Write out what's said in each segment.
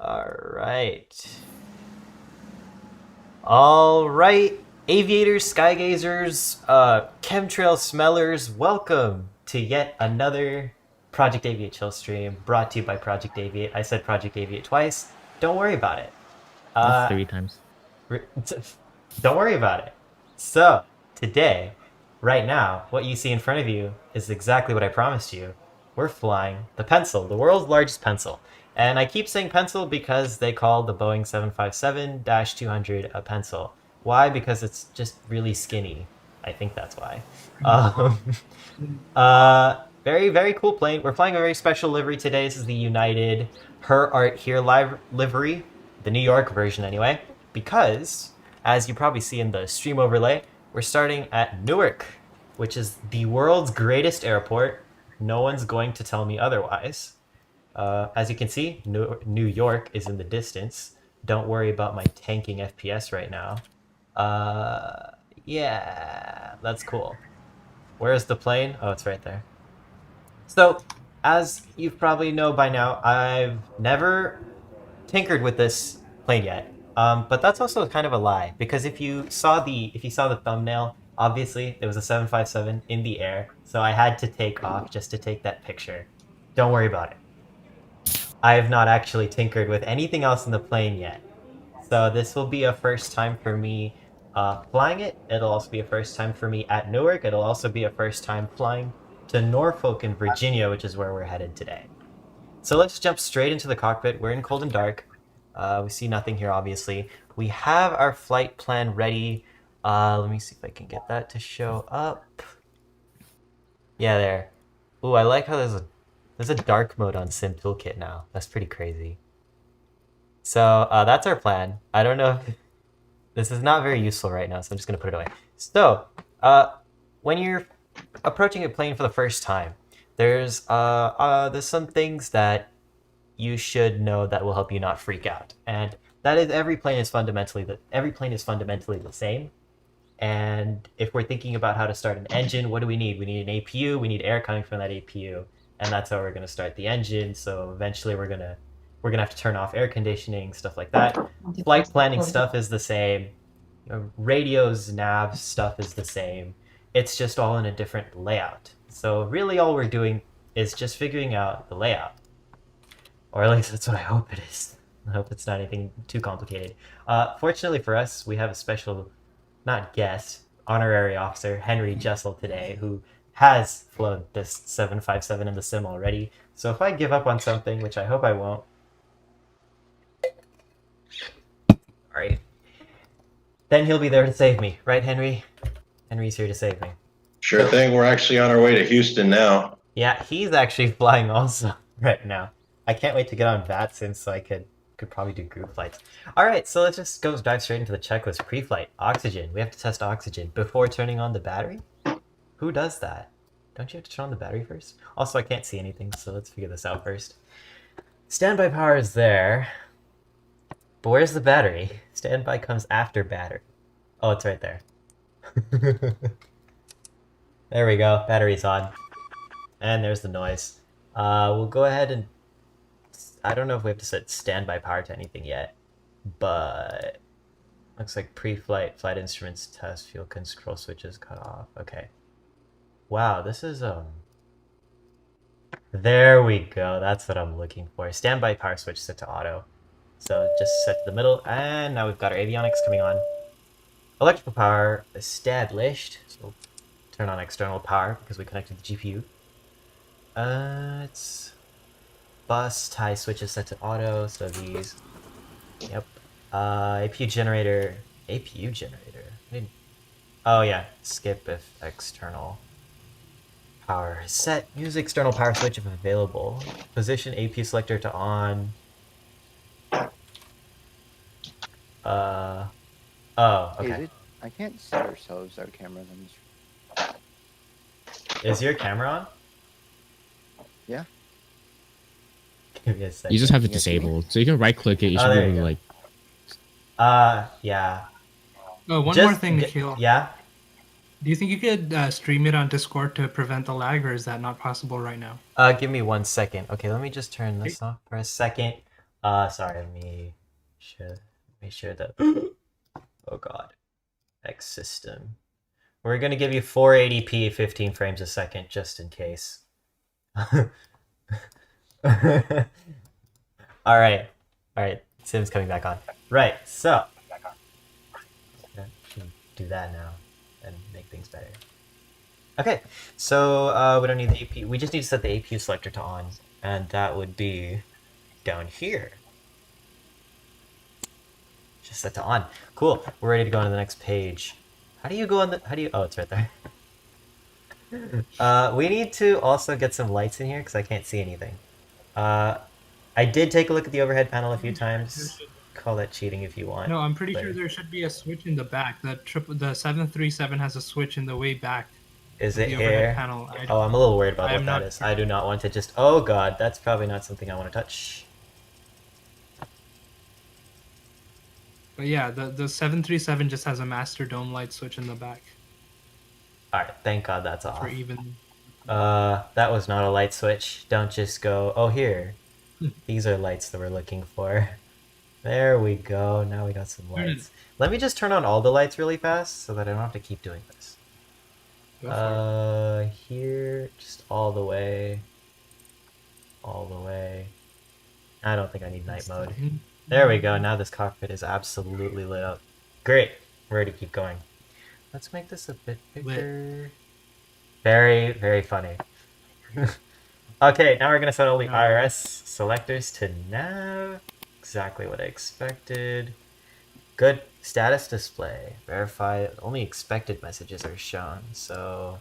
Alright. Alright, aviators, skygazers, chemtrail smellers, welcome to yet another Project AVIATE chill stream brought to you by Project AVIATE. I said Project AVIATE twice. Don't worry about it. That's Uh, 3 times. don't worry about it. So, today, right now, what you see in front of you is exactly what I promised you. We're flying the pencil, the world's largest pencil. And I keep saying pencil because they call the Boeing 757-200 a pencil. Why? Because it's just really skinny. I think that's why. Um, very, very cool plane. We're flying a very special livery today. This is the United Her Art Here live livery, the New York version anyway, because as you probably see in the stream overlay, we're starting at Newark, which is the world's greatest airport. No one's going to tell me otherwise. As you can see, New York is in the distance. Don't worry about my tanking FPS right now. Yeah, that's cool. Where's the plane? Oh, it's right there. So, as you probably know by now, I've never tinkered with this plane yet. But that's also kind of a lie because if you saw the thumbnail, obviously there was a 757 in the air, so I had to take off just to take that picture. Don't worry about it. I have not actually tinkered with anything else in the plane yet. So this will be a first time for me flying it. It'll also be a first time for me at Newark. It'll also be a first time flying to Norfolk in Virginia, which is where we're headed today. So let's jump straight into the cockpit. We're in cold and dark. We see nothing here, obviously. We have our flight plan ready. Let me see if I can get that to show up. Yeah, there. Ooh, I like how there's a dark mode on Sim Toolkit now. That's pretty crazy. So that's our plan. I don't know if this is not very useful right now, so I'm just gonna put it away. So when you're approaching a plane for the first time, there's some things that you should know that will help you not freak out, and that is every plane is fundamentally the same. And if we're thinking about how to start an engine, what do we need? We need an APU. We need air coming from that APU, and that's how we're gonna start the engine. So eventually, we're gonna have to turn off air conditioning, stuff like that. Flight planning stuff is the same. Radios, nav stuff is the same. It's just all in a different layout. So really, all we're doing is just figuring out the layout, or at least that's what I hope it is. I hope it's not anything too complicated. Fortunately for us, we have a special, not guest, honorary officer, Henry Jessel today, who has flown this 757 in the sim already. So if I give up on something, which I hope I won't, alright, then he'll be there to save me, right, Henry? Henry's here to save me. Sure thing. We're actually on our way to Houston now. Yeah, he's actually flying also right now. I can't wait to get on VATSIM so I could probably do group flights. All right, so let's just go dive straight into the checklist. Pre-flight, oxygen. We have to test oxygen before turning on the battery. Who does that? Don't you have to turn on the battery first? Also, I can't see anything, so let's figure this out first. Standby power is there. But where's the battery? Standby comes after battery. Oh, it's right there. There we go. Battery's on. And there's the noise. We'll go ahead and... I don't know if we have to set standby power to anything yet, but looks like pre-flight, flight instruments test, fuel control switches cut off. Okay. Wow, this is there we go. That's what I'm looking for. Standby power switch set to auto. So just set to the middle, and now we've got our avionics coming on. Electrical power established. So turn on external power because we connected the GPU. It's bus tie switches set to auto, so these. Yep. APU generator. APU generator. Oh yeah. Skip if external power is set. Use external power switch if available. Position APU selector to on. Oh, Hey, okay. I can't see ourselves, our cameras. Is your camera on? Yeah. Give me a second. You just have it Can you see me? disabled, so you can right click it. You Oh, should be there able you to go. Yeah. Oh, one Just more thing, Nikhil. Yeah? Do you think you could stream it on Discord to prevent the lag, or is that not possible right now? Give me 1 second. Okay, let me just turn this off for a second. Sorry, let me share the oh god. X system. We're gonna give you 480p 15 frames a second just in case. Alright. Alright. Sim's coming back on. Right, so do that now and make things better. Okay, so we don't need the APU. We just need to set the APU selector to on, and that would be down here. Just set to on. Cool. We're ready to go on to the next page. How do you go on the? How do you? Oh, it's right there. We need to also get some lights in here because I can't see anything. I did take a look at the overhead panel a few times. Call that cheating if you want. No, I'm pretty but sure there should be a switch in the back. The 737 has a switch in the way back. Is of it the overhead here? panel. Oh, I'm a little worried about I what am that not is. sure. I do not want to just. Oh god, that's probably not something I want to touch. But yeah, the 737 just has a master dome light switch in the back All right, thank God that's off. for even. That was not a light switch. Don't just go. Oh, here. These are lights that we're looking for. There we go. Now we got some lights. Let me just turn on all the lights really fast so that I don't have to keep doing this. Go for it. Here, just all the way. All the way. I don't think I need night mode. There we go. Now this cockpit is absolutely lit up. Great. We're ready to keep going. Let's make this a bit bigger. Very, very funny. Okay, now we're going to set all the IRS selectors to nav. Exactly what I expected. Good. Status display. Verify only expected messages are shown. So,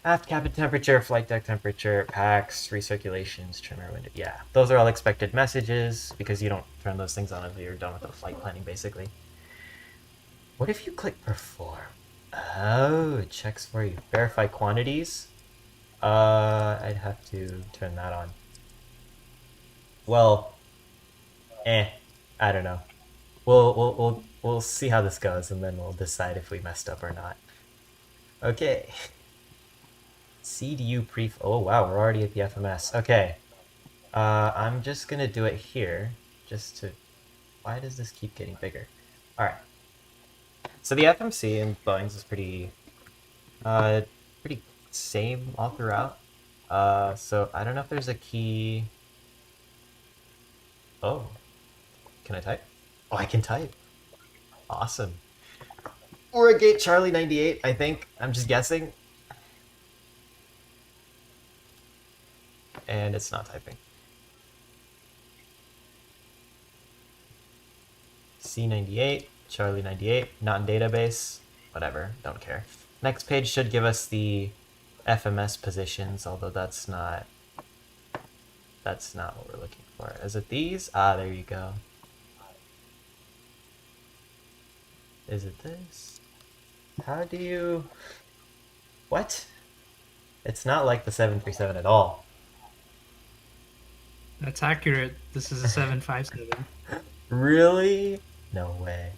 aft cabin temperature, flight deck temperature, packs, recirculations, trimmer window. Yeah, those are all expected messages because you don't turn those things on until you're done with the flight planning, basically. What if you click perform? Oh, it checks for you. Verify quantities. I'd have to turn that on. Well, I don't know. We'll see how this goes, and then we'll decide if we messed up or not. Okay. CDU pref. Oh wow, we're already at the FMS. Okay. I'm just gonna do it here, just to. Why does this keep getting bigger? All right. So the FMC in Boeing's is pretty same all throughout. So I don't know if there's a key. Oh, can I type? Oh, I can type. Awesome. Or a gate Charlie 98, I think. I'm just guessing. And it's not typing. C98, Charlie 98, not in database. Whatever, don't care. Next page should give us the FMS positions, although that's not what we're looking for. Is it these? Ah, there you go. Is it this? How do you... What? It's not like the 737 at all. That's accurate. This is a 757. Really? No way.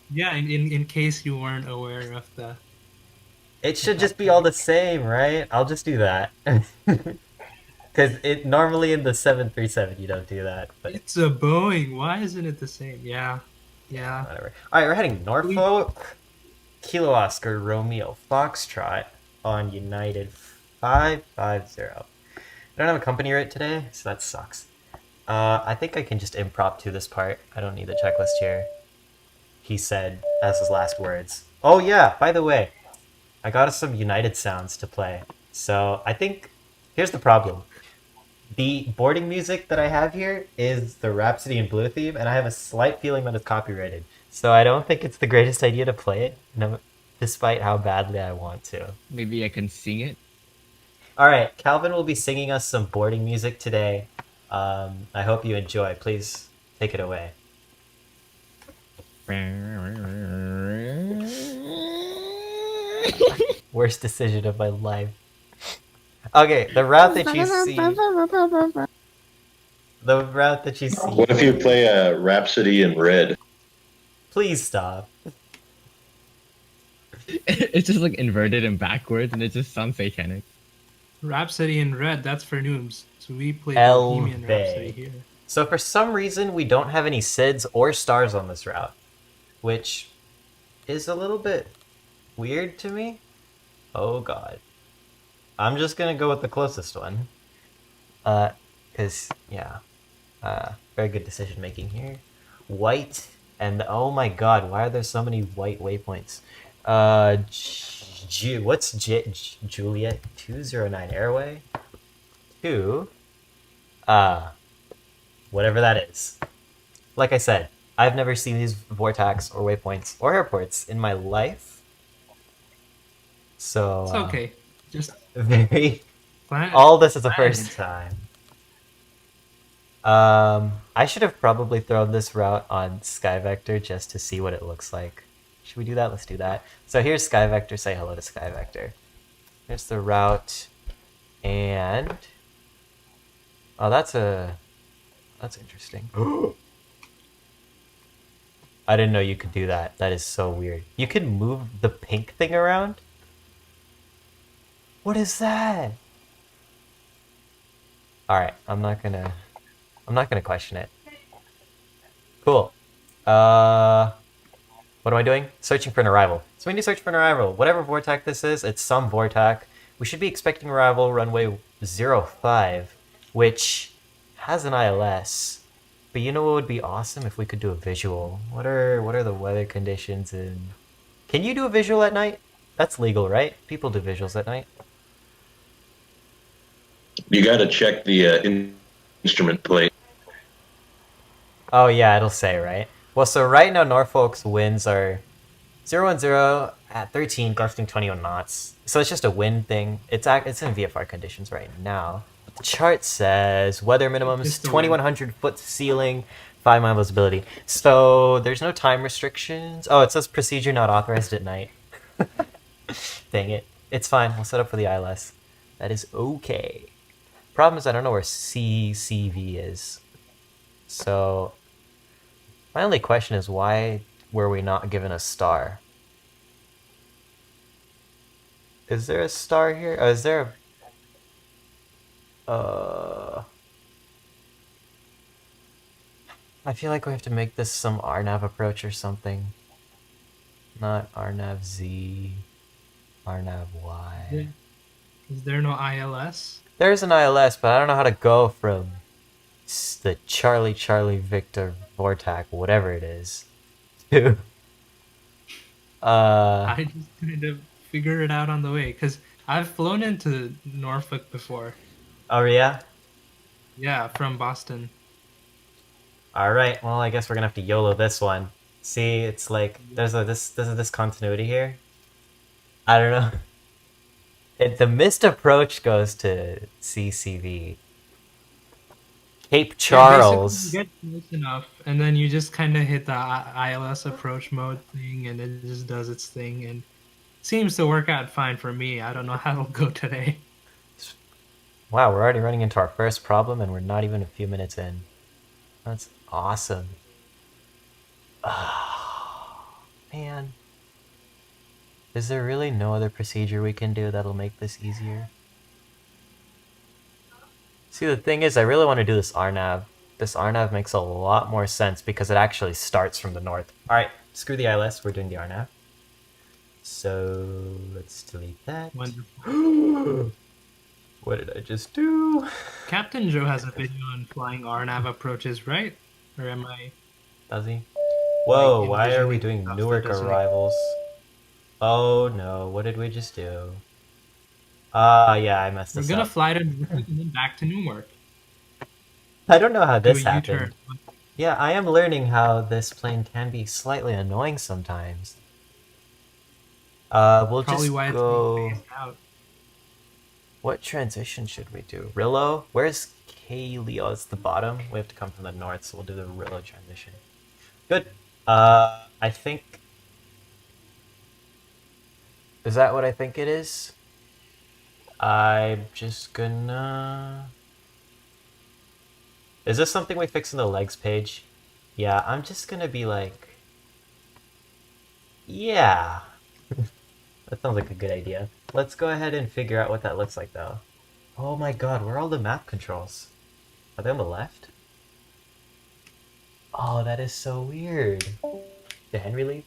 Yeah, in case you weren't aware of the. It should just be all the same, right? I'll just do that. Because it normally in the 737 you don't do that. But It's a Boeing. Why isn't it the same? Yeah. whatever. All right, we're heading Norfolk, Kilo Oscar Romeo Foxtrot on United 550. I don't have a company rate today, so that sucks. I think I can just impromptu this part. I don't need the checklist here. He said as his last words. Oh yeah, by the way, I got us some United sounds to play. So I think here's the problem. The boarding music that I have here is the Rhapsody in Blue theme, and I have a slight feeling that it's copyrighted. So I don't think it's the greatest idea to play it, no, despite how badly I want to. Maybe I can sing it. All right, Calvin will be singing us some boarding music today. I hope you enjoy. Please take it away. Worst decision of my life. Okay, the route that you see. The route that you see. What if you play a Rhapsody in Red? Please stop. It's just like inverted and backwards, and it just sounds satanic. Rhapsody in Red, that's for noobs. So we play Elve. Bohemian Rhapsody here. So for some reason, we don't have any SIDS or stars on this route, which is a little bit weird to me. Oh god. I'm just gonna go with the closest one. Cause yeah, very good decision making here. White and oh my god, why are there so many white waypoints? What's Juliet 209 Airway? 2, whatever that is. Like I said, I've never seen these vortex or waypoints or airports in my life. So It's okay. Just very plan. all this is the plan first it. time. I should have probably thrown this route on Sky Vector just to see what it looks like. Should we do that? Let's do that. So here's Sky Vector. Say hello to Sky Vector. Here's the route, and oh, that's interesting. I didn't know you could do that. That is so weird. You can move the pink thing around? What is that? Alright, I'm not gonna question it. Cool. What am I doing? Searching for an arrival. So we need to search for an arrival. Whatever vortac this is, it's some vortac. We should be expecting arrival runway 05, which has an ILS. But you know what would be awesome if we could do a visual? What are the weather conditions in... Can you do a visual at night? That's legal, right? People do visuals at night. You got to check the instrument plate. Oh yeah, it'll say, right? Well, so right now Norfolk's winds are 010 at 13, gusting 21 knots. So it's just a wind thing. It's in VFR conditions right now. The chart says weather minimums Just the 2,100 foot ceiling, 5-mile visibility. So there's no time restrictions. Oh, it says procedure not authorized at night. Dang it. It's fine. We'll set up for the ILS. That is okay. Problem is I don't know where CCV is. So my only question is why were we not given a star? Is there a star here? Is there a... I feel like we have to make this some RNAV approach or something. Not RNAV Z, RNAV Y. Is there no ILS? There's an ILS, but I don't know how to go from the Charlie Victor Vortac, whatever it is, to I just kind of figure it out on the way because I've flown into Norfolk before. oh yeah. Yeah, from Boston. All right. Well, I guess we're gonna have to YOLO this one. See, it's like there's this discontinuity here. I don't know. The missed approach goes to CCV. Cape Charles. Yeah, basically you get close enough, and then you just kind of hit the ILS approach mode thing, and it just does its thing, and seems to work out fine for me. I don't know how it'll go today. Wow, we're already running into our first problem, and we're not even a few minutes in. That's awesome. Oh, man. Is there really no other procedure we can do that'll make this easier? See, the thing is, I really want to do this RNAV. This RNAV makes a lot more sense because it actually starts from the north. Alright, screw the ILS, we're doing the RNAV. So, let's delete that. Wonderful. What did I just do? Captain Joe has a video on flying RNAV approaches, right? Or am I? Does he? Whoa, Like, why are we envisioning doing stuff that Newark doesn't arrivals? Oh no, what did we just do? Yeah, I messed We're this gonna up. fly to Newark and then back to Newark. I don't know how Do this a happened. U-turn. Yeah, I am learning how this plane can be slightly annoying sometimes. We'll Probably just why it's go... being phased out. What transition should we do? Rillo? Where's Kaylee? Oh, it's the bottom. We have to come from the north, so we'll do the Rillo transition. Good. I think... Is that what I think it is? I'm just gonna... Is this something we fix in the legs page? Yeah, I'm just gonna be like... Yeah. That sounds like a good idea. Let's go ahead and figure out what that looks like, though. Oh my god, where are all the map controls? Are they on the left? Oh, that is so weird. Did Henry leave?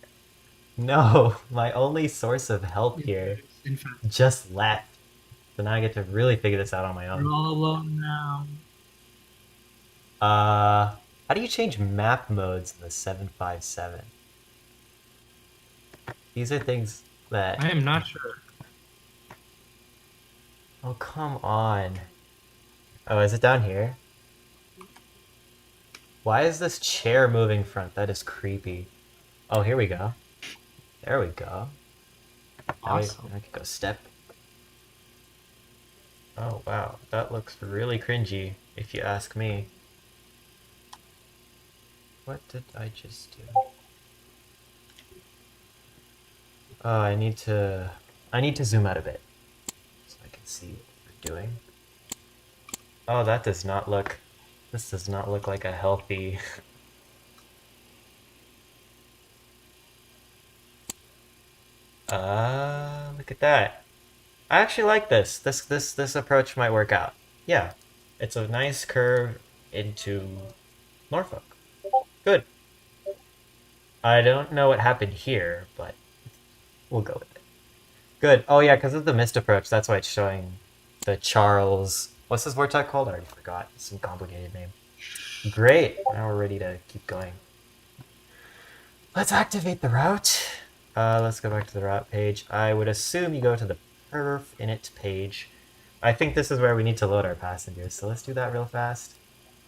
No, my only source of help here In fact, just left. So now I get to really figure this out on my we're own. all alone now. How do you change map modes in the 757? These are things that... I am not sure. Oh, come on. Oh, is it down here? Why is this chair moving front? That is creepy. Oh, here we go. There we go. Awesome. I could go step. Oh, wow. That looks really cringy, if you ask me. What did I just do? Oh, I need to zoom out a bit so I can see what we're doing. Oh, that does not look... This does not look like a healthy... Look at that. I actually like this. This approach might work out. Yeah. It's a nice curve into Norfolk. Good. I don't know what happened here, but we'll go with it. Good. Oh yeah, because of the missed approach, that's why it's showing the Charles... What's this vortex called? I already forgot. It's some complicated name. Great. Now we're ready to keep going. Let's activate the route. Let's go back to the route page. I would assume you go to the perf init page. I think this is where we need to load our passengers, so let's do that real fast.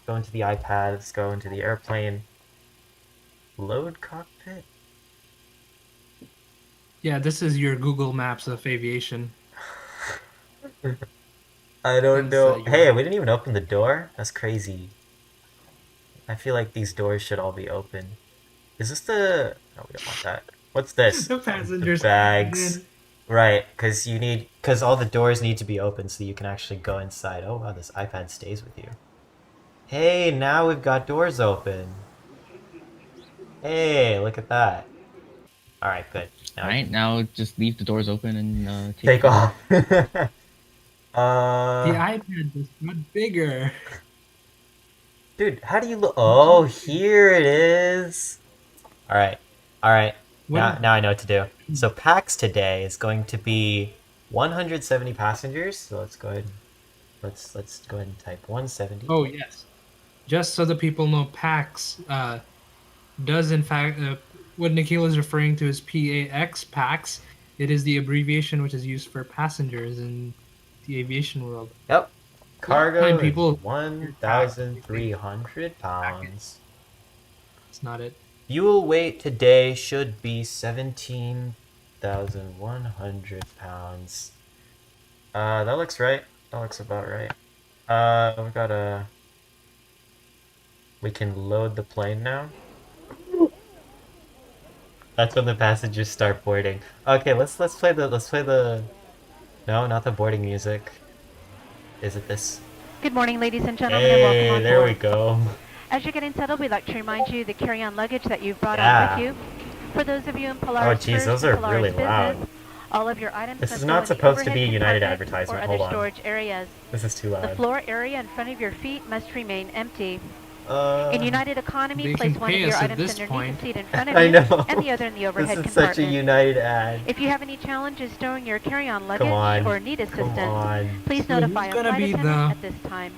Go into the iPad, let's go into the airplane. Load cockpit? Yeah, this is your Google Maps of aviation. I don't Hence, know. you're Hey, right. we didn't even open the door? That's crazy. I feel like these doors should all be open. Is this the... No, we don't want that. What's this? The passengers The bags. in. Right, because all the doors need to be open so you can actually go inside. Oh wow, this iPad stays with you. Hey, now we've got doors open. Hey, look at that. Alright, good. Now All right, now just leave the doors open and take off. The iPad just got bigger. Dude, how do you look? Oh, here it is. Alright, alright. Now I know what to do. So PAX today is going to be 170 passengers. So let's go ahead and let's go ahead and type 170. Oh yes. Just so the people know, PAX does in fact what Nikhil is referring to as PAX, PAX. It is the abbreviation which is used for passengers in the aviation world. Yep. Cargo Fine, is people. 1,300 pounds. That's not it. Fuel weight today should be 17,100 pounds. That looks right. That looks about right. We can load the plane now. That's when the passengers start boarding. Okay, let's play the no, not the boarding music. Is it this? Good morning, ladies and gentlemen, and welcome Hey, on there board. we go. As you're getting settled, we'd like to remind you the carry-on luggage that you've brought Yeah. on with you. For those of you in Polaris Oh, geez, First those and are Polaris really Business, loud. all of your items This must is go not in the supposed to be a overhead United compartment advertisement. or Hold other on. storage areas. This is too The loud. floor area in front of your feet must remain empty. In United Economy, They place can one of pay your us at items this underneath point. the seat in front of I you know. and the other in the overhead This is such a compartment. United ad. If you have any challenges stowing your carry-on luggage on. or need Come assistance, on. please So notify who's a gonna flight be attendant the- at this time.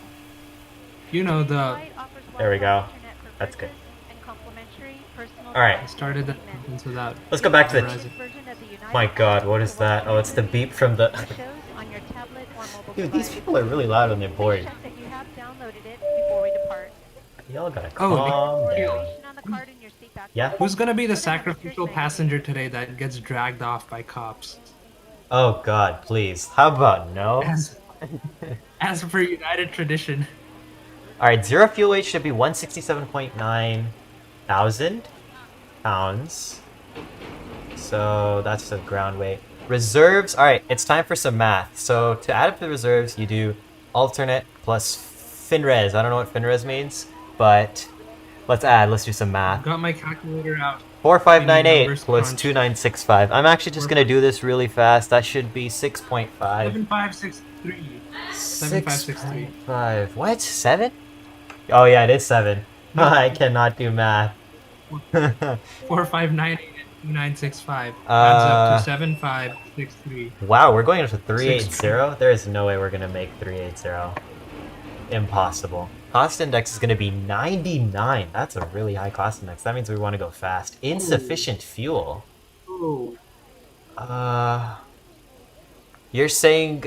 You know the Flight offers There we go. Wi-Fi internet for That's good. purchase and complimentary personal All right. I started that sentence without. Let's go back to the... Verizon. My God, what is that? Oh, it's the beep from the... Shows on your tablet or mobile Dude, these device. people are really loud when they're Please bored. check that you have downloaded it before we depart. Y'all gotta Oh, calm For down. information on the card in your seat back Yeah? Who's gonna be the sacrificial passenger today that gets dragged off by cops? Oh God, please. How about no? As per United tradition. Alright, zero fuel weight should be 167.9 thousand pounds. So that's the ground weight. Reserves, alright, it's time for some math. So to add up the reserves, you do alternate plus finres. I don't know what finres means, but let's do some math. Got my calculator out. 4598 Numbers plus crunch. 2965. I'm actually just gonna do this really fast. That should be 6.5. 7563. 7563. 6.5. What? 7? Oh yeah, it is 7. I cannot do math. 4598 adds up to uh, 7563. wow, we're going up to 63. 380? There is no way we're gonna make 380. Impossible. Cost index is gonna be 99. That's a really high cost index. That means we want to go fast. Insufficient fuel. Oh. Uh, you're saying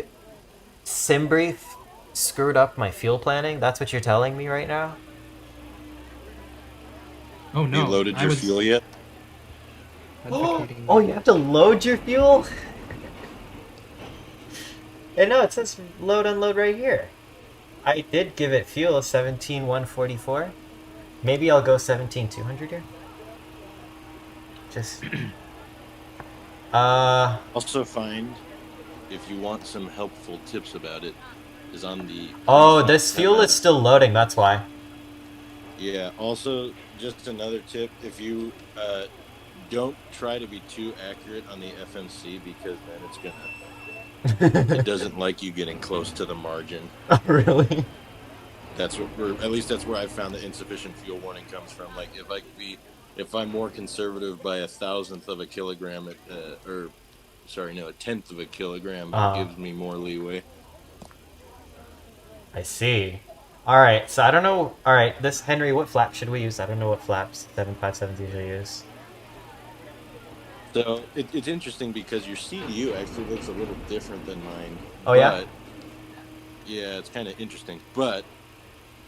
Simbrief screwed up my fuel planning? That's what you're telling me right now? Oh no. You loaded I your was fuel yet? advocating. Oh, you have to load your fuel? And no, it says load unload right here. I did give it fuel 17,144. Maybe I'll go 17,200 here. Just Also find, if you want some helpful tips about it, is on the... oh, this fuel is still loading, that's why. Yeah, also, just another tip, if you don't try to be too accurate on the FMC, because then it's gonna... It doesn't like you getting close to the margin. Oh, really? That's what we're, at least that's where I found the insufficient fuel warning comes from. Like, if I'm more conservative by 1,000th of a kilogram, a tenth of a kilogram, it gives me more leeway. I see. Alright, so I don't know. Alright, this Henry, what flap should we use? I don't know what flaps 757s usually use. So it's interesting because your CDU actually looks a little different than mine. Oh, yeah? Yeah, it's kind of interesting. But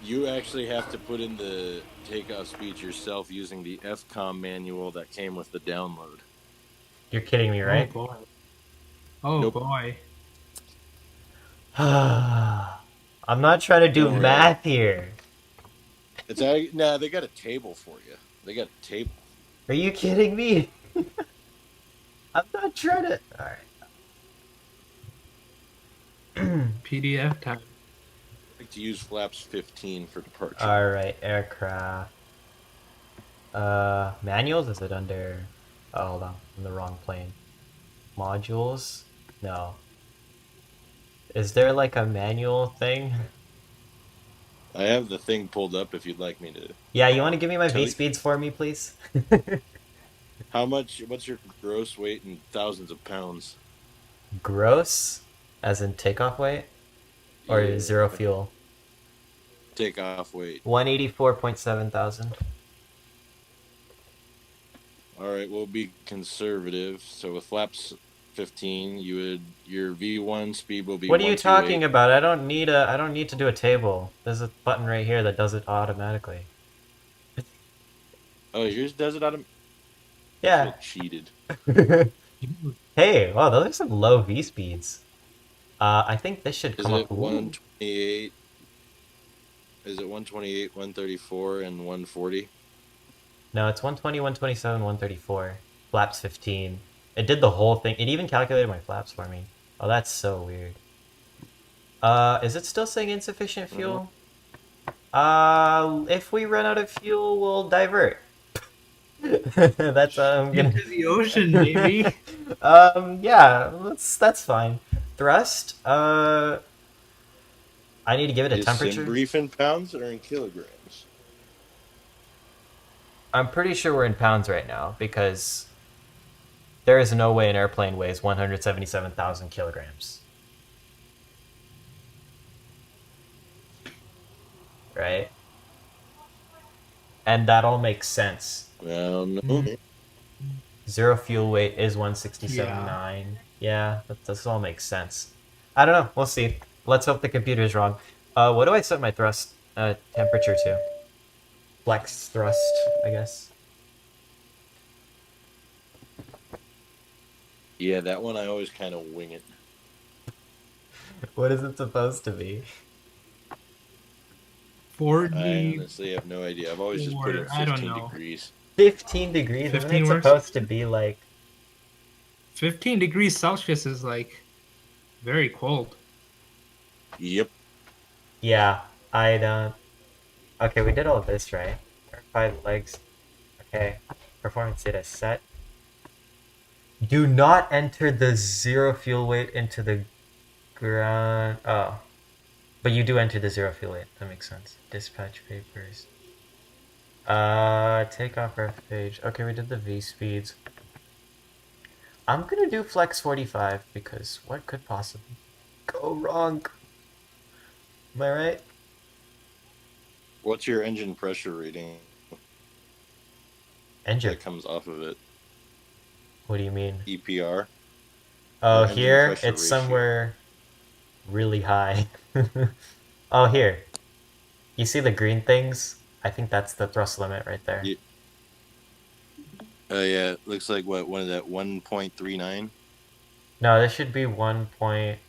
you actually have to put in the takeoff speed yourself using the FCOM manual that came with the download. You're kidding me, right? Oh boy. Oh Nope. boy. I'm not trying to do Don't worry. math here. Nah, they got a table for you. They got a table. Are you kidding me? I'm not trying to... Alright. PDF time. I like to use flaps 15 for departure. Alright, aircraft. Manuals? Is it under... Oh, hold on. I'm the wrong plane. Modules? No. Is there like a manual thing? I have the thing pulled up if you'd like me to. Yeah, you want to give me my Tell V you- speeds for me, please? What's your gross weight in thousands of pounds? Gross? As in takeoff weight? Or Yeah. zero fuel? Takeoff weight. 184.7 thousand. Alright, we'll be conservative. So with flaps 15, your V1 speed will be What are you 128. talking about? I don't need to do a table. There's a button right here that does it automatically. Oh, yours does it automatically? Yeah. Cheated. Hey, wow, those are some low V speeds. I think this should Is come it up. 128? Is it 128, 134, and 140? No, it's 120, 127, 134. Flaps 15. It did the whole thing. It even calculated my flaps for me. Oh, that's so weird. Is it still saying insufficient fuel? If we run out of fuel, we'll divert. That's I'm gonna... Into the ocean, maybe. Yeah, that's fine. Thrust, I need to give it a temperature. Is Simbrief in pounds or in kilograms? I'm pretty sure we're in pounds right now because there is no way an airplane weighs 177,000 kilograms. Right? And that all makes sense. Well, no. Zero fuel weight is 167.9. Yeah, this all makes sense. I don't know. We'll see. Let's hope the computer's wrong. What do I set my thrust temperature to? Flex thrust, I guess. Yeah, that one I always kind of wing it. What is it supposed to be? 40. I honestly have no idea. I've always just put it I don't 15 know. degrees. 15 degrees? 15 Isn't it works? supposed to be like... 15 degrees Celsius is like very cold. Yep. Yeah, I don't... Okay, we did all of this, right? 5 legs. Okay. Performance data set. Do not enter the zero fuel weight into the ground... Oh. But you do enter the zero fuel weight. That makes sense. Dispatch papers. Takeoff ref page. Okay, we did the V speeds. I'm gonna do flex 45 because what could possibly go wrong? Am I right? What's your engine pressure reading Engine. that comes off of it? What do you mean? EPR? Oh, Or engine here pressure it's ratio? somewhere really high. Oh, here. You see the green things? I think that's the thrust limit right there. Yeah. Yeah, looks like what is that, 1.39? No, this should be 1 point.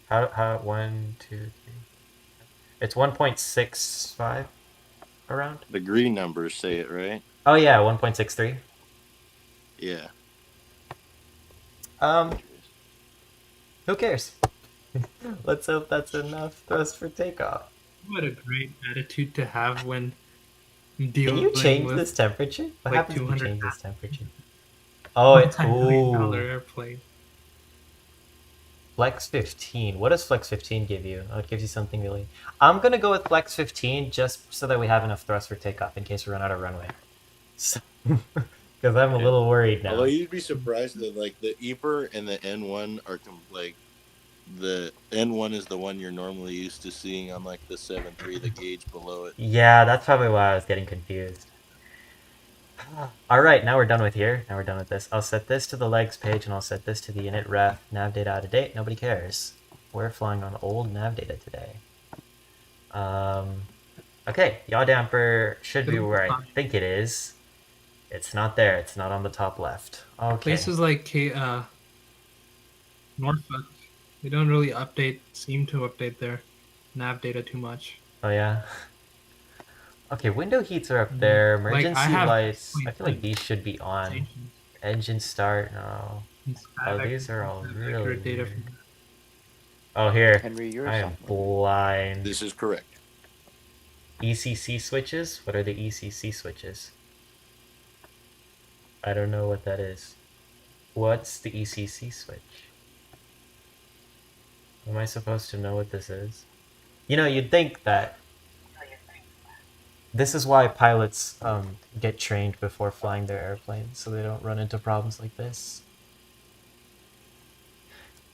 How 1, 2, 3. It's 1.65 around. The green numbers say it, right? Oh yeah, 1.63. Yeah. Um, who cares? Let's hope that's enough thrust for takeoff. What a great attitude to have when Can dealing you change with this temperature? What like happens if you 200 change this temperature? Oh, it, multi-million-dollar ooh. airplane. Flex 15. What does Flex 15 give you? Oh, it gives you something really... I'm gonna go with Flex 15 just so that we have enough thrust for takeoff in case we run out of runway. So, because I'm a little worried now. Although you'd be surprised that like the EPR and the N1 are like the N1 is the one you're normally used to seeing on like the 7.3, the gauge below it. Yeah, that's probably why I was getting confused. Alright, now we're done with here. Now we're done with this. I'll set this to the legs page and I'll set this to the init ref. Nav data out of date. Nobody cares. We're flying on old nav data today. Okay, yaw damper should be where I think it is. It's not there. It's not on the top left. Okay. Places like Norfolk, they don't really seem to update their nav data too much. Oh yeah. Okay, window heats are up there. Like, Emergency I have lights. I feel like these should be on. stations Engine start. No. and Oh, static- these are all accurate really data weird. from Oh, here. Henry, you're I a am sophomore. blind. This is correct. ECC switches? What are the ECC switches? I don't know what that is. What's the ECC switch? Am I supposed to know what this is? You know, you'd think that this is why pilots get trained before flying their airplanes, so they don't run into problems like this.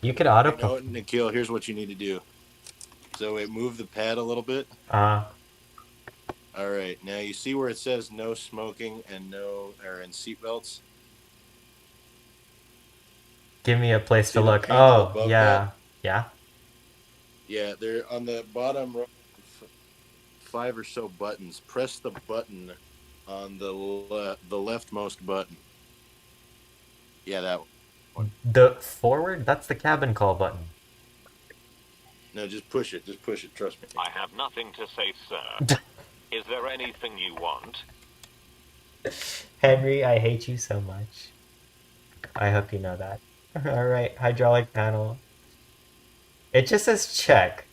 You could auto. You know what, Nikhil, here's what you need to do. So it moved the pad a little bit. All right, now you see where it says no smoking and and seatbelts. Give me a place See to the look. panel Oh, above yeah. that? Yeah. Yeah, they're on the bottom row, 5 or so buttons. Press the button on the leftmost button. Yeah, that one. The forward? That's the cabin call button. No, just push it. Just push it. Trust me. I have nothing to say, sir. Is there anything you want? Henry, I hate you so much. I hope you know that. Alright, hydraulic panel. It just says check.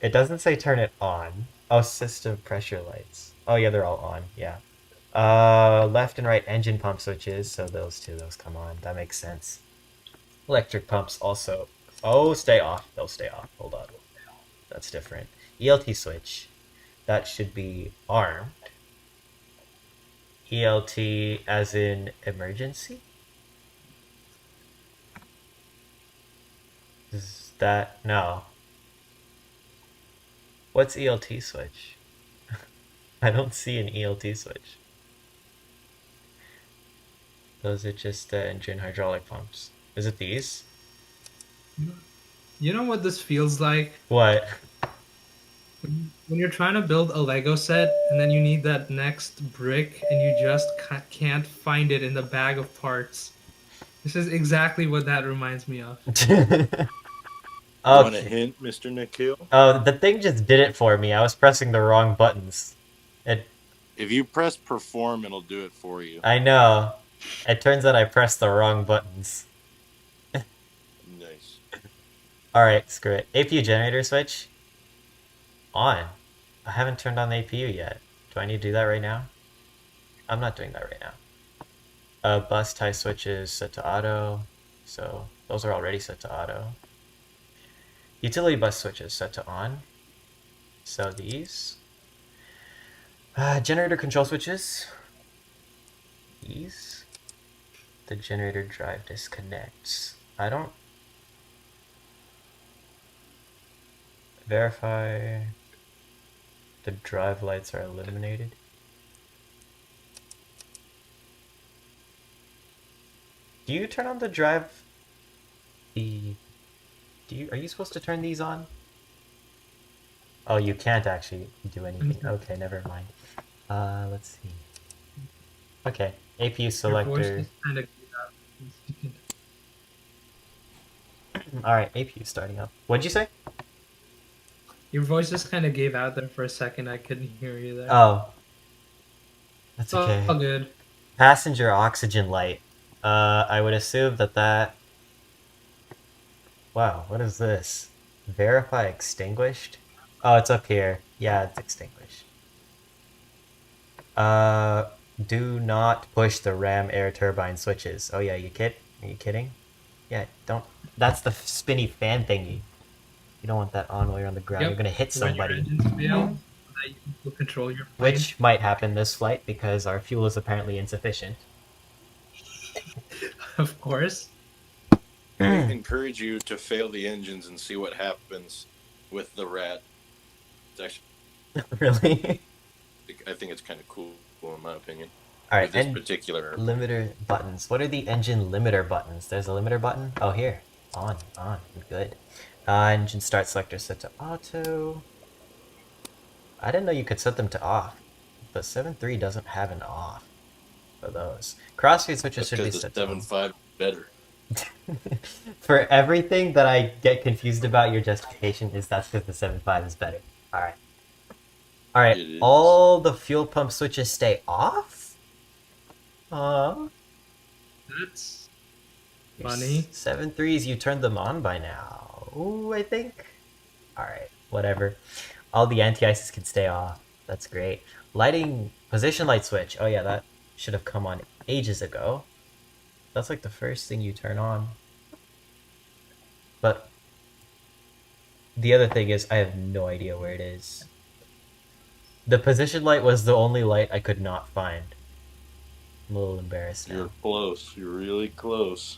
It doesn't say turn it on. Oh, system pressure lights. Oh yeah, they're all on, yeah. Left and right engine pump switches, so those come on. That makes sense. Electric pumps also. Oh, stay off. They'll stay off. Hold on. That's different. ELT switch. That should be armed. ELT as in emergency? Is that... no. What's ELT switch? I don't see an ELT switch. Those are just engine hydraulic pumps. Is it these? You know what this feels like? What? When you're trying to build a Lego set and then you need that next brick and you just can't find it in the bag of parts. This is exactly what that reminds me of. Want a hint, Mr. Nikhil? Oh, the thing just did it for me. I was pressing the wrong buttons. If you press perform, it'll do it for you. I know. It turns out I pressed the wrong buttons. Nice. Alright, screw it. APU generator switch. On. I haven't turned on the APU yet. Do I need to do that right now? I'm not doing that right now. Bus tie switches set to auto. So those are already set to auto. Utility bus switches set to on. So these. Generator control switches. These. The generator drive disconnects. I don't... Verify the drive lights are illuminated. Do you turn on the drive? Are you supposed to turn these on? Oh, you can't actually do anything. Okay, never mind. Let's see. Okay, APU Your voice selector. is kind of Alright, APU starting up. What'd you say? Your voice just kind of gave out there for a second. I couldn't hear you there. Oh. That's okay. All good. Passenger oxygen light. I would assume that... Wow, what is this? Verify extinguished? Oh, it's up here. Yeah, it's extinguished. Do not push the ram air turbine switches. Oh yeah, are you kidding? Yeah, don't... That's the spinny fan thingy. You don't want that on while you're on the ground. Yep. You're gonna hit somebody. When your engines fail, that you can control your plane. Which might happen this flight because our fuel is apparently insufficient. Of course. I encourage you to fail the engines and see what happens with the rat. It's actually, Really? I think it's kind of cool in my opinion. Alright, With this and particular limiter buttons. What are the engine limiter buttons? There's a limiter button? Oh, here. On. Good. Engine start selector set to auto. I didn't know you could set them to off. The 7.3 doesn't have an off for those. Crossfeed switches should be because the set to on. 7.5 better. For everything that I get confused about, your justification is that's because the 7.5 is better. Alright. Alright, It is. all the fuel pump switches stay off? That's funny. 7.3s, you turned them on by now. Ooh, I think. Alright, whatever. All the anti-ices can stay off. That's great. Lighting, position light switch. Oh yeah, that should have come on ages ago. That's like the first thing you turn on. But the other thing is, I have no idea where it is. The position light was the only light I could not find. I'm a little embarrassed now. You're close. You're really close.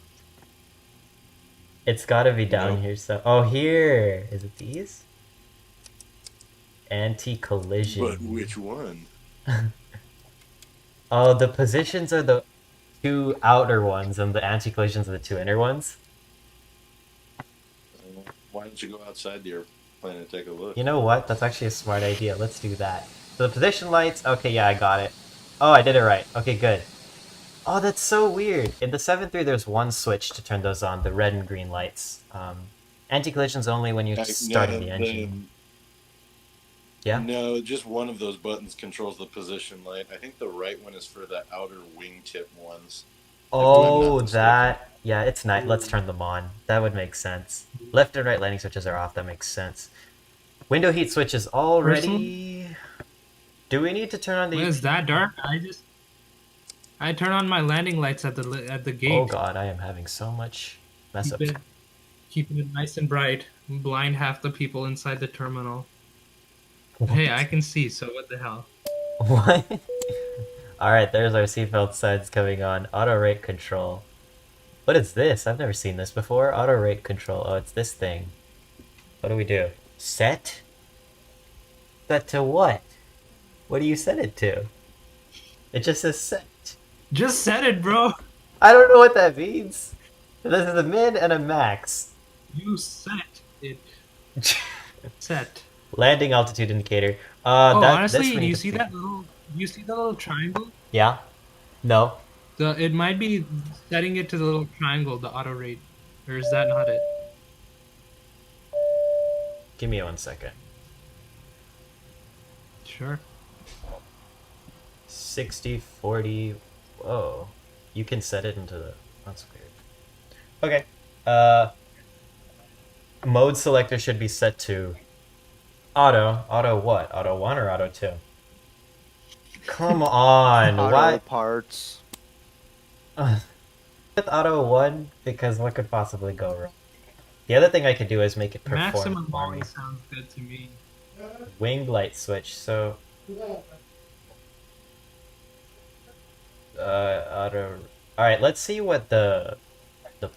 It's gotta be down Nope. here, so... Oh, here! Is it these? Anti-collision. But which one? Oh, the positions are the two outer ones, and the anti-collisions are the two inner ones. Why don't you go outside the airplane and take a look? You know what? That's actually a smart idea. Let's do that. So the position lights... Okay, yeah, I got it. Oh, I did it right. Okay, good. Oh, that's so weird. In the 7.3, there's one switch to turn those on, the red and green lights. Anti-collision's only when you're starting the engine. Yeah? No, just one of those buttons controls the position light. I think the right one is for the outer wingtip ones. Oh, that... Yeah, it's night. Let's turn them on. That would make sense. Left and right landing switches are off. That makes sense. Window heat switches already... Do we need to turn on the... When it's that dark, I turn on my landing lights at the gate. Oh god, I am having so much mess up. Keeping it nice and bright. Blind half the people inside the terminal. Hey, I can see, so what the hell? What? Alright, there's our seatbelt signs coming on. Auto rate control. What is this? I've never seen this before. Auto rate control. Oh, it's this thing. What do we do? Set? Set to what? What do you set it to? It just says set. Just set it, bro. I don't know what that means. This is a min and a max. You set it. Set. Landing altitude indicator. Honestly, do you see that little? You see the little triangle? Yeah. No. It might be setting it to the little triangle, the auto rate, or is that not it? Give me 1 second. Sure. 60, 40. Whoa. You can set it into the... That's weird. Okay. Mode selector should be set to auto. Auto what? Auto 1 or auto 2? Come on. Auto Why? parts. With auto 1, because what could possibly go wrong? The other thing I could do is make it perform Maximum for me. always sounds good to me. Wing light switch. So Auto. All right, let's see what the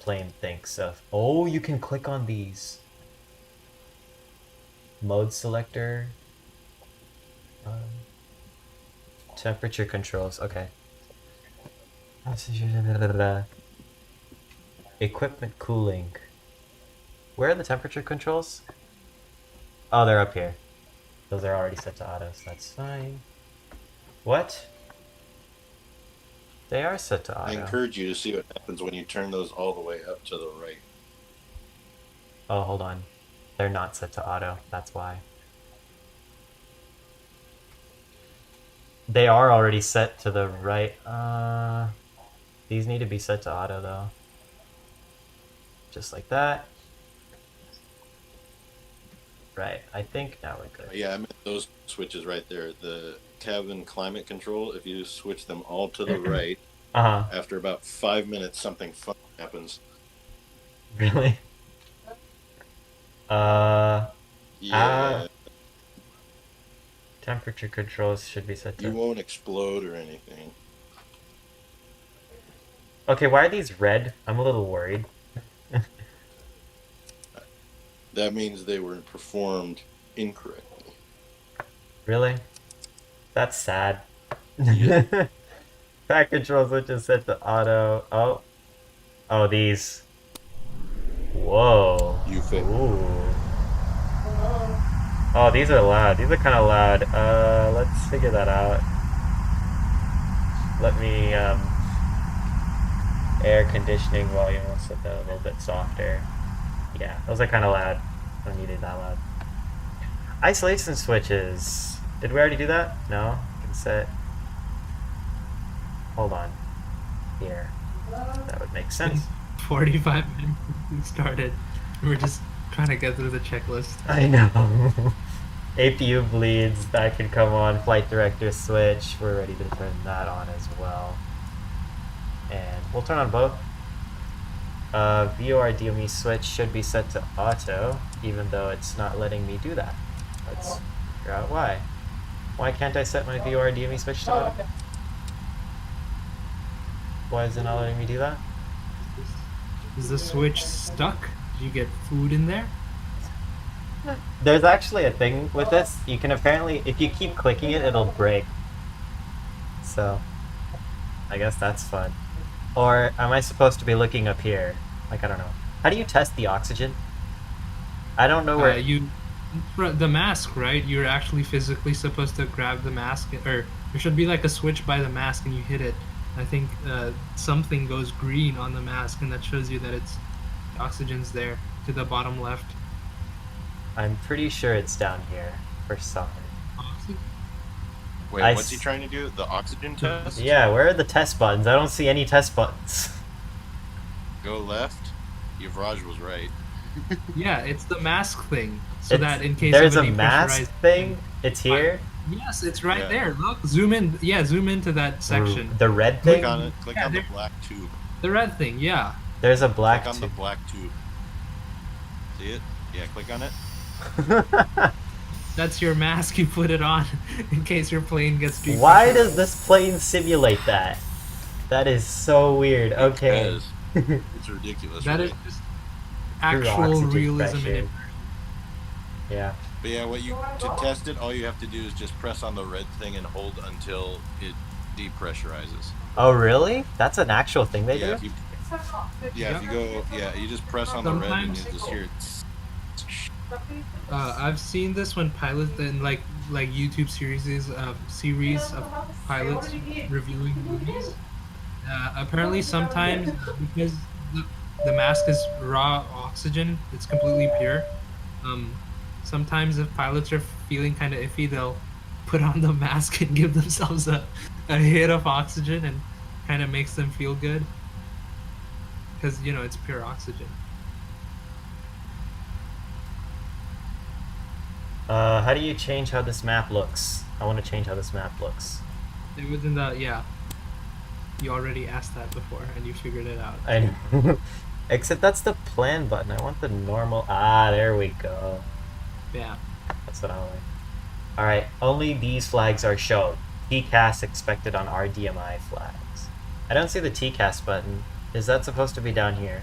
plane thinks of. Oh, you can click on these. Mode selector. Temperature controls. Okay. Equipment cooling. Where are the temperature controls? Oh, they're up here. Those are already set to auto, so that's fine. What? They are set to auto. I encourage you to see what happens when you turn those all the way up to the right. Oh, hold on. They're not set to auto. That's why. They are already set to the right. These need to be set to auto, though. Just like that. Right. I think now we're good. Yeah, I meant those switches right there. The cabin climate control, if you switch them all to the right, after about 5 minutes, something fun happens. Really? Yeah. Temperature controls should be set to... You won't explode or anything. Okay, why are these red? I'm a little worried. That means they were performed incorrectly. Really? That's sad. Yeah. Pack control switch is set to auto. Oh. Oh, these. Whoa. You fit. Ooh. Oh, these are loud. These are kind of loud. Let's figure that out. Let me, air conditioning volume, we'll set that a little bit softer. Yeah, those are kind of loud. I don't need it that loud. Isolation switches. Did we already do that? No? Can set. Hold on. Here. That would make sense. 45 minutes we started. We're just trying to get through the checklist. I know. APU bleeds. That can come on. Flight director switch. We're ready to turn that on as well. And we'll turn on both. VOR DME switch should be set to auto, even though it's not letting me do that. Let's figure out why. Why can't I set my VOR DME switch to auto? Why is it not letting me do that? Is the switch stuck? Did you get food in there? There's actually a thing with this. You can apparently, if you keep clicking it, it'll break. So, I guess that's fun. Or am I supposed to be looking up here? Like, I don't know. How do you test the oxygen? I don't know where... The mask, right? You're actually physically supposed to grab the mask, or there should be like a switch by the mask and you hit it. I think something goes green on the mask and that shows you that the oxygen's there to the bottom left. I'm pretty sure it's down here for some. Wait, what's he trying to do? The oxygen test? Yeah, where are the test buttons? I don't see any test buttons. Go left. Yuvraj was right. Yeah, it's the mask thing. So that in case there's of a mask thing? It's here? Yes, it's right there. Look, zoom in. Yeah, zoom into that section. The red thing? Click on it. Click on the black tube. The red thing, yeah. There's a black tube. Click on the black tube. See it? Yeah, click on it. That's your mask. You put it on in case your plane gets depressurized. Why does this plane simulate that? That is so weird. Okay. It's ridiculous. That right? is just actual realism in it. Yeah. But yeah, to test it, all you have to do is just press on the red thing and hold until it depressurizes. Oh really? That's an actual thing they do? If you go, you just press on the red and you just hear it. I've seen this when pilots in like YouTube series of pilots reviewing movies. Apparently, sometimes because the mask is raw oxygen, it's completely pure. Sometimes if pilots are feeling kind of iffy, they'll put on the mask and give themselves a hit of oxygen, and kind of makes them feel good because it's pure oxygen. How do you change how this map looks? I want to change how this map looks. It was in the, you already asked that before and you figured it out. I know. Except that's the plan button. I want the normal. Ah, there we go. Yeah. That's what I like. Alright, only these flags are shown. TCAS expected on RDMI flags. I don't see the TCAS button. Is that supposed to be down here?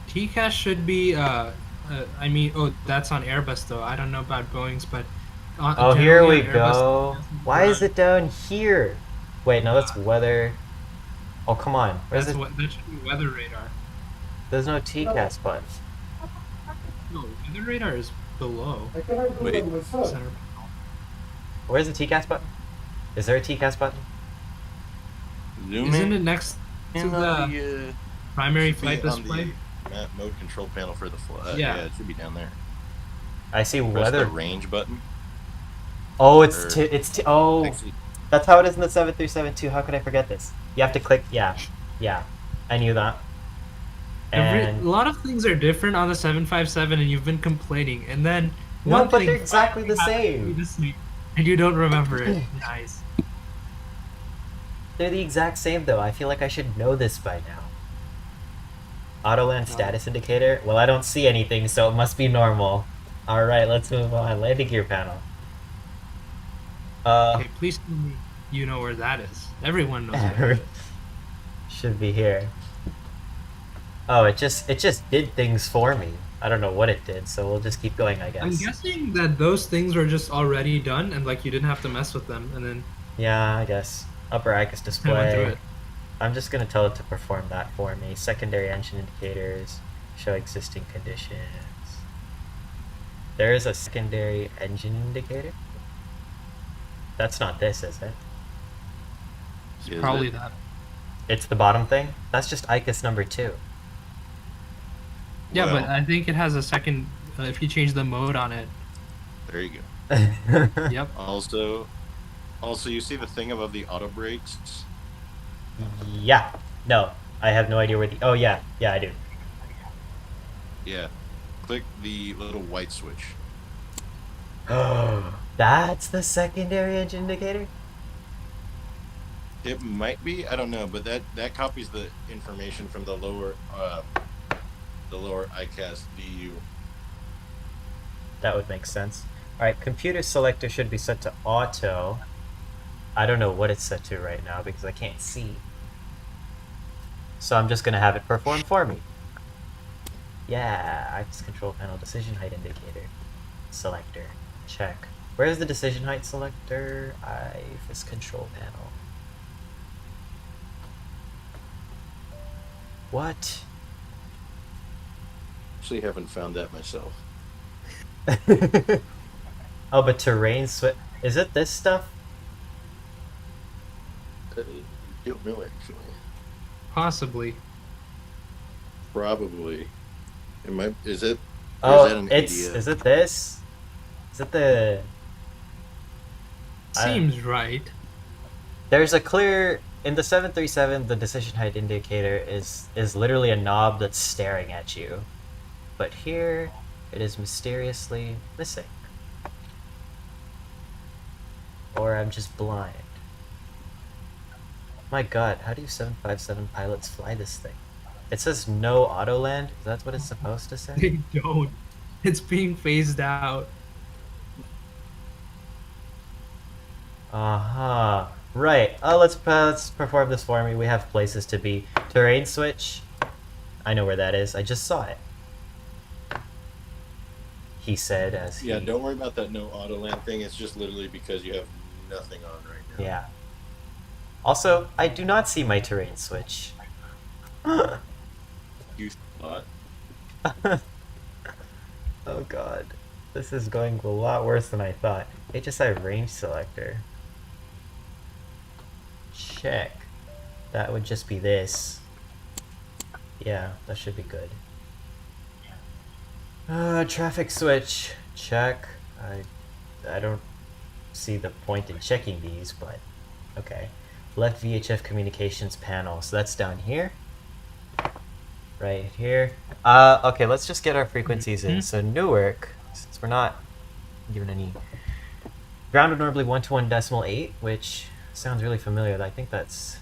TCAS should be. I mean, oh, that's on Airbus though. I don't know about Boeing's, but Oh, here generally we on Airbus, go. Why is it down here? Wait, no, that's weather. Oh, come on. Where's That's the... what that should be weather radar. There's no TCAS button. No, weather radar is below. Wait, Center. Where's the TCAS button? Is there a TCAS button? zoom Isn't in it next to on the primary should be flight on display? the map mode control panel for the flight. Yeah. Yeah, it should be down there. I see Press weather. the range button. Oh, or- oh, Actually, that's how it is in the 737 too. How could I forget this? You have to click, yeah. I knew that. A And lot of things are different on the 757, and you've been complaining, and then no, one but thing they're exactly the happened same. this week, and you don't remember it. Nice. They're the exact same though. I feel like I should know this by now. Autoland status indicator. Well, I don't see anything, so it must be normal. All right, let's move on. Landing gear panel. Okay, please tell me you know where that is. Everyone knows where it is. Should be here. Oh, it just did things for me. I don't know what it did, so we'll just keep going, I guess. I'm guessing that those things were just already done, and like you didn't have to mess with them, and then Yeah, I guess. Upper ICUS I went through display. it. I'm just gonna tell it to perform that for me. Secondary engine indicators show existing conditions. There is a secondary engine indicator. That's not this, is it? is Probably it? that. It's the bottom thing? That's just ICUS number 2. Yeah, but Well, I think it has a second. If you change the mode on it. there you go. Yep. Also, you see the thing above the auto brakes? Yeah. No, I have no idea where the... Oh, yeah. Yeah, I do. Yeah. Click the little white switch. That's the secondary engine indicator? It might be, I don't know, but that copies the information from the lower ICAS DU. That would make sense. Alright, computer selector should be set to auto. I don't know what it's set to right now because I can't see. So I'm just going to have it perform for me. Yeah, ICUS control panel decision height indicator. Selector. Check. Where's the decision height selector? IFIS control panel. What? Actually, haven't found that myself. Oh, but terrain switch. Is it this stuff? Don't know actually. Possibly. Probably. It might. Is it? Or Oh, is that an it's. ADF? Is it this? Is it the. Seems right. There's a clear. In the 737, the decision height indicator is literally a knob that's staring at you. But here, it is mysteriously missing. Or I'm just blind. My god, how do you 757 pilots fly this thing? It says no auto land. Is that what it's supposed to say? They don't. It's being phased out. Uh-huh. Right. Let's perform this for me. We have places to be. Terrain switch. I know where that is. I just saw it. He said as he... Yeah, don't worry about that no auto land thing. It's just literally because you have nothing on right now. Yeah. Also, I do not see my terrain switch. You thought. Oh god. This is going a lot worse than I thought. HSI range selector. Check. That would just be this. Yeah, that should be good. Traffic switch. Check. I don't see the point in checking these, but okay. Left VHF communications panel. So that's down here. Right here. Okay, let's just get our frequencies in. So Newark, since we're not given any... Grounded normally 121.8, which sounds really familiar. I think that's...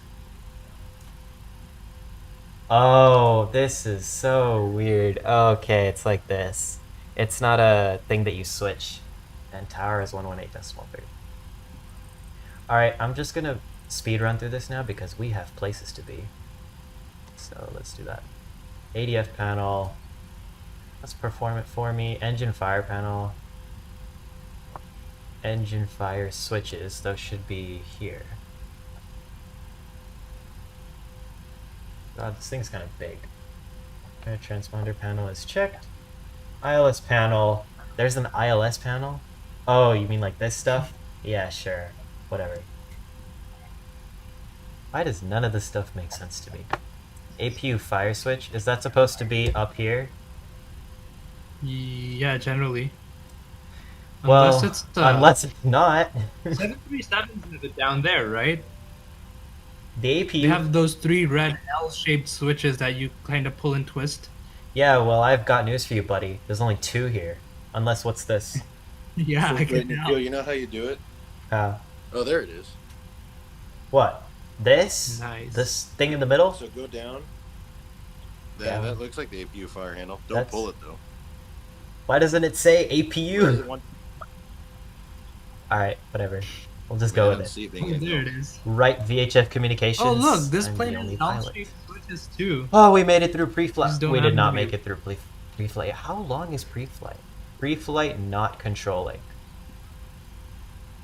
Oh, this is so weird. Okay, it's like this. It's not a thing that you switch. And tower is 118.3. Alright, I'm just gonna speed run through this now because we have places to be. So let's do that. ADF panel. Let's perform it for me. Engine fire panel. Engine fire switches. Those should be here. God, this thing's kind of big. Okay, transponder panel is checked. ILS panel. There's an ILS panel? Oh, you mean like this stuff? Yeah, sure. Whatever. Why does none of this stuff make sense to me? APU fire switch. Is that supposed to be up here? Yeah, generally. Well, Unless it's unless it's not. 737s is down there, right? The APU. You have those 3 red L-shaped switches that you kind of pull and twist. Yeah, well, I've got news for you, buddy. There's only 2 here. Unless, what's this? Yeah, I can Nikhil, you know how you do it? How? Oh, there it is. What? This? Nice. This thing in the middle? So go down. Yeah. That looks like the APU fire handle. Don't That's- pull it though. Why doesn't it say Where does APU? it want- Alright, whatever. We'll just go with it. See if they Oh, can there go. it is. Right, VHF communications. Oh, look, this I'm plane the only has pilot. L-shaped switches too. Oh, we made it through pre-flight. Just don't We have did not them make here. it through pre-flight. How long is pre-flight? Pre-flight not controlling.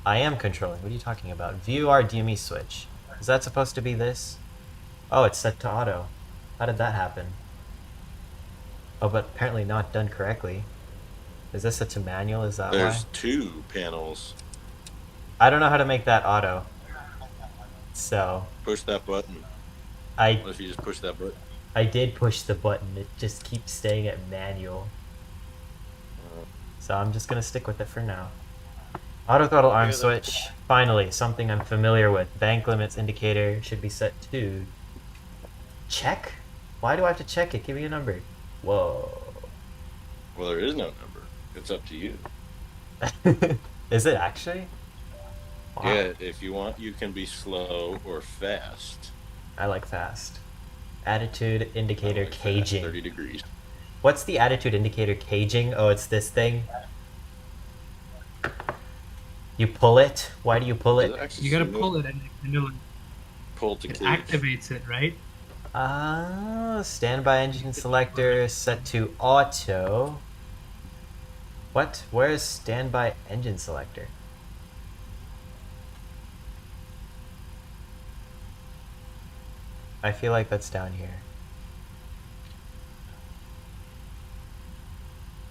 I am controlling. What are you talking about? View our DME switch. Is that supposed to be this? Oh, it's set to auto. How did that happen? Oh, but apparently not done correctly. Is this set to manual? Is that There's why? 2 panels. I don't know how to make that auto. So, Push that button. I What if you just push that button? I did push the button. It just keeps staying at manual. So I'm just gonna stick with it for now. Auto throttle arm Yeah, switch. Finally, something I'm familiar with. Bank limits indicator should be set to check? Why do I have to check it? Give me a number. Whoa. Well, there is no number. It's up to you. Is it actually? Wow. Yeah, if you want, you can be slow or fast. I like fast. Attitude indicator Like fast, caging. 30 degrees. What's the attitude indicator caging? Oh, it's this thing. You pull it? Why do you pull Does it? it actually You gotta say pull it and it kind of like, pull to it cage? activates it, right? Standby engine selector set to auto. What? Where is standby engine selector? I feel like that's down here.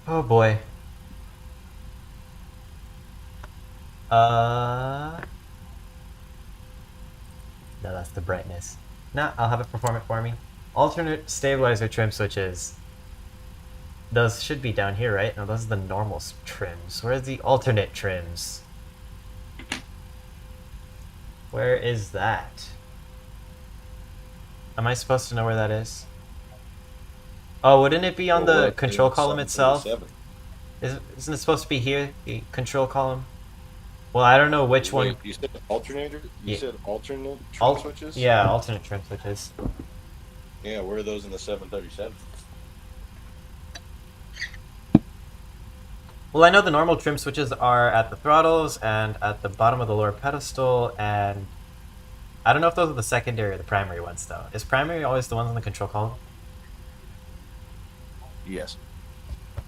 Oh boy. No, that's the brightness. Nah, I'll have it perform it for me. Alternate stabilizer trim switches. Those should be down here, right? No, those are the normal trims. Where's the alternate trims? Where is that? Am I supposed to know where that is? Oh, wouldn't it be on Well, the we're control in column itself? 737. Isn't it supposed to be here, the control column? Well, I don't know which one. Wait, you said alternator? You Yeah. said alternate trim switches? Yeah, alternate trim switches. Yeah, where are those in the 737? Well, I know the normal trim switches are at the throttles and at the bottom of the lower pedestal, and I don't know if those are the secondary or the primary ones, though. Is primary always the ones on the control column? Yes.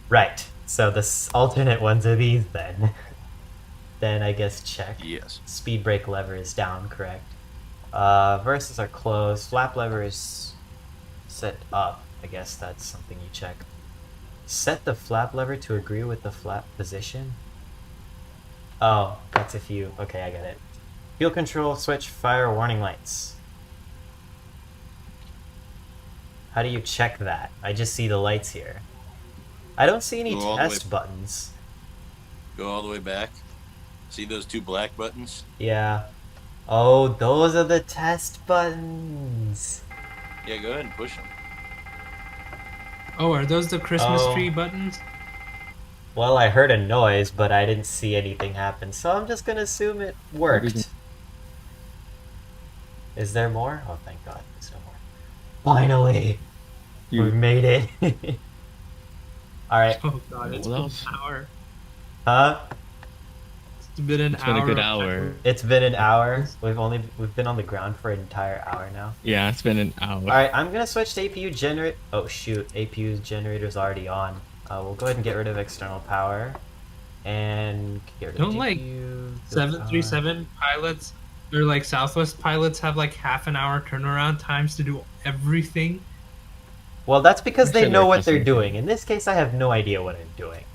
Right. So the alternate ones are these, then. Then I guess check. Yes. Speed brake lever is down, correct. Verses are closed. Flap lever is set up. I guess that's something you check. Set the flap lever to agree with the flap position. Oh, that's if you... Okay, I get it. Fuel control switch fire warning lights. How do you check that? I just see the lights here. I don't see any Go all the way- test buttons. Go all the way back. See those 2 black buttons? Yeah. Oh, those are the test buttons. Yeah, go ahead and push them. Oh, are those the Christmas Oh. tree buttons? Well, I heard a noise, but I didn't see anything happen, so I'm just gonna assume it worked. Is there more? Oh, thank God, there's no more. Finally! We made it. Alright. Oh god, it's Well, that full was- power. Huh? It's been an It's been a hour. good of hour. It's been an hour. We've been on the ground for an entire hour now. Yeah, it's been an hour. All right, I'm gonna switch to APU generate. Oh shoot, APU generator's already on. We'll go ahead and get rid of external power, and get rid of Don't like GPU. 737 pilots or like Southwest pilots have like half an hour turnaround times to do everything. Well, that's because they Actually, know they're what they're customer doing. In this case, I have no idea what I'm doing.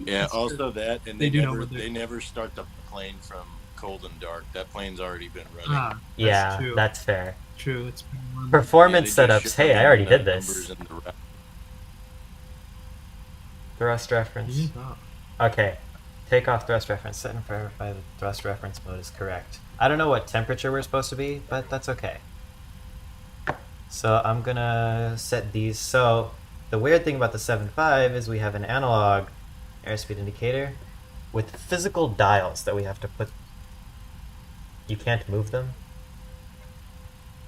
Yeah, also that, and They they, do know never what they're they never start the plane from cold and dark. That plane's already been running. Ah, that's Yeah, true. that's fair. True. It's been one. Performance Yeah, they just setups. shove Hey, I in already the did this. numbers in the ra- Thrust reference. Oh. Okay. Takeoff thrust reference. Set and verify the thrust reference mode is correct. I don't know what temperature we're supposed to be, but that's okay. So I'm gonna set these. So the weird thing about the 7.5 is we have an analog airspeed indicator with physical dials that we have to put. You can't move them?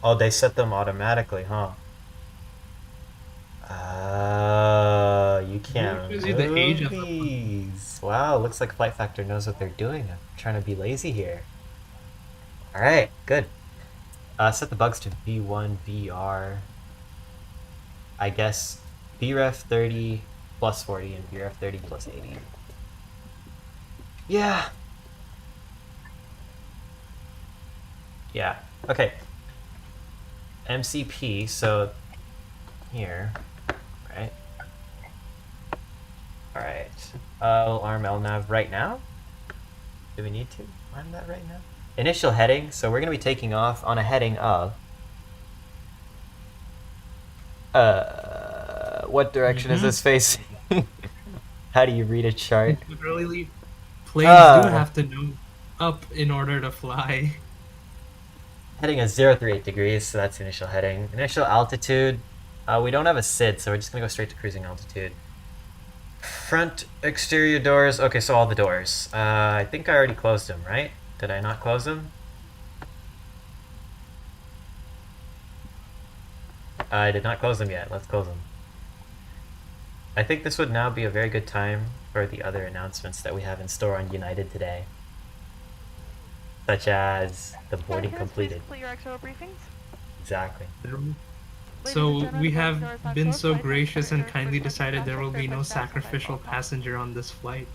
Oh, they set them automatically, huh? You can't Gives you the age move of the- these. Wow, looks like Flight Factor knows what they're doing. I'm trying to be lazy here. Alright, good. Set the bugs to V1, VR. I guess VREF 30 plus 40 and VREF 30 plus 80. Yeah. Yeah, okay. MCP, so here, right? Alright. We'll arm LNAV right now? Do we need to arm that right now? Initial heading, so we're going to be taking off on a heading of... what direction is this facing? How do you read a chart? Literally, planes do have to know up in order to fly. Heading is 038 degrees, so that's the initial heading. Initial altitude, we don't have a SID, so we're just going to go straight to cruising altitude. Front exterior doors, okay, so all the doors. I think I already closed them, right? Did I not close them? I did not close them yet. Let's close them. I think this would now be a very good time for the other announcements that we have in store on United today. Such as the boarding completed. Complete your external briefings. Exactly. So we have been so gracious and kindly decided there will be no sacrificial passenger on this flight.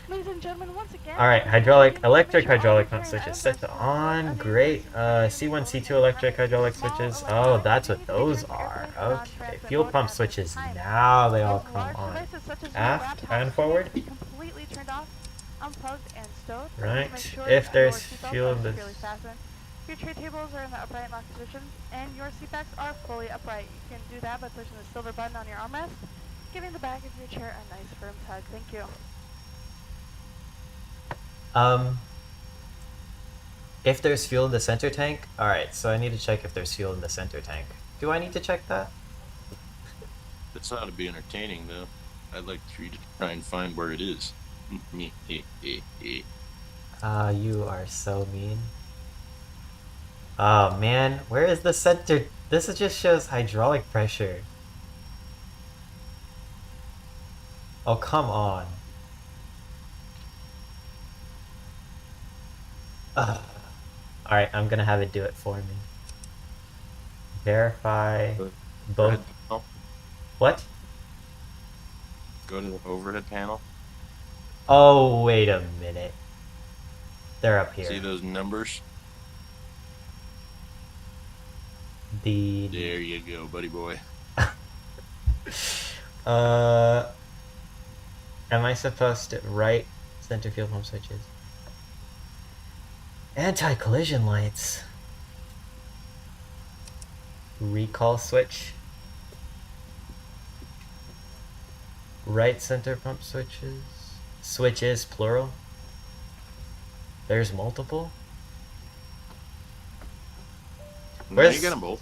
Ladies and gentlemen, once again. Alright, electric hydraulic front switches set to on. Great. C1, C2 electric hydraulic switches. Oh, that's what those are. Okay. Fuel pump switches. Now they all come on. Aft and forward. Completely turned off, unplugged, and stowed. Right. Make sure If that there's your seatbelts fuel are in this. securely fastened. Your tray tables are in the upright lock position, and your seat backs are fully upright. You can do that by pushing the silver button on your armrest, giving the back of your chair a nice firm tug. Thank you. If there's fuel in the center tank, alright, so I need to check if there's fuel in the center tank. Do I need to check that? It's not to be entertaining though. I'd like for you to try and find where it is. You are so mean. Oh man, where is the center? This just shows hydraulic pressure. Oh, come on. Alright, I'm gonna have it do it for me. Verify both. Panel. What? Go to the overhead panel. Oh, wait a minute. They're up here. See those numbers? The There you go, buddy boy. am I supposed to right center fuel pump switches? Anti-collision lights. Recall switch. Right center pump switches. Switches, plural. There's multiple. No, Where's- you got them both.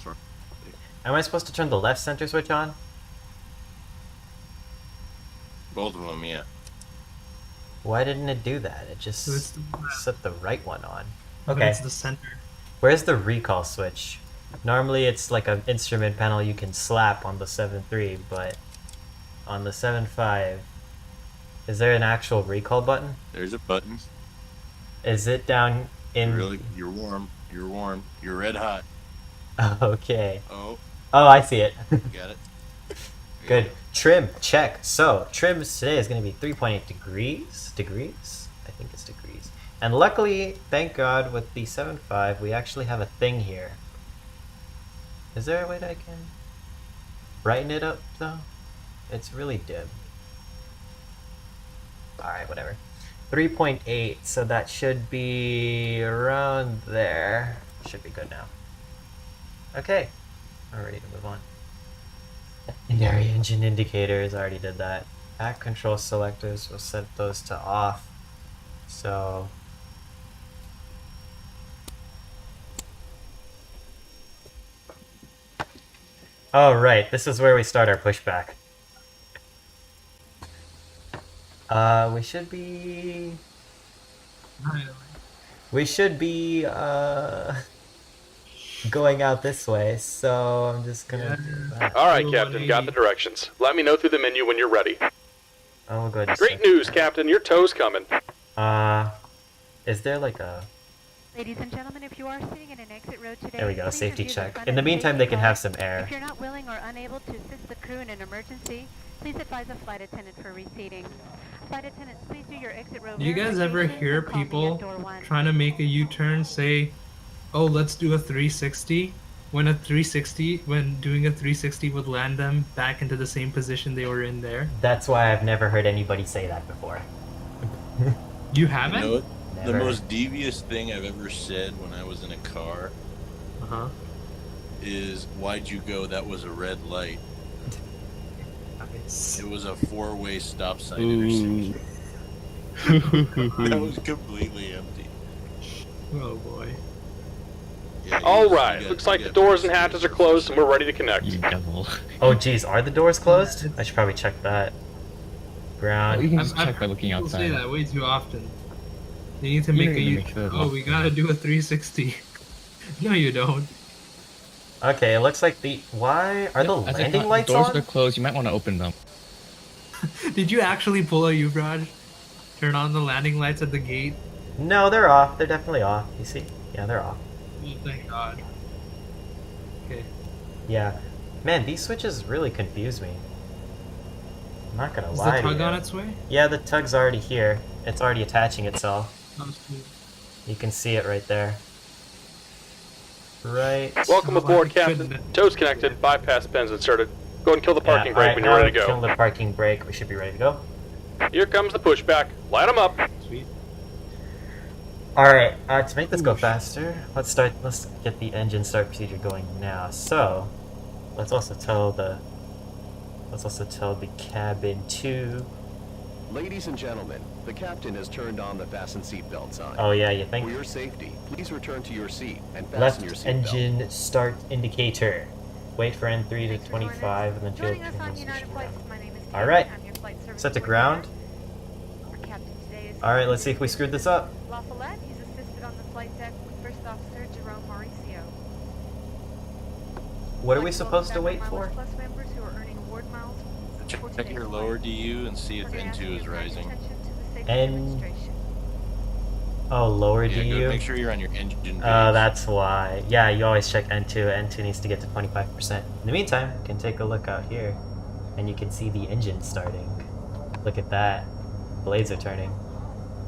Sorry. Am I supposed to turn the left center switch on? Both of them, yeah. Why didn't it do that? It just So it's the, set the right one on. but Okay. it's the center. Where's the recall switch? Normally it's like an instrument panel you can slap on the 7.3, but on the 7.5, Is there an actual recall button? There's a button. Is it down in? You're warm. You're warm. You're red hot. Okay. Oh, Oh, I see it. you got it. Good. Trim, check. So, trim today is going to be 3.8 degrees. Degrees? I think it's degrees. And luckily, thank God, with the 7.5, we actually have a thing here. Is there a way that I can brighten it up, though? It's really dim. Alright, whatever. 3.8, so that should be around there. Should be good now. Okay, we're ready to move on. Secondary engine indicators, I already did that. Act control selectors, we'll set those to off. So oh right, this is where we start our pushback. We should be going out this way, so I'm just gonna do that. Alright, Captain, got the directions. Let me know through the menu when you're ready. Oh, we'll go ahead and Great set news, that. Captain, your tow's coming. Is there like a... Ladies and gentlemen, if you are sitting in an exit row today, There we go, please safety review the check. front In the and meantime, safety they can have flags. some air. If you're not willing or unable to assist the crew in an emergency, please advise a flight attendant for reseating. Flight attendants, please do your exit row. Do you guys ever verifications hear and call me people at door 1. trying to make a U-turn say, oh, let's do a 360? When doing a 360 would land them back into the same position they were in there? That's why I've never heard anybody say that before. You haven't? You know what? The Never. most devious thing I've ever said when I was in a car Uh-huh. is, "Why'd you go? That was a red light." It was a 4-way stop sign intersection. That was completely empty. Oh boy. Yeah, Alright, looks like the doors and hatches are closed and we're ready to connect. You devil. Oh geez, are the doors closed? I should probably check that. You Ground. can just check by looking People say outside. that way too often. They need to You make don't a need to U. make sure Oh, we gotta do a 360. No, you don't. Okay, it looks like the... Why? Are the As I landing thought, lights doors on? are closed, you might want to open them. Did you actually pull a U-Braj? Turn on the landing lights at the gate? No, they're off. They're definitely off. You see? Yeah, they're off. Oh, thank God. Okay. Yeah. Man, these switches really confuse me. I'm not gonna Is lie the to tug you. on its way? Yeah, the tug's already here. It's already attaching itself. Oh, sweet. You can see it right there. Right. Welcome Oh, aboard, my Captain. goodness. Tow's connected, bypass pins inserted. Go ahead and kill the parking brake alright, when you're ready to now Kill go. the parking brake. We should be ready to go. Here comes the pushback. Light them up. Sweet. Alright, to make this go faster, let's get the engine start procedure going now. So, let's also tell the cabin to... Ladies and gentlemen, the captain has turned on the fasten seatbelt sign. Oh yeah, you think? For your safety, please return to your seat and fasten your Left seatbelt. engine start indicator. Wait for N3 to Thanks for 25 and then fuel joining us on United transition Flights. around. My name is Alright. I'm your flight service Set to coordinator. ground. Our captain today is Alright, let's see if we screwed this up. La Follette. He's assisted on the flight deck with First Officer Jerome Mauricio. What are we Like supposed to welcome wait back for? Mileage Plus members who are earning award miles for Check today's your flight. lower DU and see if We're gonna ask N2 you is to pay rising. attention to the safety N- demonstration. Oh, lower Yeah, DU? go make sure you're on your engine base. That's why. Yeah, you always check N2. N2 needs to get to 25%. In the meantime, you can take a look out here, and you can see the engine starting. Look at that. Blades are turning.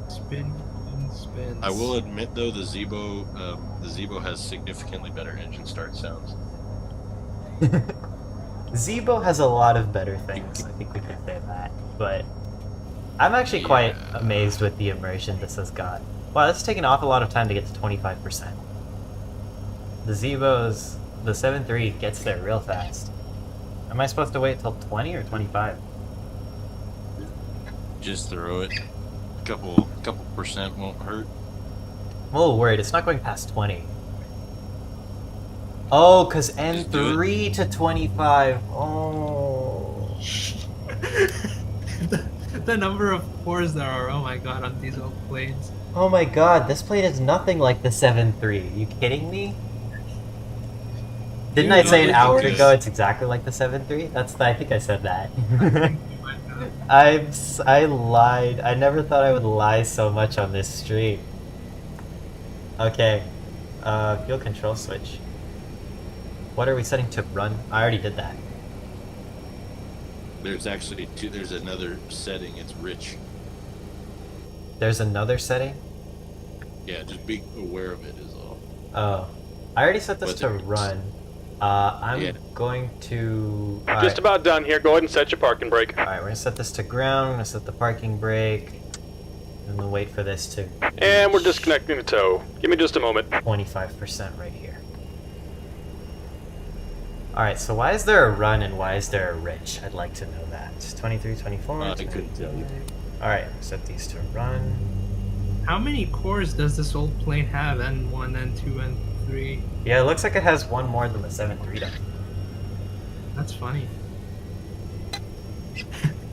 Spin and spins. I will admit though, the Zebo has significantly better engine start sounds. Zebo has a lot of better things. I think we could say that. But I'm actually quite amazed with the immersion this has got. Wow, that's taken an awful lot of time to get to 25%. The Zebo's, the 7.3 gets there real fast. Am I supposed to wait till 20 or 25? Just throw it. Couple percent won't hurt. I'm a little worried. It's not going past 20. Oh, because Just do N3 to 25. Oh. The number of fours there are, oh my God, on these old planes. Oh my god, this plane is nothing like the 7.3. Are you kidding me? Didn't I say an hour ago it's exactly like the 7.3? I think I said that. I think you might have. I lied. I never thought I would lie so much on this stream. Okay. Fuel control switch. What are we setting to run? I already did that. There's actually two. There's another setting. It's rich. There's another setting? Yeah, just be aware of it is all. Oh. I already set this What's to it? run. I'm going to... Just about done here. Go ahead and set your parking brake. Alright, we're gonna set this to ground, we're gonna set the parking brake, and then wait for this to... And we're disconnecting the tow. Give me just a moment. 25% right here. Alright, so why is there a run and why is there a rich? I'd like to know that. 23, 24... I couldn't tell you. Alright, set these to run. How many cores does this old plane have? N1, N2, N3? Yeah, it looks like it has one more than the 7.3 does. That's funny.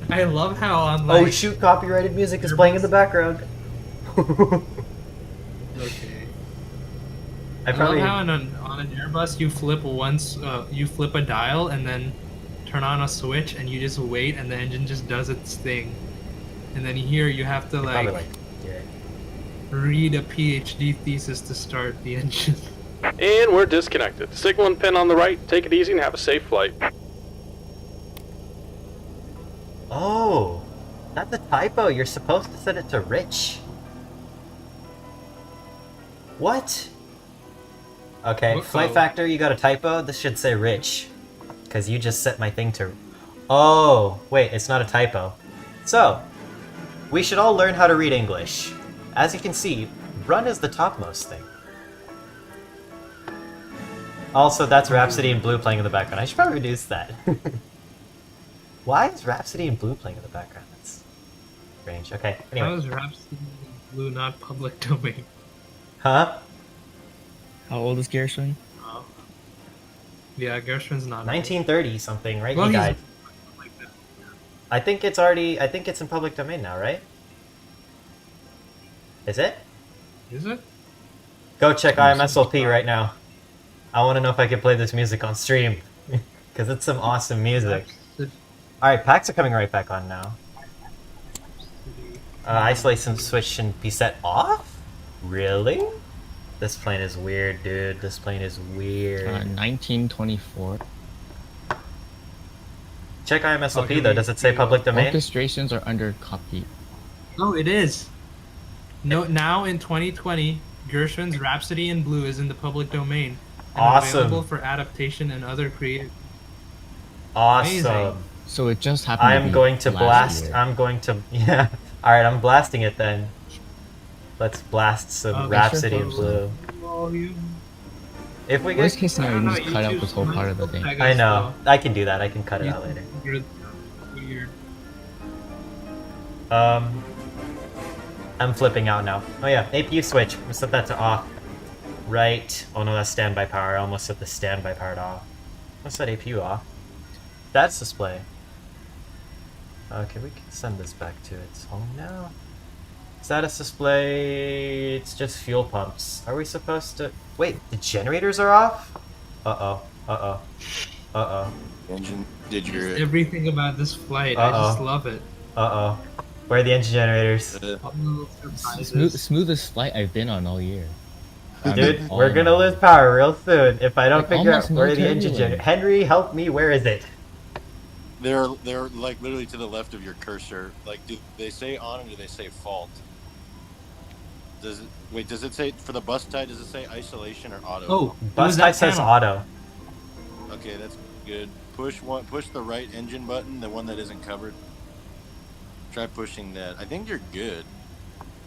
I love how on Oh like... shoot, copyrighted music is playing in the background. Okay. I I probably... love how on an Airbus you flip you flip a dial and then turn on a switch and you just wait and the engine just does its thing. And then here you have to like yeah. read a PhD thesis to start the engine. And we're disconnected. Signal and pin on the right. Take it easy and have a safe flight. Oh, that's a typo. You're supposed to set it to rich. What? Okay, Uh-oh. flight factor, you got a typo. This should say rich. Because you just set my thing to... Oh, wait, it's not a typo. So, we should all learn how to read English. As you can see, run is the topmost thing. Also, that's Rhapsody in Blue playing in the background. I should probably reduce that. Why is Rhapsody in Blue playing in the background? That's strange. Okay, How anyway. is Rhapsody in Blue not public domain? Huh? How old is Gershwin? Oh. Yeah, Gershwin's not. 1930 something, right? Well, He he's- died. I think it's in public domain now, right? Is it? Is it? Go check IMSLP right now. I want to know if I can play this music on stream. Because it's some awesome music. Alright, packs are coming right back on now. Isolation switch should be set off? Really? This plane is weird, dude. This plane is weird. 1924. Check IMSLP Okay, though. Does it say public domain? Orchestrations are under copy. Oh, it is. No, now in 2020, Gershwin's Rhapsody in Blue is in the public domain. And Awesome. available for adaptation and other creative. Awesome. Amazing. So it just happened. I'm going to last blast. year. I'm going to. Yeah. Alright, I'm blasting it then. Let's blast some Okay, Rhapsody in sure. Blue. If we Worst get. case scenario, you just cut out this whole part of the thing. I know. I can do that. I can cut it out later. Weird. I'm flipping out now. Oh yeah, APU switch. We'll set that to off. Right. Oh no, that's standby power. I almost set the standby power to off. Let's set APU off. That's display. Okay, we can send this back to its home now. Status display. It's just fuel pumps. Are we supposed to? Wait, the generators are off? Uh oh. Uh oh. Uh oh. Engine. Did your Everything about this flight, I just love it. Uh oh. Where are the engine generators? All the little surprises. Smoothest flight I've been on all year. Dude, all we're gonna in. lose power real soon if I don't Like, figure out almost where the military engine lane. generator. Henry, help me. Where is it? They're like literally to the left of your cursor. Like, do they say on or do they say fault? Does it wait? Does it say for the bus tie? Does it say isolation or auto? Oh, Bus type says auto. Okay, that's good. Push the right engine button, the one that isn't covered. Try pushing that. I think you're good.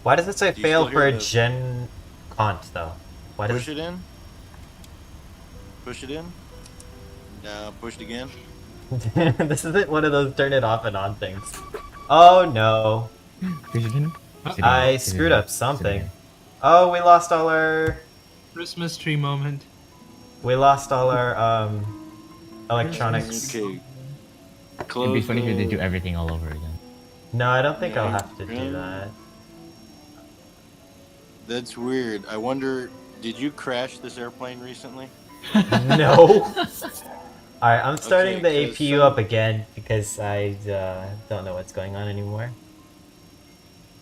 Why does it say Do you fail still for hear a the- gen cont though? Why does Push it in. Push it in. Now push it again. This isn't one of those turn it off and on things. Oh no. I screwed up something. Oh, we lost all our. Christmas tree moment. We lost all our electronics. Okay. It'd be funny if they do everything all over again. No, I don't think I'll have to do that. That's weird. I wonder, did you crash this airplane recently? No. Alright, I'm starting the Okay, 'cause APU up again because I don't know what's going on anymore.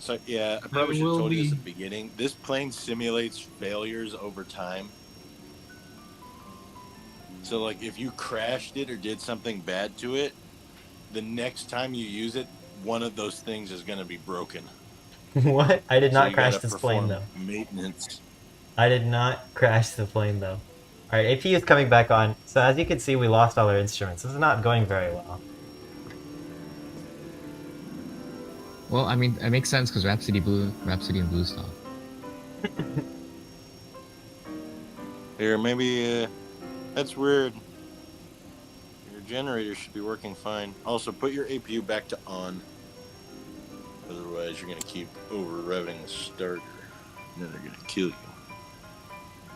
So yeah, I probably should have will told you this be- at the beginning. This plane simulates failures over time. So like if you crashed it or did something bad to it, the next time you use it, one of those things is going to be broken. What? I did So not you crash gotta this plane perform though. maintenance. I did not crash the plane though. Alright, APU is coming back on. So as you can see, we lost all our instruments. This is not going very well. Well, I mean, it makes sense because Rhapsody and Blue stop. Here, maybe that's weird. Your generator should be working fine. Also, put your APU back to on. Otherwise, you're gonna keep over revving the starter, and then they're gonna kill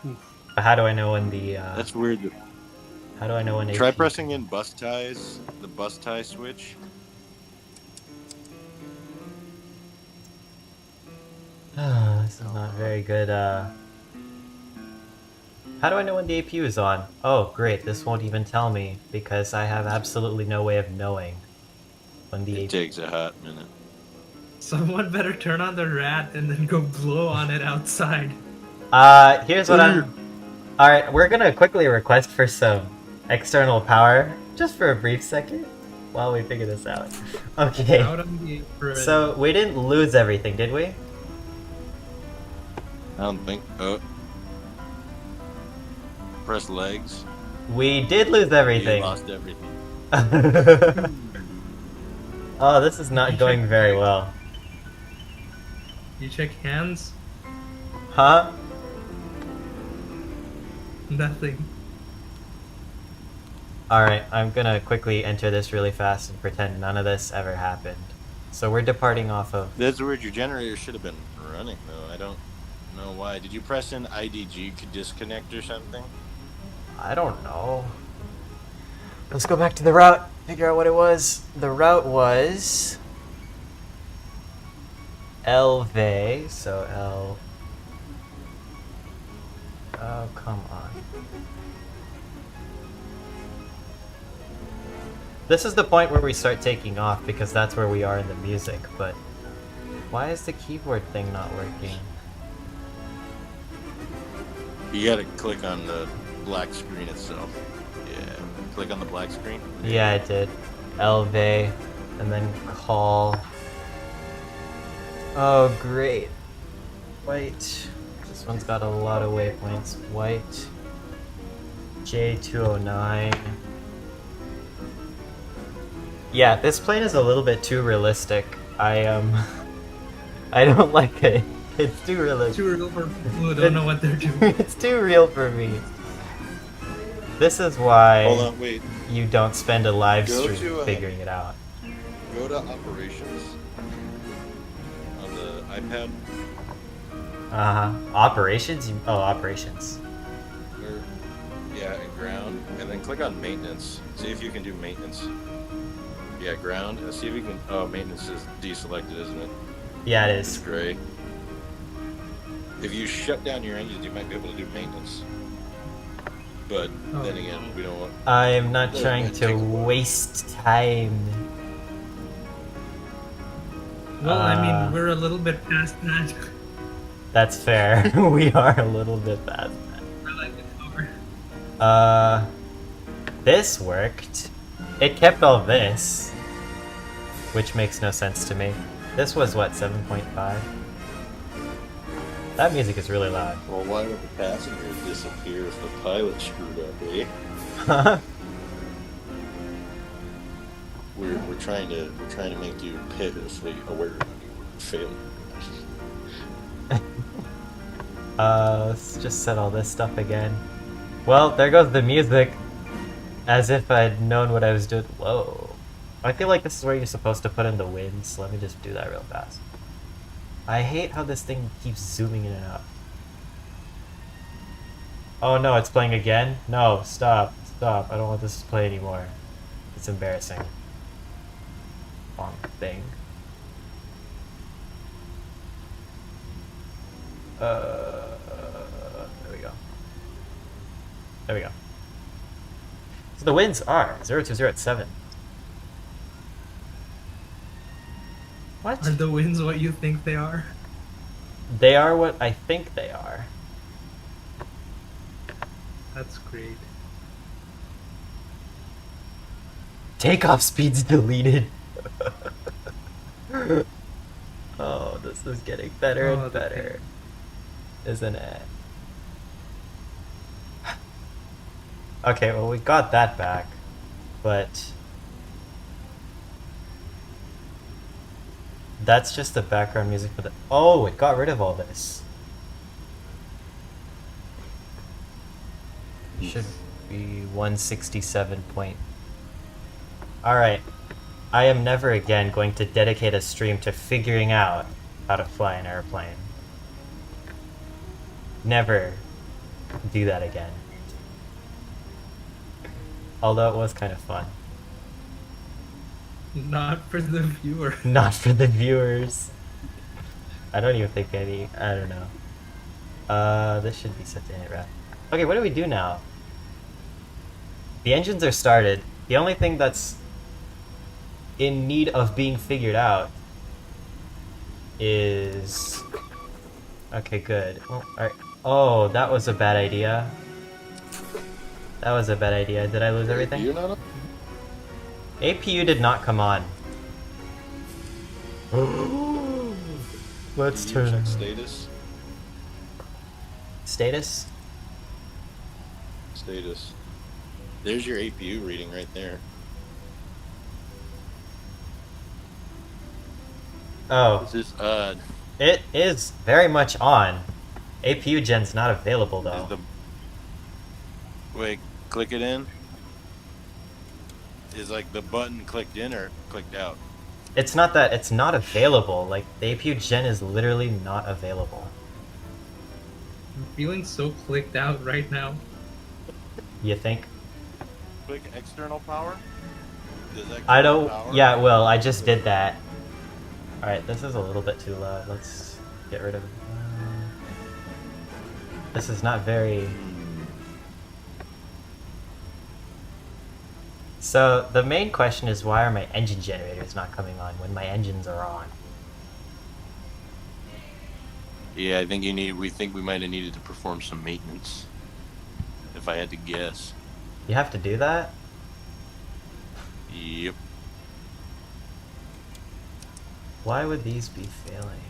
you. But how do I know when the That's weird. how do I know when Try APU pressing in bus ties, the bus tie switch. This is not very good, How do I know when the APU is on? Oh, great, this won't even tell me, because I have absolutely no way of knowing when the It APU... takes a hot minute. Someone better turn on the rat and then go blow on it outside. Here's what I'm... Alright, we're gonna quickly request for some external power, just for a brief second, while we figure this out. Okay, Out on the apron. so we didn't lose everything, did we? I don't think. Oh. Press legs. We did lose everything. You lost everything. Oh, this is not going very well. You check hands? Huh? Nothing. Alright, I'm gonna quickly enter this really fast and pretend none of this ever happened. So we're departing off of... That's weird. Your generator should have been running, though. I don't know why. Did you press in IDG disconnect or something? I don't know. Let's go back to the route, figure out what it was. The route was... LV, so L... Oh, come on. This is the point where we start taking off, because that's where we are in the music, but... Why is the keyboard thing not working? You gotta click on the black screen itself. Yeah. Click on the black screen. Yeah, I did. LV, and then call. Oh, great. White. This one's got a lot of waypoints. White. J209. Yeah, this plane is a little bit too realistic. I don't like it. It's too realistic. Too real for people who don't know what they're doing. It's too real for me. This is why Hold on, wait. you don't spend a live Go stream to, figuring it out. Go to operations on the iPad. Operations? Oh, operations. Or, yeah, and ground. And then click on maintenance. See if you can do maintenance. Yeah, ground. And see if you can. Oh, maintenance is deselected, isn't it? Yeah, it It's is. gray. If you shut down your engines, you might be able to do maintenance. But then again, we don't want. I'm not It trying takes to a while. waste time. Well, I mean, we're a little bit past that. That's fair. We are a little bit past We're like an hour. that. This worked. It kept all this. Which makes no sense to me. This was what, 7.5? That music is really loud. Well, why would the passengers disappear if the pilot screwed up, eh? Huh? We're trying to make you pitifully aware of your failure. Let's just set all this stuff again. Well, there goes the music. As if I'd known what I was doing. Whoa. I feel like this is where you're supposed to put in the winds. Let me just do that real fast. I hate how this thing keeps zooming in and out. Oh no, it's playing again? No, stop. Stop. I don't want this to play anymore. It's embarrassing. Wrong thing. There we go. There we go. So the winds are 020 at 7. What? Are the winds what you think they are? They are what I think they are. That's great. Takeoff speed's deleted. Oh, this is getting better Oh, and better, isn't it? Okay, well, we got that back, but that's just the background music for the. Oh, it got rid of all this. Should be 167 point. Alright. I am never again going to dedicate a stream to figuring out how to fly an airplane. Never do that again. Although it was kind of fun. Not for the viewer. Not for the viewers. I don't even think any. I don't know. This should be set to init wrap. Okay, what do we do now? The engines are started. The only thing that's in need of being figured out is... Okay, good. Well, alright. Oh, that was a bad idea. That was a bad idea. Did I lose everything? You're not up? APU did not come on. Let's Can you turn check it. status. Status? Status. There's your APU reading right there. Oh. This is It is very much on. APU gen's not available though. wait, click it in. Is like the button clicked in or clicked out? It's not that it's not available. Like the APU gen is literally not available. I'm feeling so clicked out right now. You think? Click external power. Does that I click don't. power? Yeah, well, I just did that. All right, this is a little bit too loud. Let's get rid of. This is not very. So the main question is, why are my engine generators not coming on when my engines are on? Yeah, I think you need. We think we might have needed to perform some maintenance. If I had to guess. You have to do that? Yep. Why would these be failing?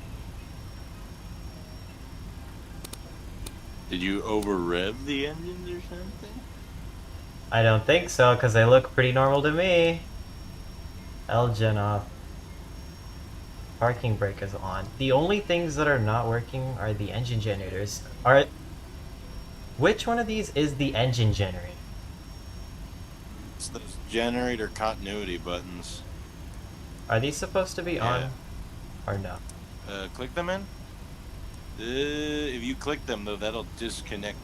Did you over rev the engines or something? I don't think so, because they look pretty normal to me. L-gen off. Parking brake is on. The only things that are not working are the engine generators. Which one of these is the engine generator? It's those generator continuity buttons. Are these supposed to be on? Or no? Click them in. If you click them though, that'll disconnect.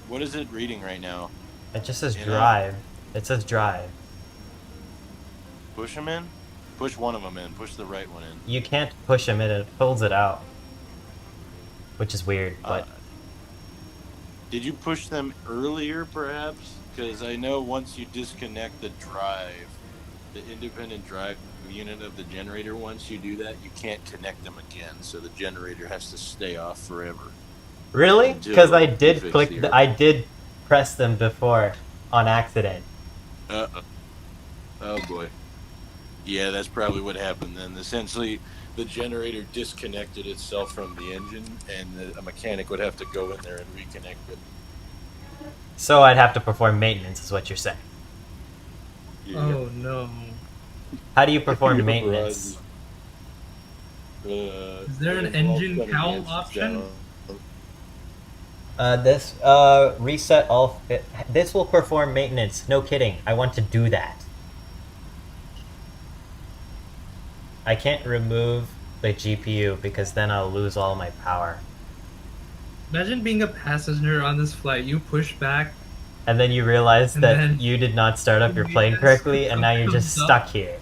What is it reading right now? It just says You know? drive. It says drive. Push them in. Push one of them in. Push the right one in. You can't push them in, it pulls it out. Which is weird, but... Did you push them earlier, perhaps? Because I know once you disconnect the drive, the independent drive unit of the generator, once you do that, you can't connect them again. So the generator has to stay off forever. Really? Because I did fix click, the I did press them before on accident. Oh boy. Yeah, that's probably what happened then. Essentially, the generator disconnected itself from the engine, and a mechanic would have to go in there and reconnect it. So I'd have to perform maintenance, is what you're saying. Oh no. How do you perform Your maintenance? Is there an engine cowl option? This reset all. This will perform maintenance. No kidding. I want to do that. I can't remove the GPU because then I'll lose all my power. Imagine being a passenger on this flight. You push back. And then you realize And that then you did not start up your plane correctly, and now you're just stuck here.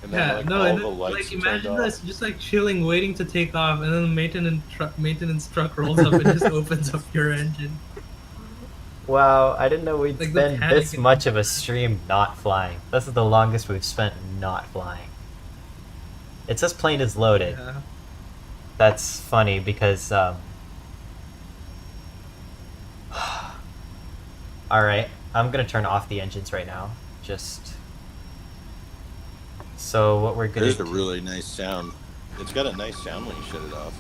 And then, Yeah, like, no, all and the then, lights like are turned imagine off. this, just like chilling, waiting to take off, and then the maintenance truck rolls up and just opens up your engine. Wow, I didn't know we'd Like the spend panic this and- much of a stream not flying. This is the longest we've spent not flying. It says plane is loaded. Yeah. That's funny because, Alright, I'm gonna turn off the engines right now. Just... So what we're gonna There's a do... really nice sound. It's got a nice sound when you shut it off.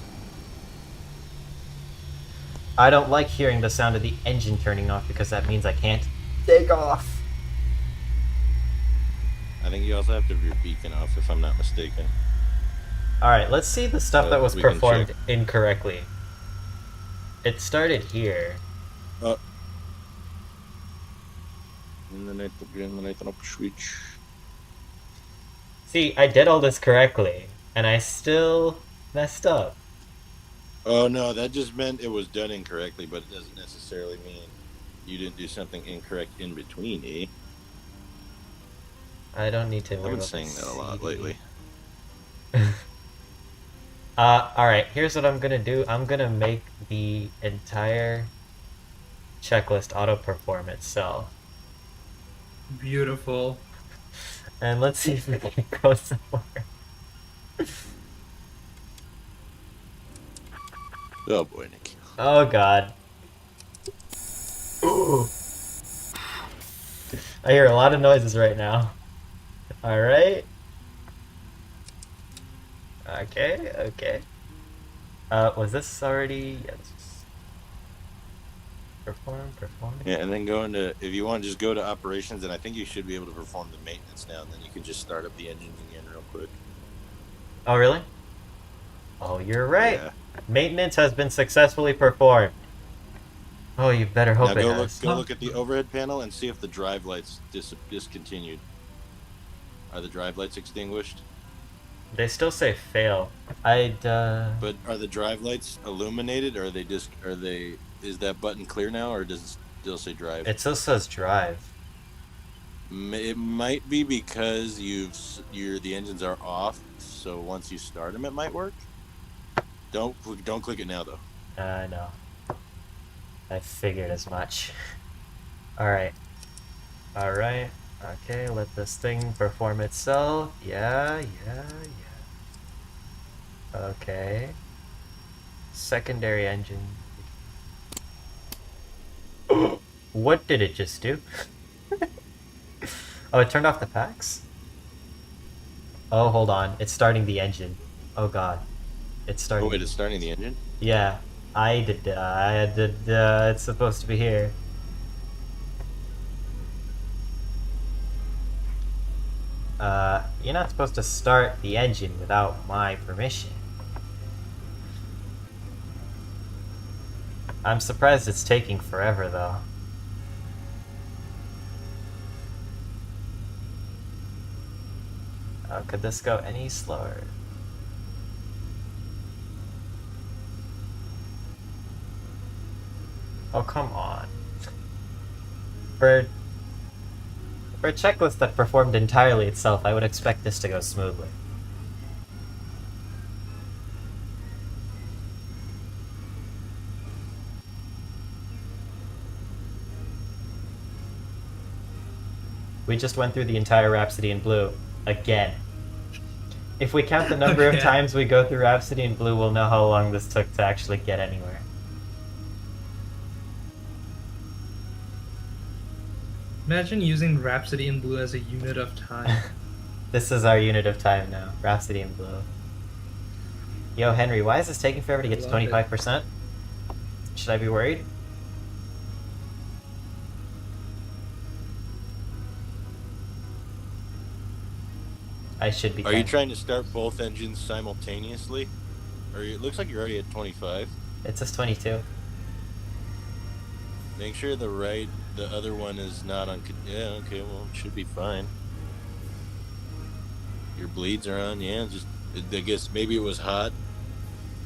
I don't like hearing the sound of the engine turning off because that means I can't take off. I think you also have to have your beacon off, if I'm not mistaken. Alright, let's see the stuff that was We can performed check. incorrectly. It started here. And then I turn up switch. See, I did all this correctly, and I still messed up. Oh no, that just meant it was done incorrectly, but it doesn't necessarily mean you didn't do something incorrect in between, eh? I don't need to worry I've been about saying this that a lot CD. lately. Alright, here's what I'm gonna do. I'm gonna make the entire checklist auto-perform itself. Beautiful. And let's see if we can go somewhere. Oh boy, Nick. Oh god. Ooh. I hear a lot of noises right now. Alright. Okay, okay. Was this already... Yeah, this was... Perform. Yeah, and then go into, if you want, just go to operations, and I think you should be able to perform the maintenance now, and then you can just start up the engines again real quick. Oh, really? Oh, you're right. Yeah. Maintenance has been successfully performed. Oh, you better hope Now it go has. look at the overhead panel and see if the drive lights discontinued. Are the drive lights extinguished? They still say fail. But are the drive lights illuminated, or are they is that button clear now, or does it still say drive? It still says drive. It might be because the engines are off, so once you start them, it might work. Don't click it now, though. I know. I figured as much. Alright. Alright. Okay, let this thing perform itself. Yeah. Okay. Secondary engine. What did it just do? Oh, it turned off the packs? Oh, hold on. It's starting the engine. Oh god. It's starting. Oh wait, it's starting the engine? Yeah. It's supposed to be here. You're not supposed to start the engine without my permission. I'm surprised it's taking forever, though. Could this go any slower? Oh, come on. For a checklist that performed entirely itself, I would expect this to go smoothly. We just went through the entire Rhapsody in Blue again. If we count the number of times we go through Rhapsody in Blue, we'll know how long this took to actually get anywhere. Imagine using Rhapsody in Blue as a unit of time. This is our unit of time now. Rhapsody in Blue. Yo, Henry, why is this taking forever to get to 25%? Should I be worried? I should be. Are you trying to start both engines simultaneously? Or it looks like you're already at 25. It says 22. Make sure the other one is not on. Yeah, okay, well, it should be fine. Your bleeds are on, yeah. Just, I guess maybe it was hot,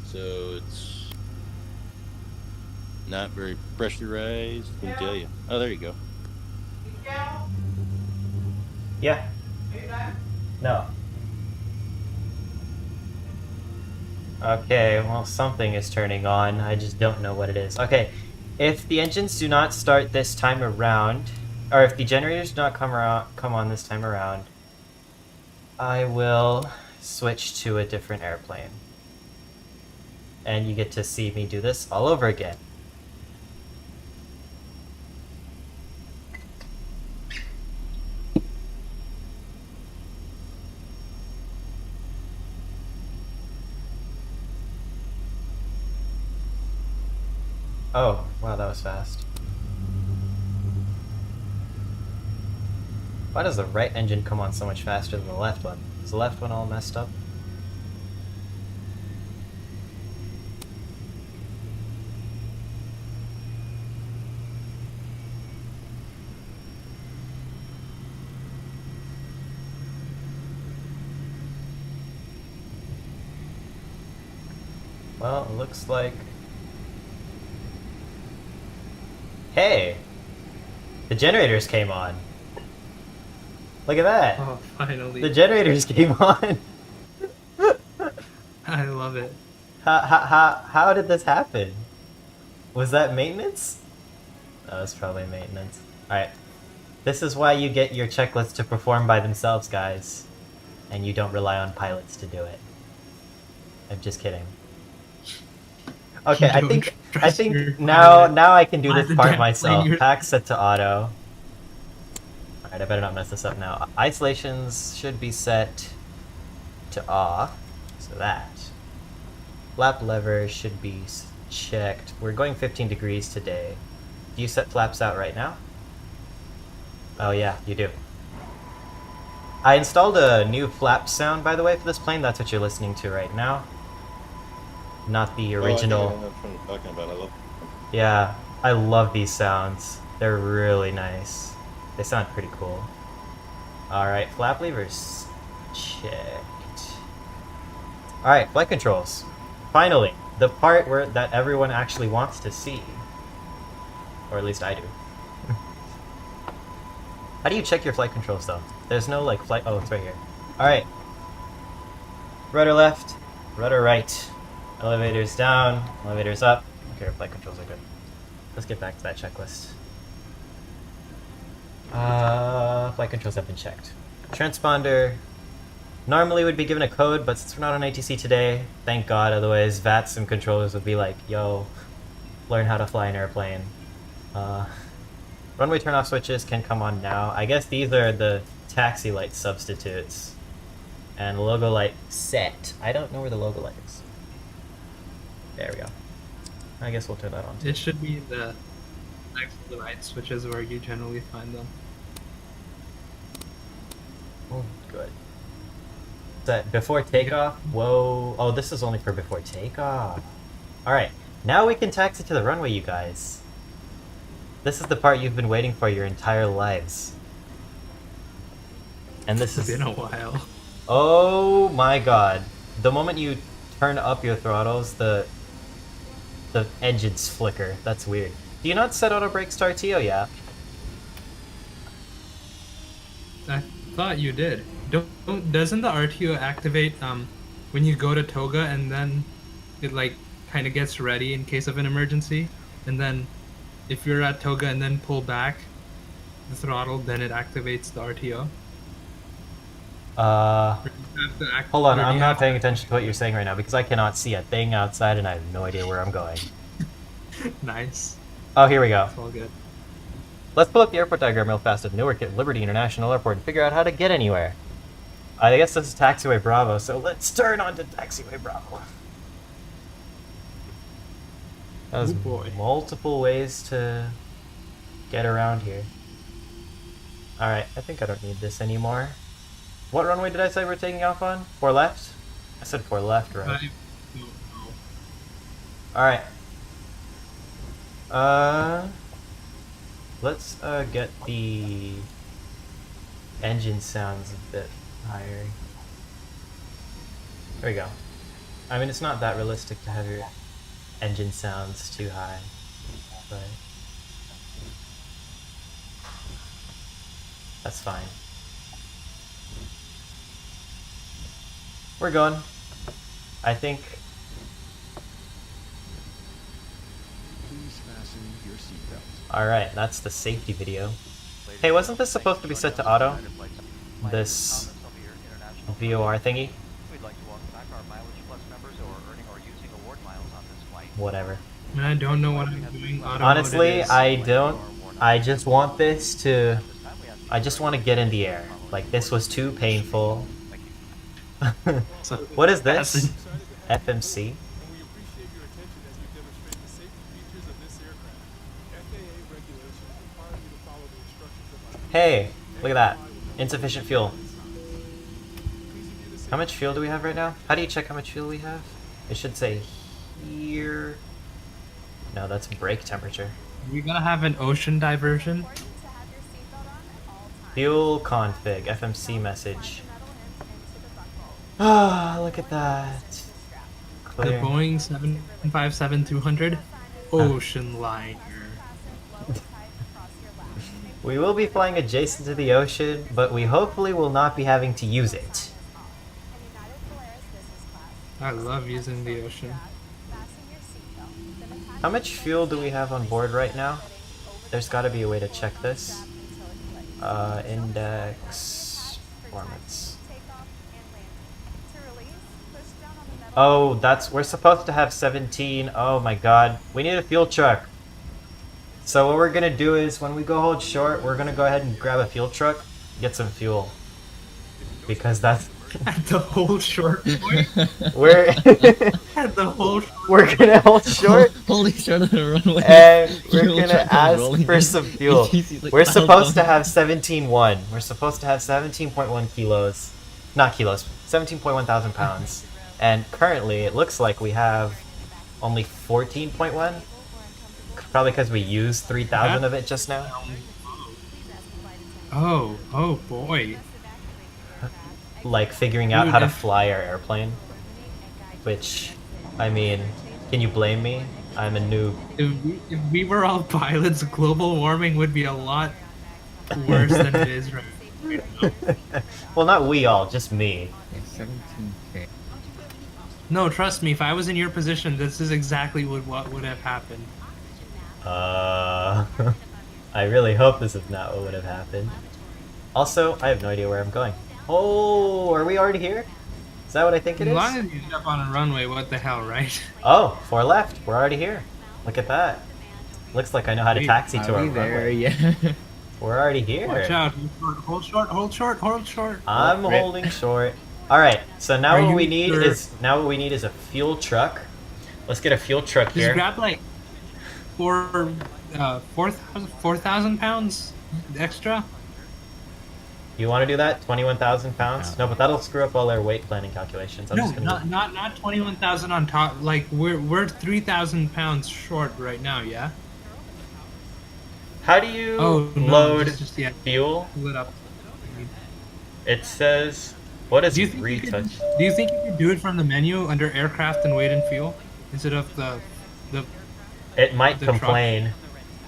so it's not very pressurized. Can tell you. Oh, there you go. Yeah. No. Okay, well, something is turning on. I just don't know what it is. Okay, If the engines do not start this time around, or if the generators do not come on this time around, I will switch to a different airplane. And you get to see me do this all over again. Oh, wow, that was fast. Why does the right engine come on so much faster than the left one? Is the left one all messed up? Well, it looks like... Hey! The generators came on! Look at that! Oh, finally. The generators came on! I love it. How did this happen? Was that maintenance? Oh, it's probably maintenance. Alright. This is why you get your checklists to perform by themselves, guys. And you don't rely on pilots to do it. I'm just kidding. Okay, I think now I can do this part myself. Pack set to auto. Alright, I better not mess this up now. Isolations should be set to off. So that. Flap lever should be checked. We're going 15 degrees today. Do you set flaps out right now? Oh yeah, you do. I installed a new flap sound, by the way, for this plane. That's what you're listening to right now. Not the original. Oh, I know what you're talking about. I love. Yeah, I love these sounds. They're really nice. They sound pretty cool. Alright, flap levers checked. Alright, flight controls. Finally, the part that everyone actually wants to see. Or at least I do. How do you check your flight controls though? There's no like flight... Oh, it's right here. Alright. Rudder left, rudder right. Elevators down, elevators up. Okay, our flight controls are good. Let's get back to that checklist. Flight controls have been checked. Transponder normally would be given a code, but since we're not on ATC today, thank God, otherwise VATs and controllers would be like, yo, learn how to fly an airplane. Runway turn-off switches can come on now. I guess these are the taxi light substitutes. And logo light set. I don't know where the logo light is. There we go. I guess we'll turn that on too. It should be the next to the right switches where you generally find them. Oh, good. Set before takeoff? Whoa. Oh, this is only for before takeoff. Alright, now we can taxi to the runway, you guys. This is the part you've been waiting for your entire lives. And this has been a while. Oh my god. The moment you turn up your throttles, the engines flicker. That's weird. Do you not set auto brakes to RTO? Yeah. I thought you did. Doesn't the RTO activate when you go to toga and then it like kind of gets ready in case of an emergency, and then if you're at toga and then pull back the throttle, then it activates the RTO? Hold on, I'm not paying attention to what you're saying right now because I cannot see a thing outside and I have no idea where I'm going. Nice. Oh, here we go. It's all good. Let's pull up the airport diagram real fast of Newark at Liberty International Airport and figure out how to get anywhere. I guess this is Taxiway Bravo, so let's turn on to Taxiway Bravo. There's multiple ways to get around here. Alright, I think I don't need this anymore. What runway did I say we're taking off on? 4 left? I said 4 left, right? Alright. Let's get the engine sounds a bit higher. There we go. I mean, it's not that realistic to have your engine sounds too high, but that's fine. We're going. I think. Please fasten Alright, that's the safety video. Hey, wasn't this supposed to be set to auto? This VOR thingy? Whatever. I mean, I don't know what I'm doing. Auto Honestly, mode is. I don't. I just want this to. I just want to get in the air. Like, this was too painful. What is this? FMC? Hey, look at that. Insufficient fuel. How much fuel do we have right now? How do you check how much fuel we have? It should say here. No, that's brake temperature. We're gonna have an ocean diversion. Fuel config, FMC message. Ah, look at that. The Clear. Boeing 757-200 ocean liner. We will be flying adjacent to the ocean, but we hopefully will not be having to use it. I love using the ocean. How much fuel do we have on board right now? There's got to be a way to check this. Index performance. Oh, we're supposed to have 17. Oh my god. We need a fuel truck. So what we're gonna do is when we go hold short, we're gonna go ahead and grab a fuel truck, get some fuel. Because that's At the whole short point? we're At the whole we're gonna hold short Holding short of the runway. and we're Fuel gonna truck is ask rolling for in. some fuel. You see, like, We're clouds supposed to coming. have 17.1. We're supposed to have 17.1 kilos. Not kilos, 17.1 thousand pounds. And currently it looks like we have only 14.1. Probably because we used 3,000 of it just now. Oh boy. Like figuring out how to Dude, fly our airplane. Which, I mean, can you blame me? I'm a noob. If we were all pilots, global warming would be a lot worse than it is right now. Well, not we all, just me. Yeah, 17K. No, trust me, if I was in your position, this is exactly what would have happened. I really hope this is not what would have happened. Also, I have no idea where I'm going. Oh, are we already here? Is that what I think it As is? long as you end up on a runway, what the hell, right? Oh, 4 left. We're already here. Look at that. Looks like I know how to Wait, taxi to Are our we there? runway. Yeah. We're already here. Watch out. Hold short, hold short, hold short. I'm Right. holding short. All right. So now Are what you we need sure? is a fuel truck. Let's get a fuel truck Just here. grab like 4,000 pounds extra. You want to do that? 21,000 pounds? No, but that'll screw up all our weight planning calculations. I'm No, just gonna not 21,000 on top. Like we're 3,000 pounds short right now. Yeah. How do you Oh no, load just yeah, fuel? lit up. It says, what is Do you think you could, retouch? do you think you could do it from the menu under aircraft and weight and fuel instead of the It might the truck? complain.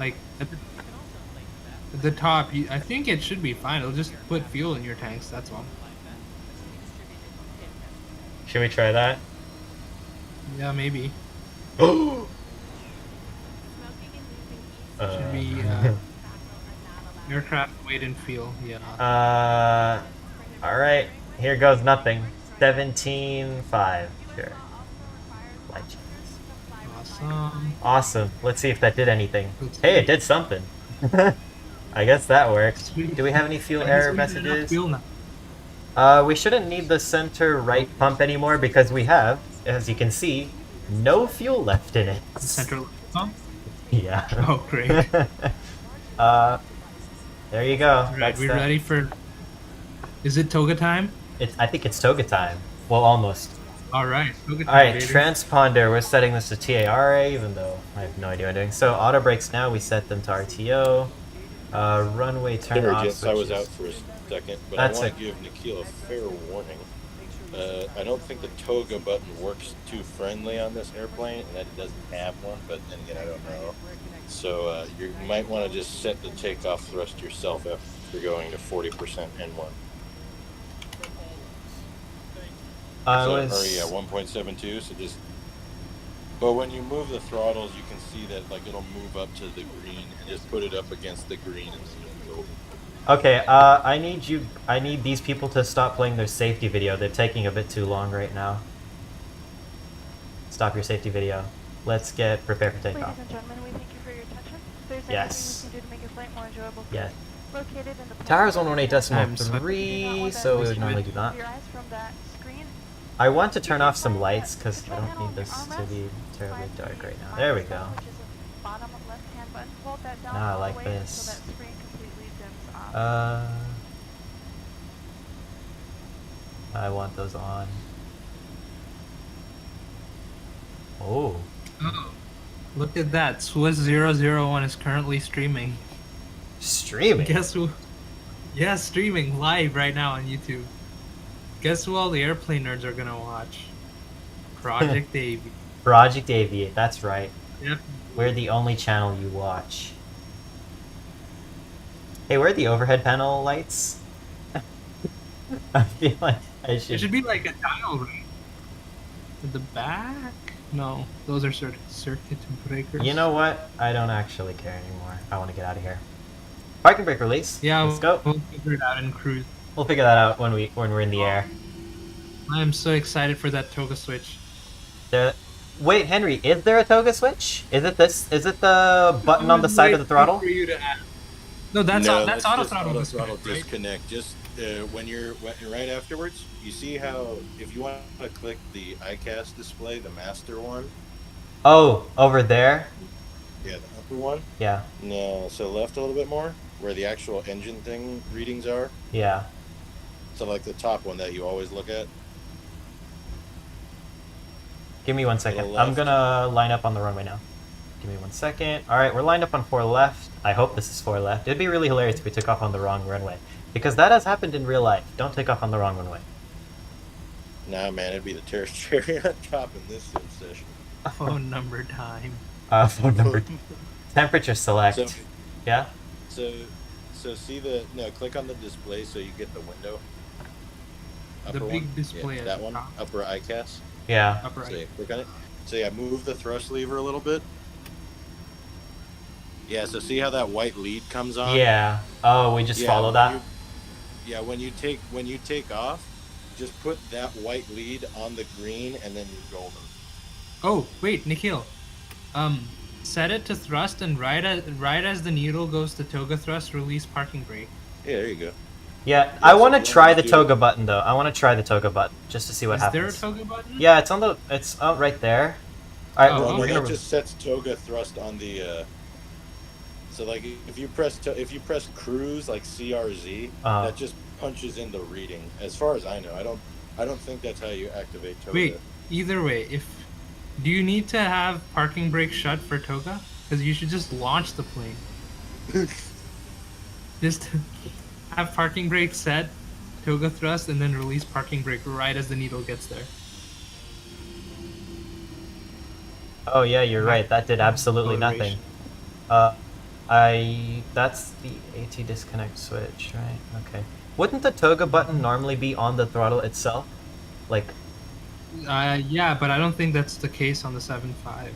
Like at the top? I think it should be fine. It'll just put fuel in your tanks. That's all. Should we try that? Yeah, maybe. Should be aircraft weight and fuel. Yeah. All right. Here goes nothing. 17.5. Sure. Light chance. Awesome. Awesome. Let's see if that did anything. Let's Hey, see. it did something. I guess that worked. Sweet. Do we have any fuel I guess error we did enough messages? fuel now. We shouldn't need the center right pump anymore because we have, as you can see, no fuel left in it. Central pump. Yeah. Oh, great. There you go. Right, That's we that. ready for? Is it toga time? I think it's toga time. Well, almost. All right, toga time. All right, baby. transponder. We're setting this to TARA, even though I have no idea what I'm doing. So auto brakes now. We set them to RTO. Runway turn Sorry, off. Jess, I was switches. out for a second, but That's I want it. to give Nikhil a fair warning. I don't think the toga button works too friendly on this airplane, and it doesn't have one, but then again, I don't know. So you might want to just set the takeoff thrust yourself if you're going to 40% N1. I So, was. or yeah, 1.72, so just But when you move the throttles, you can see that like it'll move up to the green and just put it up against the green and spin golden. Okay, I need these people to stop playing their safety video. They're taking a bit too long right now. Stop your safety video. Let's get prepared for takeoff. Ladies and gentlemen, we thank you for your attention. If there's Yes. anything we can do to make your flight more enjoyable, Yeah. located in the Tower's 118.3, decimal so we would normally do that. your eyes from that screen. I want to turn off some lights because I don't need this to be terribly dark right now. There we go. Which is a bottom left-hand button. Hold that down Now I all like the way this. until that screen completely dims off. I want those on. Oh. Oh, look at that. Swiss 001 is currently streaming. Streaming? Guess who? Yeah, streaming live right now on YouTube. Guess who all the airplane nerds are gonna watch? Project AVIATE. Project AVIATE, that's right. Yep. We're the only channel you watch. Hey, where are the overhead panel lights? I feel like I should... It should be like a dial ring. At the back? No, those are circuit breakers. You know what? I don't actually care anymore. I want to get out of here. Parking brake release. Yeah, let's go. We'll figure it out in cruise. We'll figure that out when we're in the air. I am so excited for that toga switch. Wait, Henry, is there a toga switch? Is it this? Is it the button on the side of the throttle? For you to add. No, that's that's auto just throttle auto disconnect, throttle right? disconnect. Just when you're right afterwards, you see how if you want to click the ICAS display, the master one. Oh, over there? Yeah, the upper one. Yeah. No, so left a little bit more, where the actual engine thing readings are. Yeah. So like the top one that you always look at. Give me 1 second. I'm gonna line up on the runway now. Give me 1 second. Alright, we're lined up on 4 left. I hope this is 4 left. It'd be really hilarious if we took off on the wrong runway. Because that has happened in real life. Don't take off on the wrong runway. Nah, man, it'd be the terrace cherry on top in this sim session. Phone number time. Phone number. Temperature select. So, yeah? So see click on the display so you get the window. The Upper big one. display Yeah, at that the one, top. upper ICAS. Yeah. Upper So right. yeah, click on it. So yeah, move the thrust lever a little bit. Yeah, so see how that white lead comes on? Yeah. Oh, we just follow that? When you take off, just put that white lead on the green and then you're golden. Oh, wait, Nikhil. Set it to thrust and right as the needle goes to toga thrust, release parking brake. Yeah, there you go. Yeah, I want to try the toga button though. I want to try the toga button just to see what happens. Is there a toga button? Yeah, it's right there. All right, No, we're that gonna... just sets toga thrust on the. So like if you press cruise like CRZ, that just punches in the reading. As far as I know, I don't think that's how you activate toga. Wait, either way, do you need to have parking brake shut for toga? Because you should just launch the plane. Just have parking brake set, toga thrust, and then release parking brake right as the needle gets there. Oh yeah, you're right. That did absolutely nothing. That's the AT disconnect switch, right? Okay. Wouldn't the toga button normally be on the throttle itself? Like... Yeah, but I don't think that's the case on the 7.5.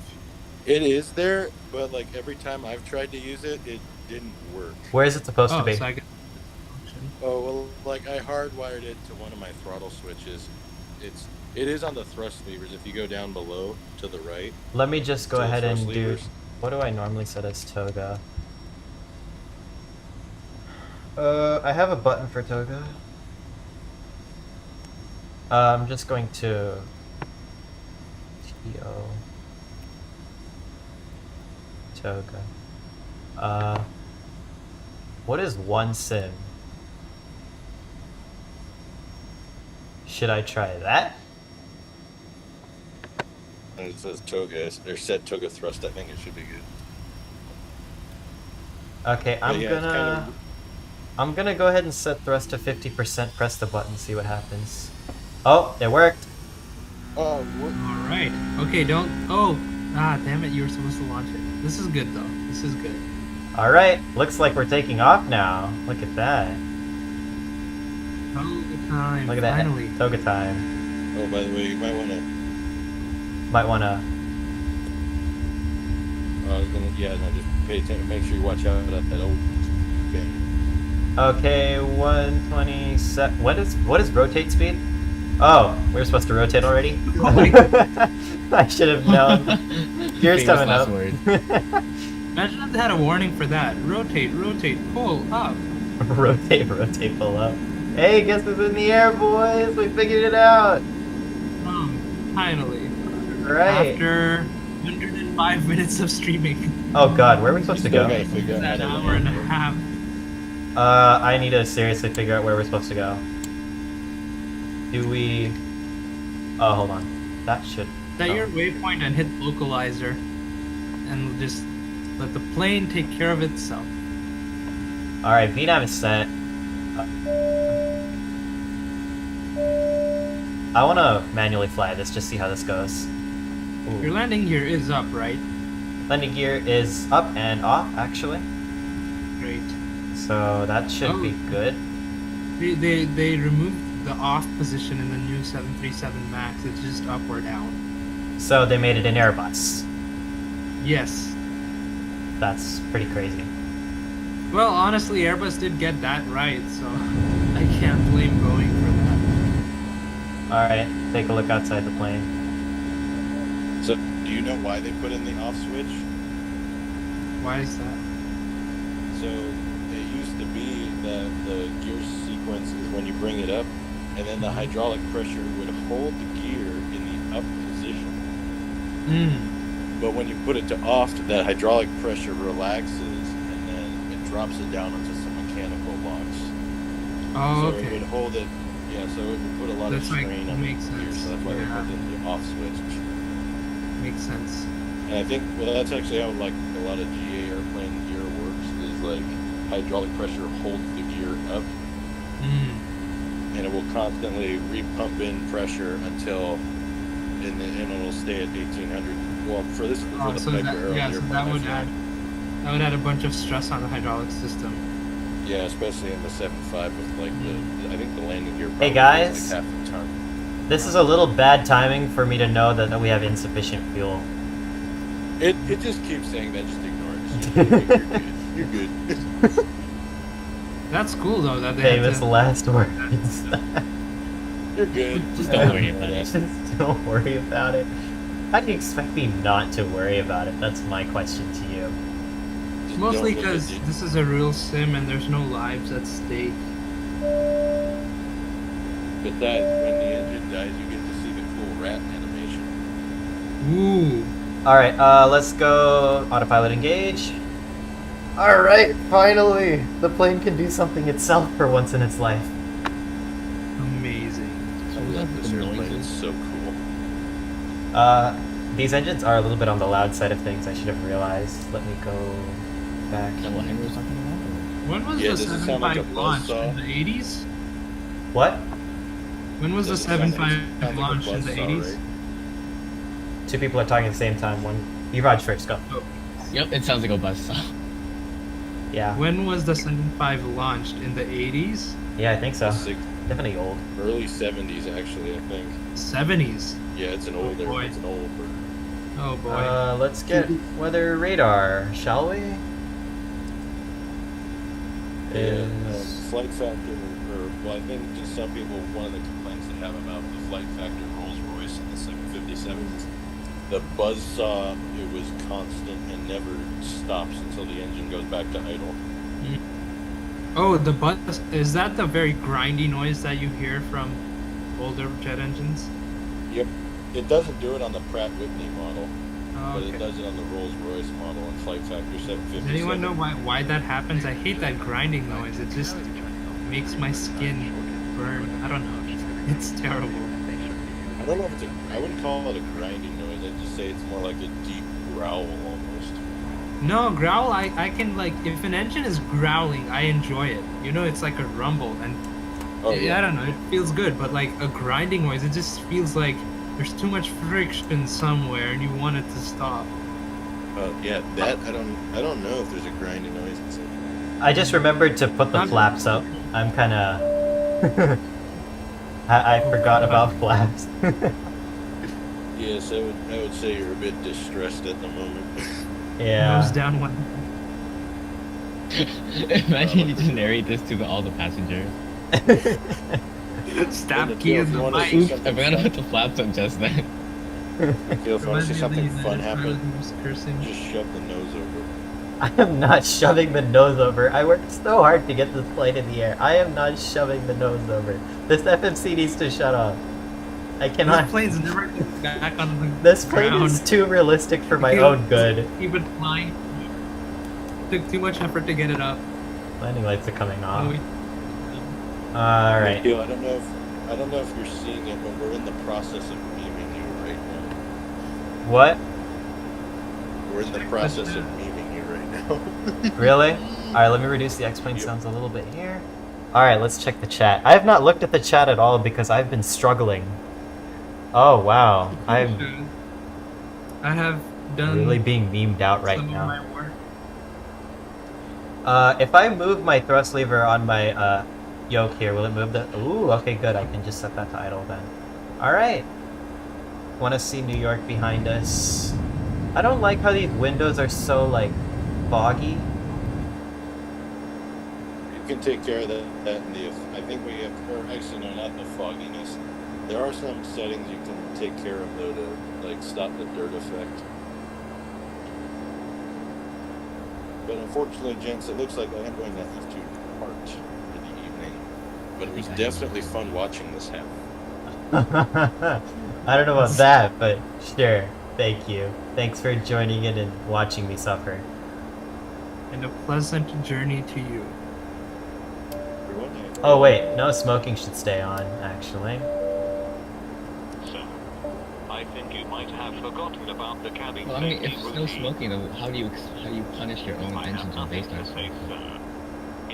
It is there, but like every time I've tried to use it, it didn't work. Where is it supposed to be? So Oh well, like I hardwired it to one of my throttle switches. It is on the thrust levers. If you go down below to the right. Let me just go ahead and do... levers. What do I normally set as toga? I have a button for toga. I'm just going to... TO... Toga. What is one sim? Should I try that? And it says toga, or set toga thrust. I think it should be good. Okay, Yeah, I'm gonna go ahead and set thrust to 50%. Press the button, see what happens. Oh, it worked. Oh, all right. Okay, don't. Oh, damn it! You were supposed to launch it. This is good though. This is good. All right, looks like we're taking off now. Look at that. Toga time. Look at that. Finally. Toga time. Oh, by the way, you might wanna. Yeah, no, just pay attention. Make sure you watch out at that old thing. Okay, 127. What is rotate speed? Oh, we're supposed to rotate already? I should have known. Gears Famous coming last up. word. Imagine if they had a warning for that. Rotate, rotate, pull up. Rotate, rotate, pull up. Hey, guess who's in the air, boys? We figured it out. Finally. Right. After 105 minutes of streaming. Oh god, where are we supposed to Still go? gotta figure out An how to hour and a land. half. I need to seriously figure out where we're supposed to go. Do we... Oh, hold on. That should... Set oh. your waypoint and hit localizer. And just let the plane take care of itself. Alright, VNAV is set. I want to manually fly this, just see how this goes. Ooh. Your landing gear is up, right? Landing gear is up and off, actually. Great. So that should be good. They removed the off position in the new 737 MAX. It's just up or down. So they made it an Airbus. Yes. That's pretty crazy. Well, honestly, Airbus did get that right, so I can't blame Boeing for that. Alright, take a look outside the plane. So, do you know why they put in the off switch? Why is that? So, it used to be that the gear sequence is when you bring it up, and then the hydraulic pressure would hold the gear in the up position. But when you put it to off, that hydraulic pressure relaxes, and then it drops it down into some mechanical locks. Oh, So okay. it would hold it, yeah, so it would put a lot That's of like, strain on the makes gear, sense. so that's why Yeah. they put in the off switch. Makes sense. And I think, well, that's actually how like a lot of GA airplane gear works, is like hydraulic pressure holds the gear up, and it will constantly repump in pressure until, and it'll stay at 1800. Well, for this, for the So Piper that, Arrow yeah, so airplane, that I would feel add a bunch of stress on the hydraulic system. yeah, especially in the 7.5 with like the, I think the landing gear. Hey, probably guys. is like half a ton. This is a little bad timing for me to know that we have insufficient fuel. It just keeps saying that. Just ignore it. You're good. You're good. That's cool though that they had Famous to, last words. You're good. Just don't worry about it. Just don't worry about it. How do you expect me not to worry about it? That's my question to you. Just Mostly don't look at because the- this is a real sim and there's no lives at stake. Besides, when the engine dies, you get to see the cool rat animation. Ooh. Alright, let's go autopilot engage. Alright, finally! The plane can do something itself for once in its life. Amazing. I love this airplane. It's so cool. These engines are a little bit on the loud side of things, I should have realized. Let me go back. Is that what Henry was talking about? When was Yeah, the does it sound like a 7.5 launched? buzzsaw? In the 80s? What? When was Does the it sound like 7.5 a launched in the buzzsaw, 80s? right? Two people are talking at the same time. One, you Raj first, go. Yep, it sounds like a buzzsaw. Yeah. When was the 7.5 launched? In the 80s? Yeah, I think so. Six- Definitely old. Early 70s, actually, I think. 70s? Yeah, it's an older. boy. It's an old. Oh boy. Let's get weather radar, shall we? Yeah, Is- flight factor, or well, I think just some people. One of the complaints they have about the flight factor Rolls Royce and the 757s, the buzzsaw. It was constant and never stops until the engine goes back to idle. Oh, the buzz. Is that the very grindy noise that you hear from older jet engines? Yep, it doesn't do it on the Pratt Whitney model, Oh, but okay. it does it on the Rolls Royce model and flight factor 757. Does anyone know why that happens? I hate that grinding noise. It just makes my skin burn. I don't know. It's terrible. I don't know if it's a. I wouldn't call it a grinding noise. I'd just say it's more like a deep growl almost. No, growl, I can, like, if an engine is growling, I enjoy it. You know, it's like a rumble, and Oh yeah. I don't know, it feels good, but like a grinding noise, it just feels like there's too much friction somewhere and you want it to stop. Yeah, that I don't know if there's a grinding noise. I just remembered to put the flaps up. I'm kind of... I forgot about flaps. Yes, I would say you're a bit distressed at the moment. Yeah. Nose down one. Imagine you just narrate this to all the passengers. Stab key If in you the wanna mic. see Oops, I something forgot to fun- put the flaps on just then. If you want to Reminds see me of something the fun United happen, pilot who was cursing. just shove the nose over. I am not shoving the nose over. I worked so hard to get this plane in the air. I am not shoving the nose over. This FMC needs to shut off. I This cannot. plane's never getting back on the This plane ground. is too realistic for my own good. Keep it flying. Took too much effort to get it up. Landing lights are coming Oh, off. we- Alright. Yo, I don't know if you're seeing it, but we're in the process of memeing you right now. What? We're in the process of memeing you right now. Really? Alright, let me reduce the X-Plane sounds a little bit here. Alright, let's check the chat. I have not looked at the chat at all because I've been struggling. Oh, wow. I'm I have done really being memed out right some now. of my work. If I move my thrust lever on my yoke here, will it move the... Ooh, okay, good. I can just set that to idle then. Alright. Want to see New York behind us. I don't like how these windows are so, like, foggy. You can take care of that in the. I think we have, or actually no, not the fogginess. There are some settings you can take care of though to like stop the dirt effect. But unfortunately, gents, it looks like I am going to have to depart for the evening. But it was definitely fun watching this happen. I don't know about that, but sure. Thank you. Thanks for joining in and watching me suffer. And a pleasant journey to you. Oh wait, no smoking should stay on, actually. So, I think you might have forgotten about the cabin Well, I mean, safety if no routine. smoking, though, how do you punish your own I have engines on nothing base to time? say, sir.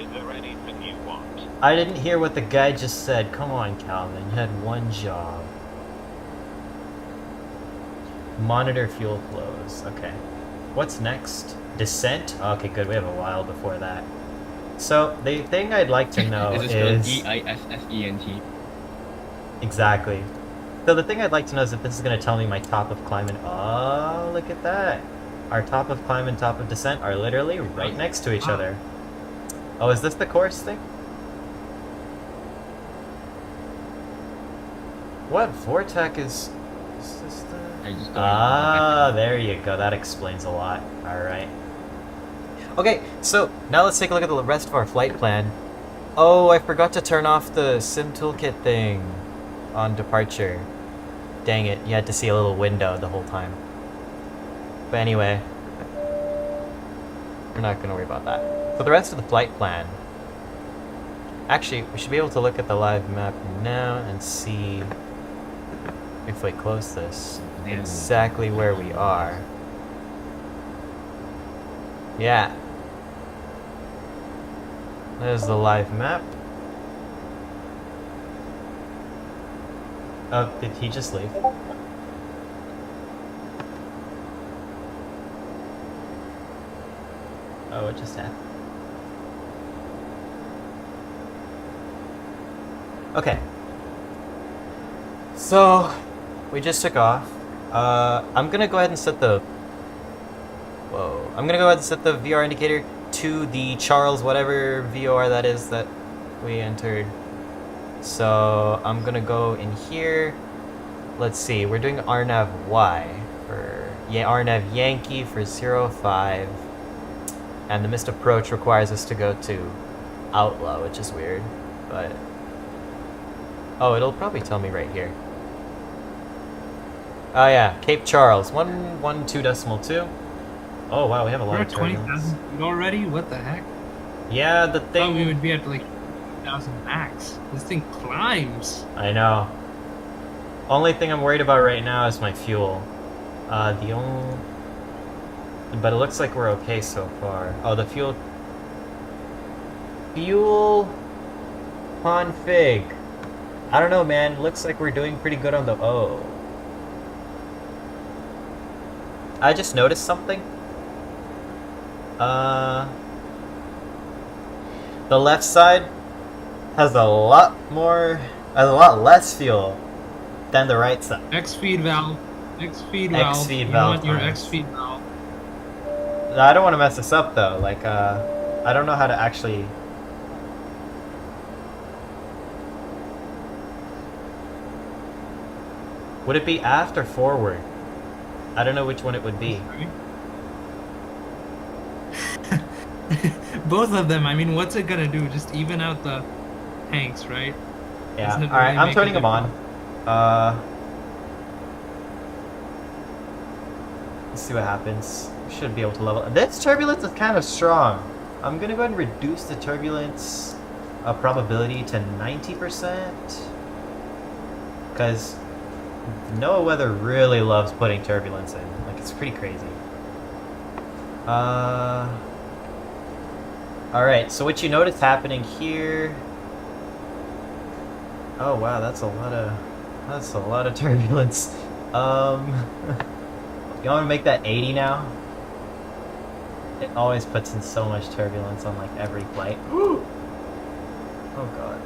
Is there anything you want? I didn't hear what the guy just said. Come on, Calvin. You had one job. Monitor fuel flows. Okay. What's next? Descent? Okay, good. We have a while before that. So, the thing I'd like to know Is it is... spelled E-I-S-S-E-N-T? Exactly. So the thing I'd like to know is if this is going to tell me my top of climb and... Oh, look at that. Our top of climb and top of descent are literally right next to each other. Oh, is this the course thing? What Vortec is this the... Ah, there you go. That explains a lot. Alright. Okay, so now let's take a look at the rest of our flight plan. Oh, I forgot to turn off the sim toolkit thing on departure. Dang it, you had to see a little window the whole time. But anyway, we're not going to worry about that. For the rest of the flight plan, actually, we should be able to look at the live map now and see if we close this exactly where we are. Yeah. There's the live map. Oh, did he just leave? Oh, what just happened? Okay. So, we just took off. I'm gonna go ahead and set the... Whoa. I'm gonna go ahead and set the VR indicator to the Charles whatever VOR that is that we entered. So, I'm gonna go in here. Let's see, we're doing RNAV Y for... Yeah, RNAV Yankee for 05. And the missed approach requires us to go to Outlaw, which is weird, but... Oh, it'll probably tell me right here. Oh yeah, Cape Charles, 112.2. Oh wow, we have a lot We're of at turbulence. 20,000 feet already? What the heck? Yeah, the I thought thing... we would be at like 1,000 max. This thing climbs. I know. Only thing I'm worried about right now is my fuel. The only... But it looks like we're okay so far. Oh, the fuel... Fuel... Config. I don't know, man. Looks like we're doing pretty good on the... Oh. I just noticed something. The left side has a lot less fuel than the right side. X feed valve. X feed valve. X feed You valve want your times. X feed valve. I don't want to mess this up though. Like, I don't know how to actually. Would it be aft or forward? I don't know which one it would be. Both of them. I mean, what's it gonna do? Just even out the tanks, right? Yeah. Doesn't All it right, really I'm make a turning them on. Let's see what happens. Should be able to level. This turbulence is kind of strong. I'm gonna go ahead and reduce the turbulence probability to 90%, because NOAA weather really loves putting turbulence in. Like, it's pretty crazy. Alright, so what you notice happening here... Oh wow, that's a lot of turbulence. You want to make that 80 now? It always puts in so much turbulence on like every flight. Oh god.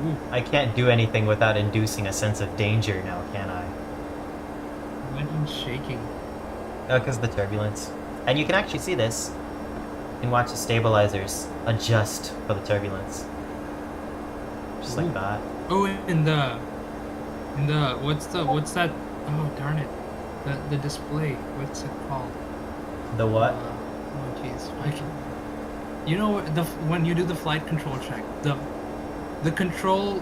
Ooh. I can't do anything without inducing a sense of danger now, can I? Imagine shaking. Oh, because of the turbulence. And you can actually see this. You can watch the stabilizers adjust for the turbulence. Just like that. Oh, in the what's that? Oh darn it, the display. What's it called? The what? Oh jeez, you know when you do the flight control check, the control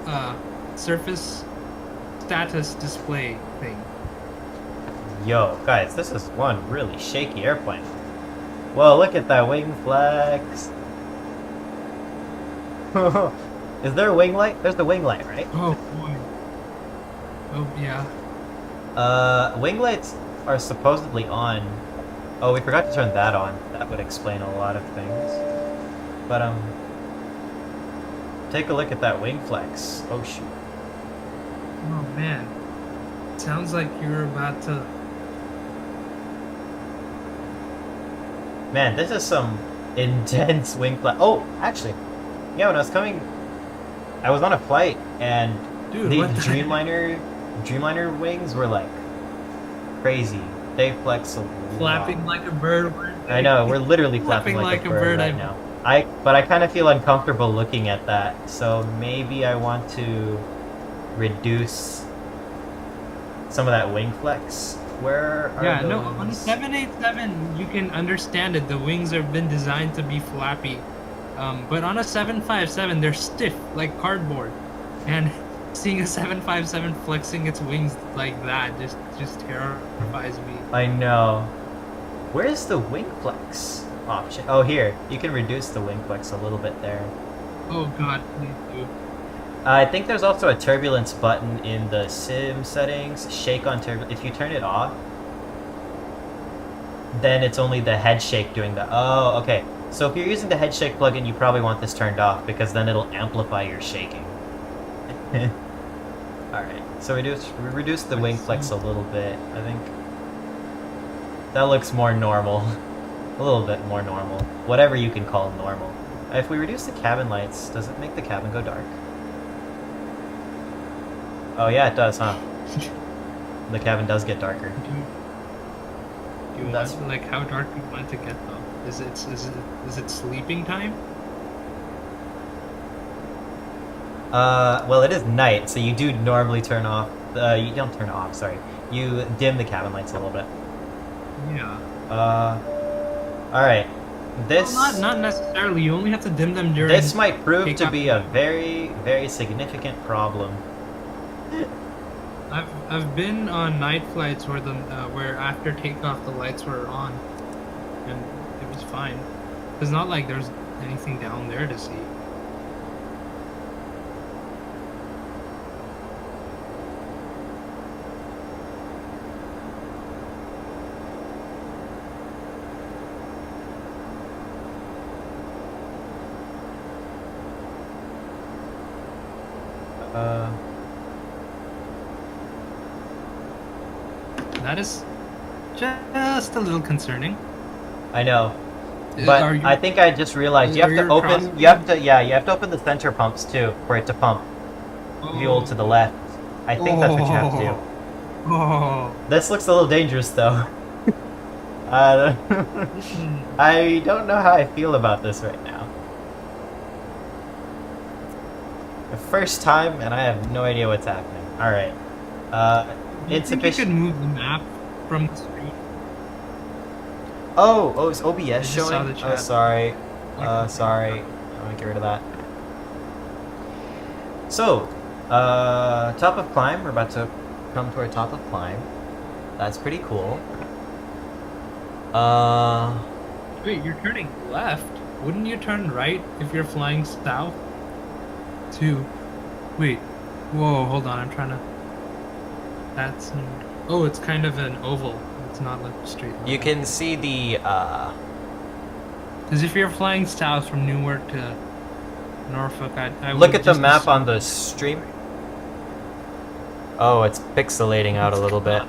surface status display thing. Yo, guys, this is one really shaky airplane. Whoa, look at that wing flex. Is there a wing light? There's the wing light, right? Oh boy. Oh yeah. Wing lights are supposedly on. Oh, we forgot to turn that on. That would explain a lot of things. But take a look at that wing flex. Oh shoot. Oh man. Sounds like you're about to. Man, this is some intense wing flex. Oh, actually, yeah. When I was coming, I was on a flight, and Dude, the what the Dreamliner wings were like crazy. They flex a lot. Flapping like a bird. I know, we're literally flapping like a bird right now. But I kind of feel uncomfortable looking at that, so maybe I want to reduce some of that wing flex. Where are Yeah, those? no, on a 787 you can understand it. The wings have been designed to be flappy. But on a 757 they're stiff like cardboard. And seeing a 757 flexing its wings like that just terrifies me. I know. Where's the wing flex option? Oh, here. You can reduce the wing flex a little bit there. Oh god, please do. I think there's also a turbulence button in the sim settings. Shake on turbulence. If you turn it off, then it's only the head shake doing that. Oh, okay. So if you're using the head shake plugin, you probably want this turned off because then it'll amplify your shaking. Alright, so we reduce the wing flex a little bit. I think that looks more normal. A little bit more normal. Whatever you can call normal. If we reduce the cabin lights, does it make the cabin go dark? Oh yeah, it does, huh? The cabin does get darker. Do you want, like, how dark do you want it to get though? Is it sleeping time? Well, it is night, so you do normally turn off. You don't turn it off. Sorry, you dim the cabin lights a little bit. Yeah. All right. This well, not necessarily. You only have to dim them during. This might prove to be a very, very significant problem. I've been on night flights where where after takeoff the lights were on, and it was fine. It's not like there's anything down there to see. That is just a little concerning. I know, but I think I just realized you have to open. You have to open the center pumps too for it to pump fuel to the left. I think that's what you have to do. Oh. This looks a little dangerous though. I don't know how I feel about this right now. The first time, and I have no idea what's happening. All right. Do you think you could move the map from the screen? Oh, is OBS just saw showing? the Oh, chat. sorry. Sorry. I'm gonna get rid of that. So, top of climb. We're about to come to our top of climb. That's pretty cool. Wait, you're turning left. Wouldn't you turn right if you're flying south? Wait. Whoa, hold on. I'm trying to. That's. Oh, it's kind of an oval. It's not like a straight line. You can see the. Because if you're flying south from Newark to Norfolk, I Look would at the just map assume- on the stream. Oh, it's pixelating out a little bit.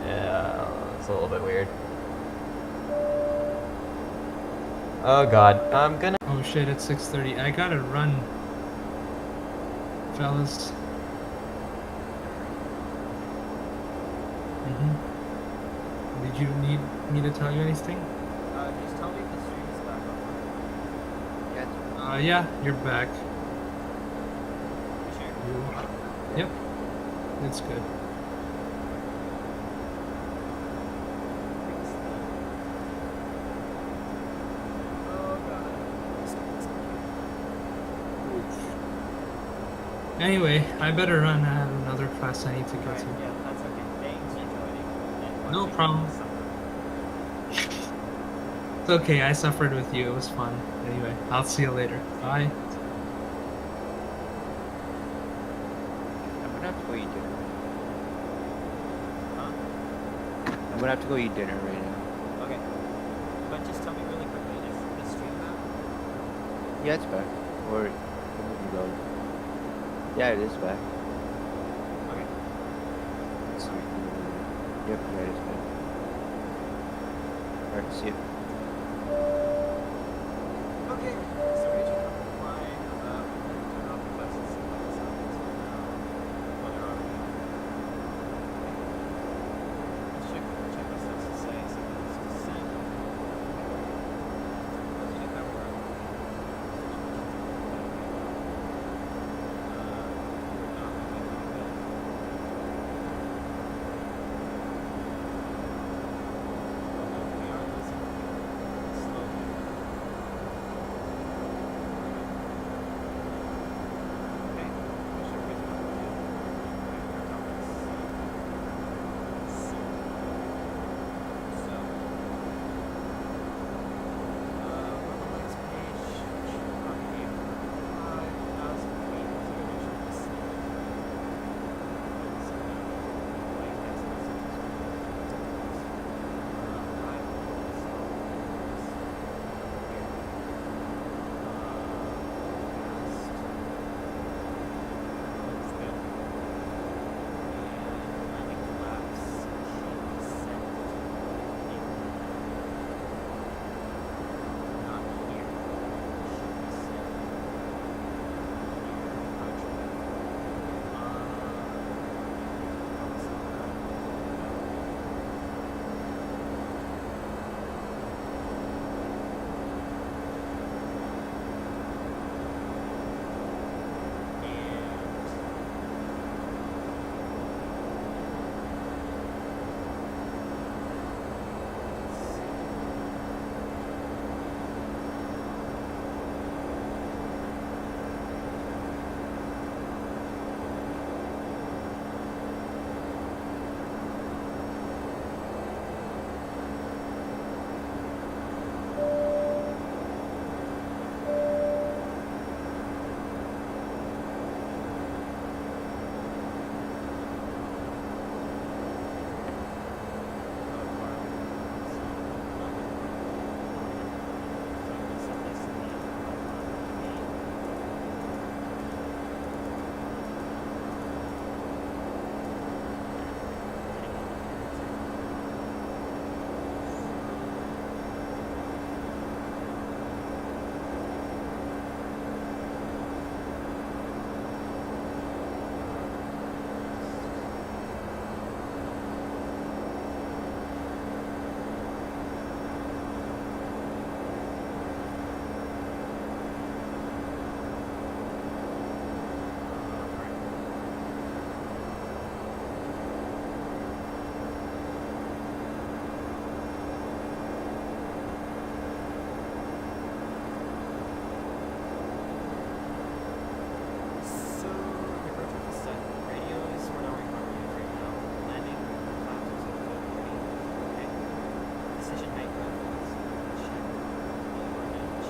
Yeah, it's a little bit weird. Oh god, I'm gonna. Oh shit! It's 6:30. I gotta run, fellas. Did you need me to tell you anything? Just tell me if the stream is back on. Yeah, you're back. Sure. Yep, it's good. Anyway, I better run. I have another class I need to go to. Yeah, that's okay. Thanks for joining. No problem. It's okay, I suffered with you. It was fun. Anyway, I'll see you later. Bye. I'm gonna have to go eat dinner. Huh? I'm gonna have to go eat dinner right now. Okay. But just tell me really quickly, is the stream back? Yeah, it's back. Or it will be loaded. Yeah, it is back. Okay. Let's see. Yep, yeah, it is back. Alright, see you. Okay, so we should come to flying. Turn off the buses and let us out. Oh, they're already on. Let's check what this has to say. So let's descend. Let's check that we're on. We're not moving a bit. We are listening slowly. precision height reference. Check the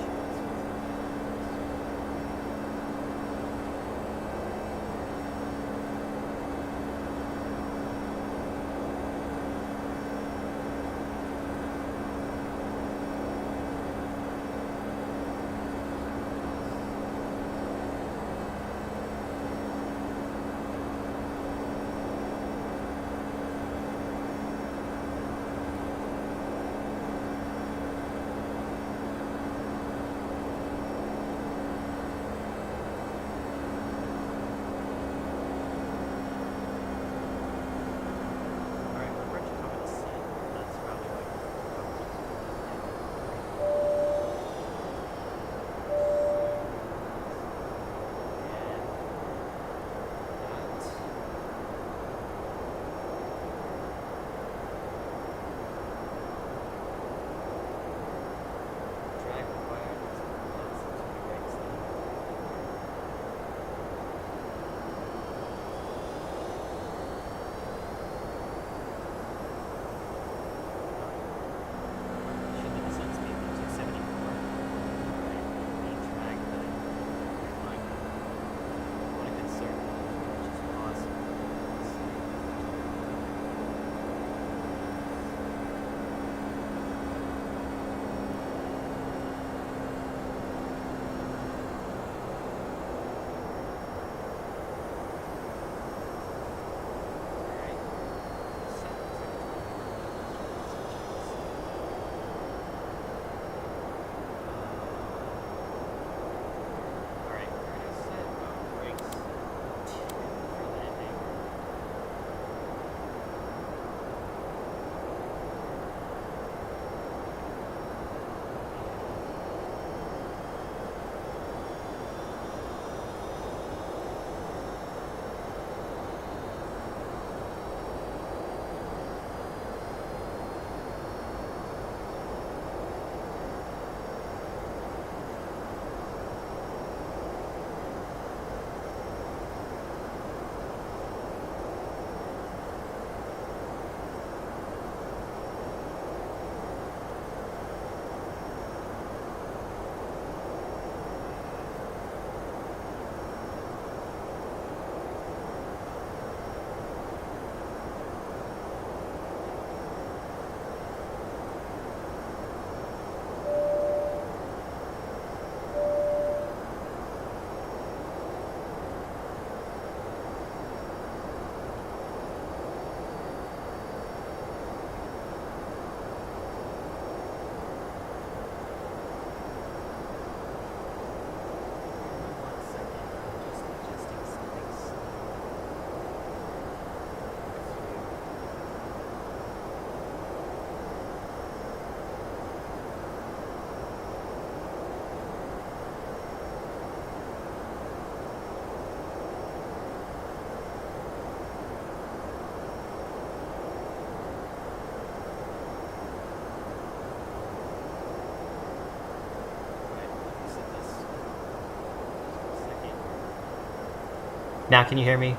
Now can you hear me?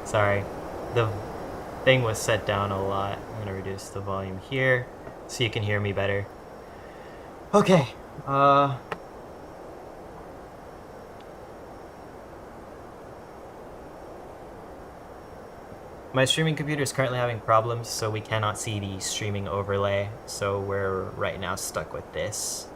Sorry. The thing was set down a lot. I'm going to reduce the volume here so you can hear me better. Okay. My streaming computer is currently having problems, so we cannot see the streaming overlay, so we're right now stuck with this.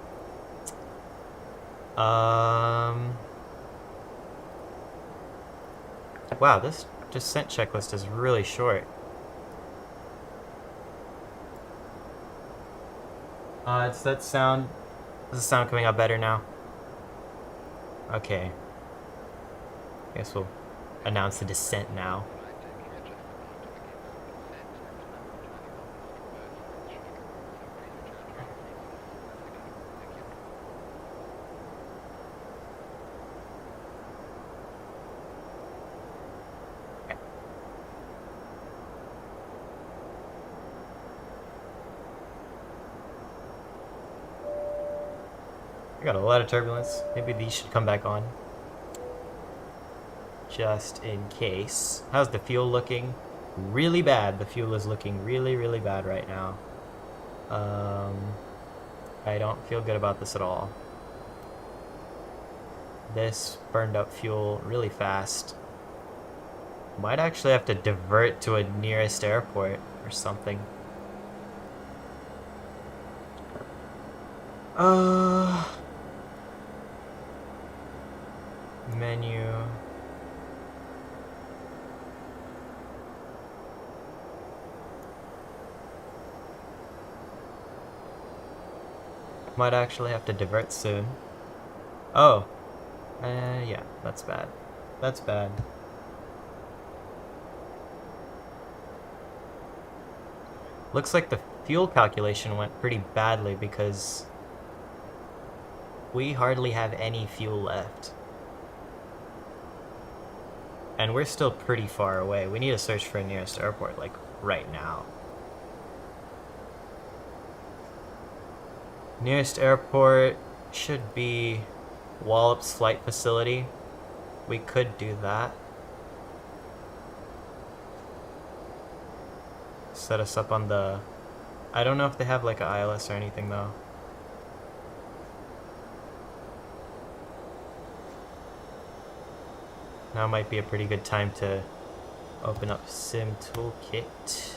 Wow, this descent checklist is really short. Does that sound... Does the sound coming out better now? Okay. I guess we'll announce the descent now. I got a lot of turbulence. Maybe these should come back on. Just in case. How's the fuel looking? Really bad. The fuel is looking really, really bad right now. I don't feel good about this at all. This burned up fuel really fast. Might actually have to divert to a nearest airport or something. Menu. Might actually have to divert soon. Oh. Yeah, that's bad. That's bad. Looks like the fuel calculation went pretty badly because we hardly have any fuel left. And we're still pretty far away. We need to search for a nearest airport, like, right now. Nearest airport should be Wallops Flight Facility. We could do that. Set us up on the... I don't know if they have like a ILS or anything though. Now might be a pretty good time to open up Sim Toolkit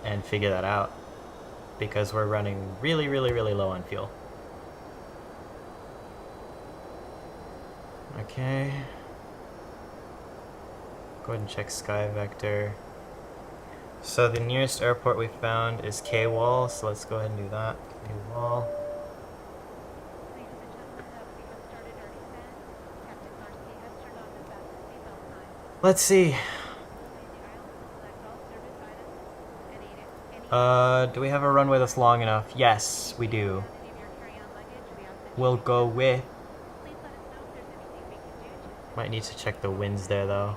and figure that out, because we're running really low on fuel. Okay. Go ahead and check Sky Vector. So the nearest airport we found is K-Wall, so let's go ahead and do that. K-Wall. Let's see. Do we have a runway that's long enough? Yes, we do. We'll go with... Might need to check the winds there, though.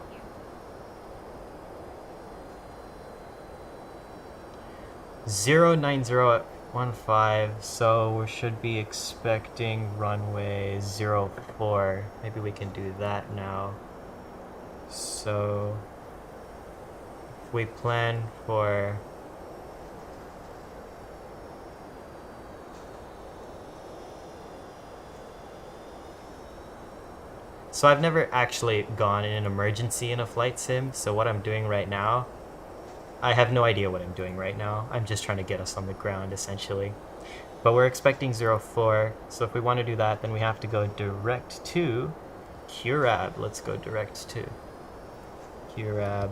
(09015), so we should be expecting runway 04. Maybe we can do that now. So if we plan for... So I've never actually gone in an emergency in a flight sim, so what I'm doing right now, I have no idea what I'm doing right now. I'm just trying to get us on the ground, essentially. But we're expecting 04, so if we want to do that, then we have to go direct to QRAB. Let's go direct to QRAB.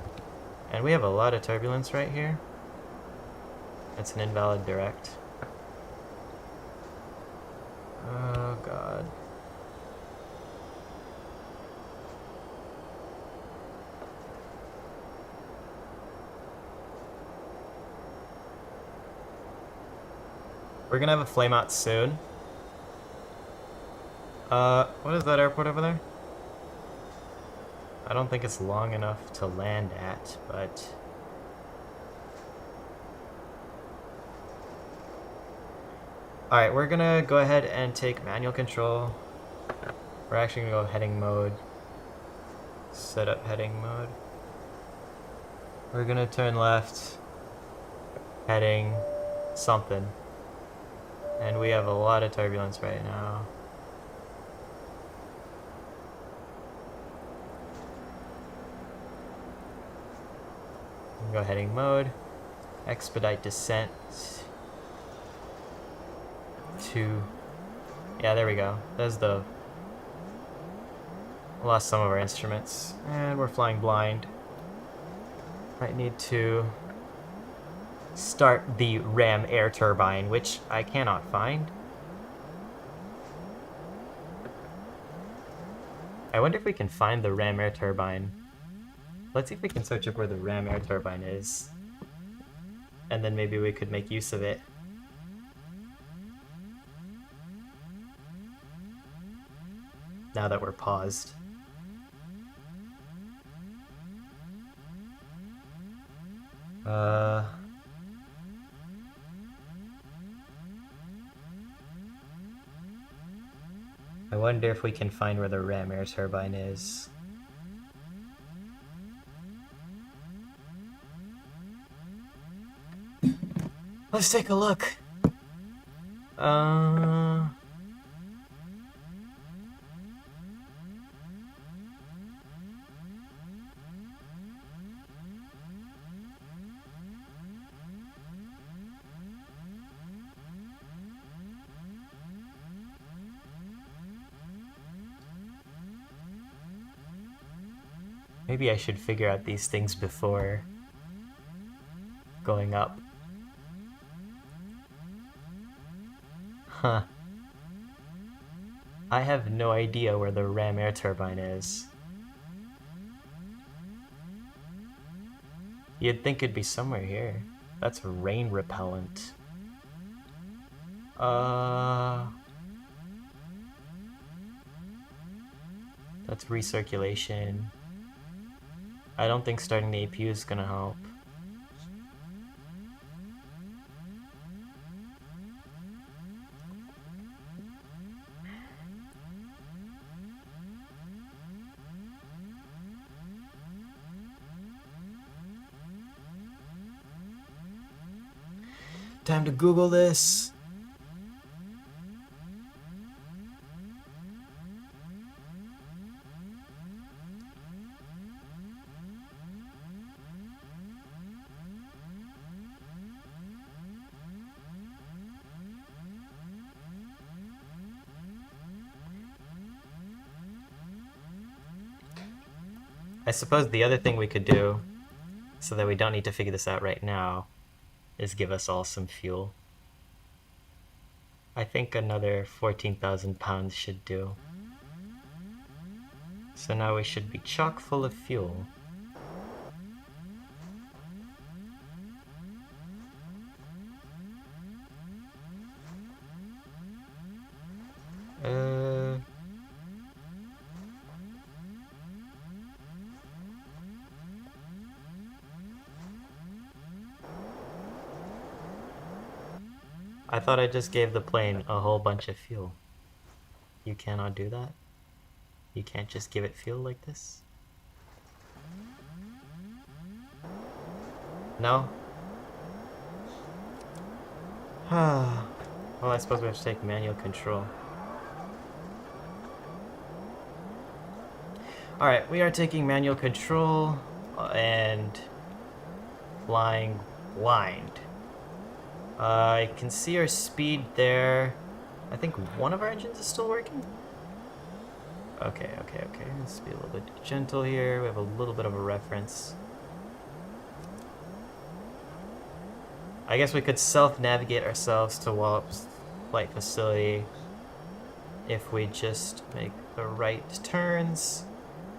And we have a lot of turbulence right here. That's an invalid direct. Oh, God. We're gonna have a flame out soon. What is that airport over there? I don't think it's long enough to land at, but... Alright, we're gonna go ahead and take manual control. We're actually gonna go heading mode. Set up heading mode. We're gonna turn left. Heading something. And we have a lot of turbulence right now. Go heading mode. Expedite descent. To... Yeah, there we go. There's the... Lost some of our instruments. And we're flying blind. Might need to... start the ram air turbine, which I cannot find. I wonder if we can find the ram air turbine. Let's see if we can search up where the ram air turbine is. And then maybe we could make use of it. Now that we're paused. I wonder if we can find where the ram air turbine is. Let's take a look. Maybe I should figure out these things before going up. Huh. I have no idea where the ram air turbine is. You'd think it'd be somewhere here. That's rain repellent. That's recirculation. I don't think starting the APU is gonna help. Time to Google this. I suppose the other thing we could do, so that we don't need to figure this out right now, is give us all some fuel. I think another 14,000 pounds should do. So now we should be chock full of fuel. I thought I just gave the plane a whole bunch of fuel. You cannot do that? You can't just give it fuel like this? No? Well, I suppose we have to take manual control. Alright, we are taking manual control and flying blind. I can see our speed there. I think one of our engines is still working. Okay. Let's be a little bit gentle here. We have a little bit of a reference. I guess we could self-navigate ourselves to Wallop's flight facility if we just make the right turns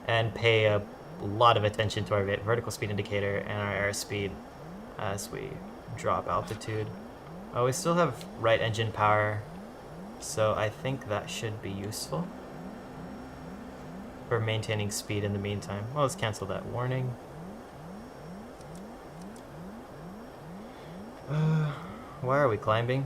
and pay a lot of attention to our vertical speed indicator and our airspeed as we drop altitude. We still have right engine power, so I think that should be useful for maintaining speed in the meantime. Well, let's cancel that warning. Why are we climbing?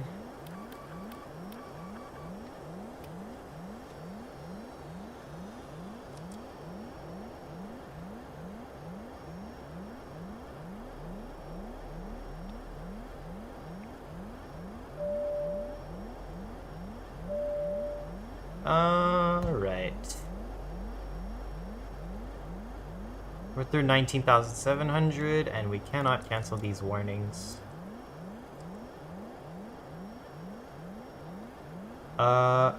Alright. We're through 19,700 and we cannot cancel these warnings.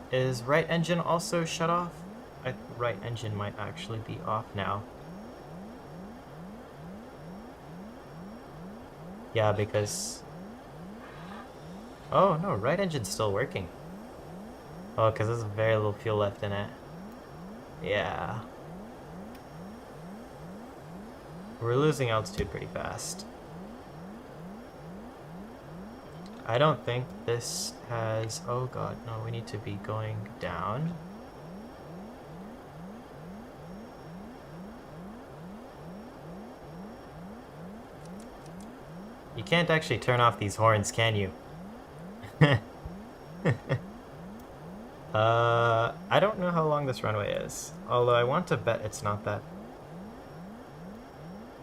Is right engine also shut off? Right engine might actually be off now. Yeah, because... Oh no, right engine's still working. Oh, because there's very little fuel left in it. Yeah. We're losing altitude pretty fast. I don't think this has... Oh god, no, we need to be going down. You can't actually turn off these horns, can you? I don't know how long this runway is, although I want to bet it's not that...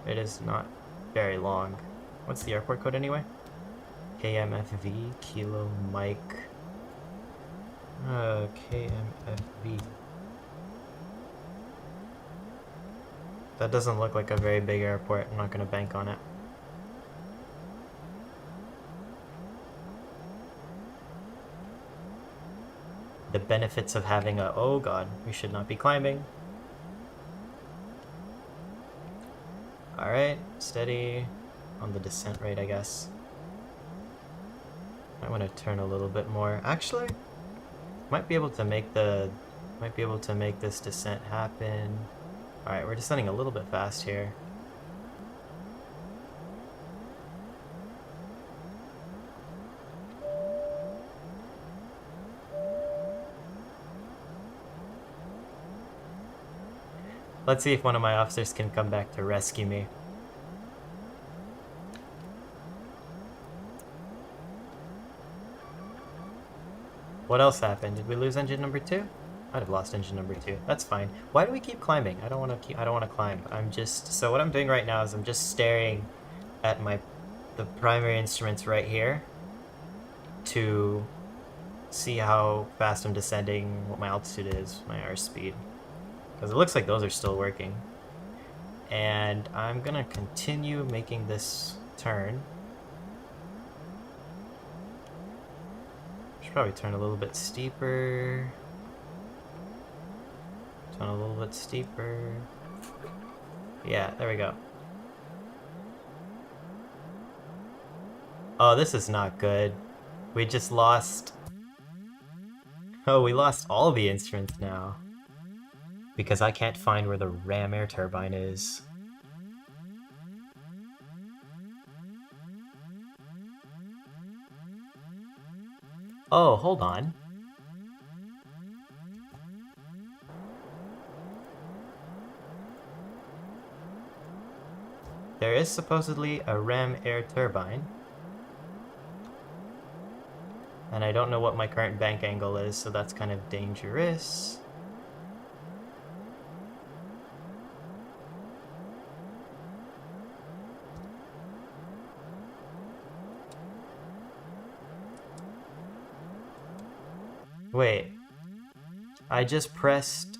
It is not very long. What's the airport code anyway? KMFV, Kilo Mike. KMFV. That doesn't look like a very big airport. I'm not gonna bank on it. The benefits of having a... Oh god, we should not be climbing. Alright, steady on the descent rate, I guess. I want to turn a little bit more. Actually, might be able to make this descent happen. Alright, we're descending a little bit fast here. Let's see if one of my officers can come back to rescue me. What else happened? Did we lose engine number 2? Might have lost engine number 2. That's fine. Why do we keep climbing? I don't want to climb. So what I'm doing right now is I'm just staring at the primary instruments right here to see how fast I'm descending, what my altitude is, my airspeed. Because it looks like those are still working. And I'm gonna continue making this turn. Should probably turn a little bit steeper. Turn a little bit steeper. Yeah, there we go. Oh, this is not good. We just lost... Oh, we lost all the instruments now. Because I can't find where the ram air turbine is. Oh, hold on. There is supposedly a ram air turbine. And I don't know what my current bank angle is, so that's kind of dangerous. Wait, I just pressed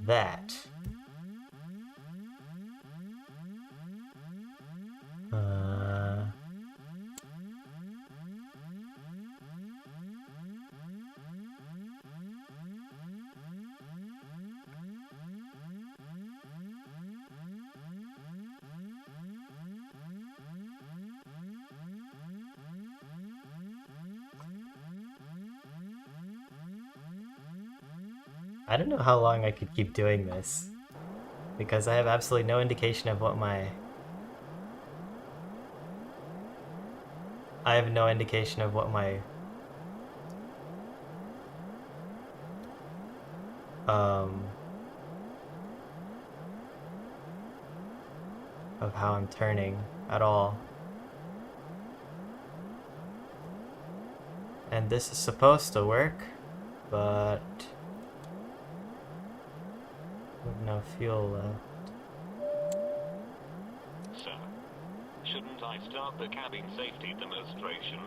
that. I don't know how long I could keep doing this, because I have absolutely no indication of what my... I have no indication of what my... of how I'm turning at all. And this is supposed to work, but... with no fuel left. Sir, shouldn't I start the cabin safety demonstration?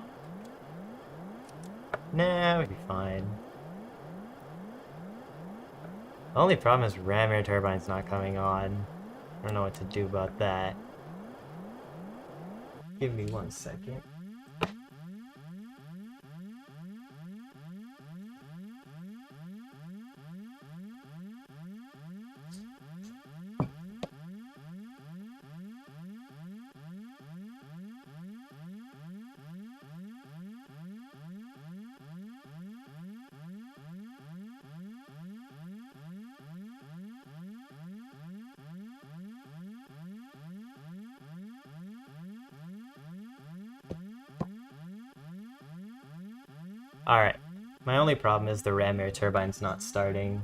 Nah, we'd be fine. The only problem is ram air turbine's not coming on. I don't know what to do about that. Give me 1 second. Alright, my only problem is the ram air turbine's not starting.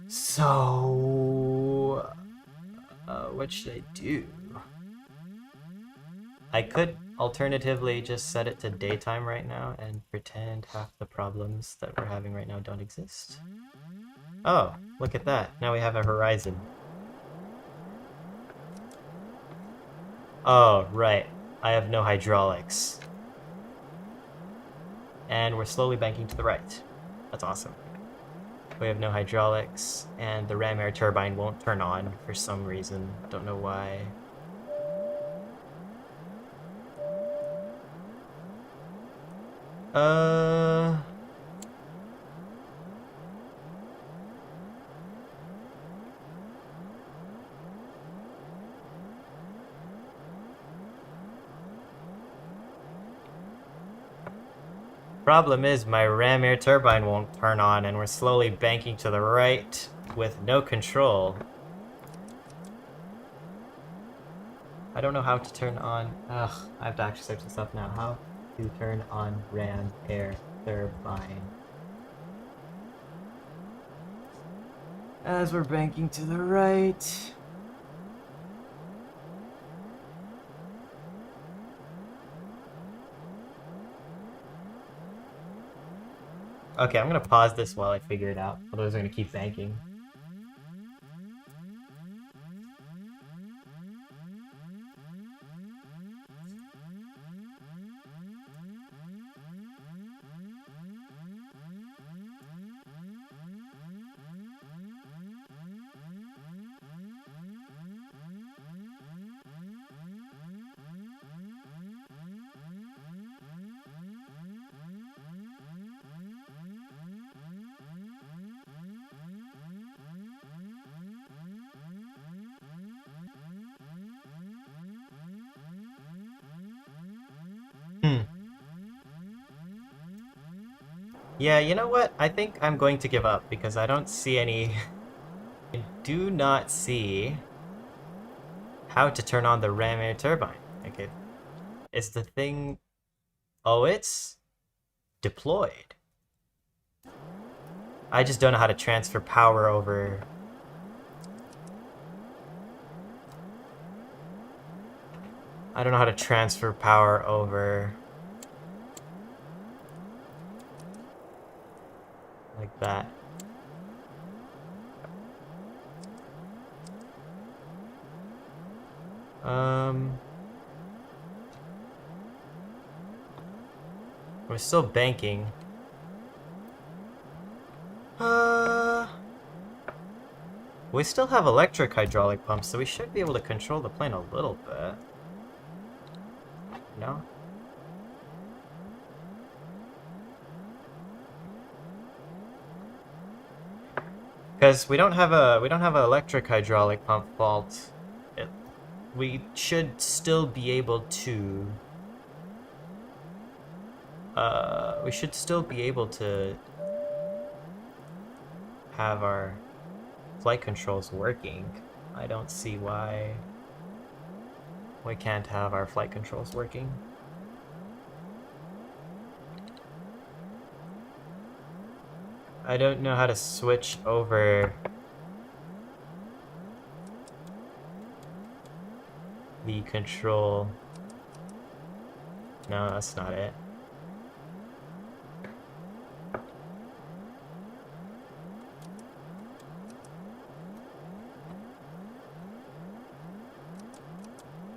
So... what should I do? I could alternatively just set it to daytime right now and pretend half the problems that we're having right now don't exist. Oh, look at that. Now we have a horizon. Oh, right. I have no hydraulics. And we're slowly banking to the right. That's awesome. We have no hydraulics, and the ram air turbine won't turn on for some reason. Don't know why. Problem is, my ram air turbine won't turn on, and we're slowly banking to the right with no control. I don't know how to turn on... Ugh, I have to actually search this up now. How to turn on ram air turbine. As we're banking to the right... Okay, I'm gonna pause this while I figure it out. Otherwise I'm gonna keep banking. Yeah, you know what? I think I'm going to give up because I don't see any... I do not see how to turn on the ram air turbine. Okay. Is the thing... Oh, it's deployed. I just don't know how to transfer power over... I don't know how to transfer power over... like that. We're still banking. We still have electric hydraulic pumps, so we should be able to control the plane a little bit. No? Because we don't have an electric hydraulic pump fault. We should still be able to have our flight controls working. I don't see why we can't have our flight controls working. I don't know how to switch over the control. No, that's not it.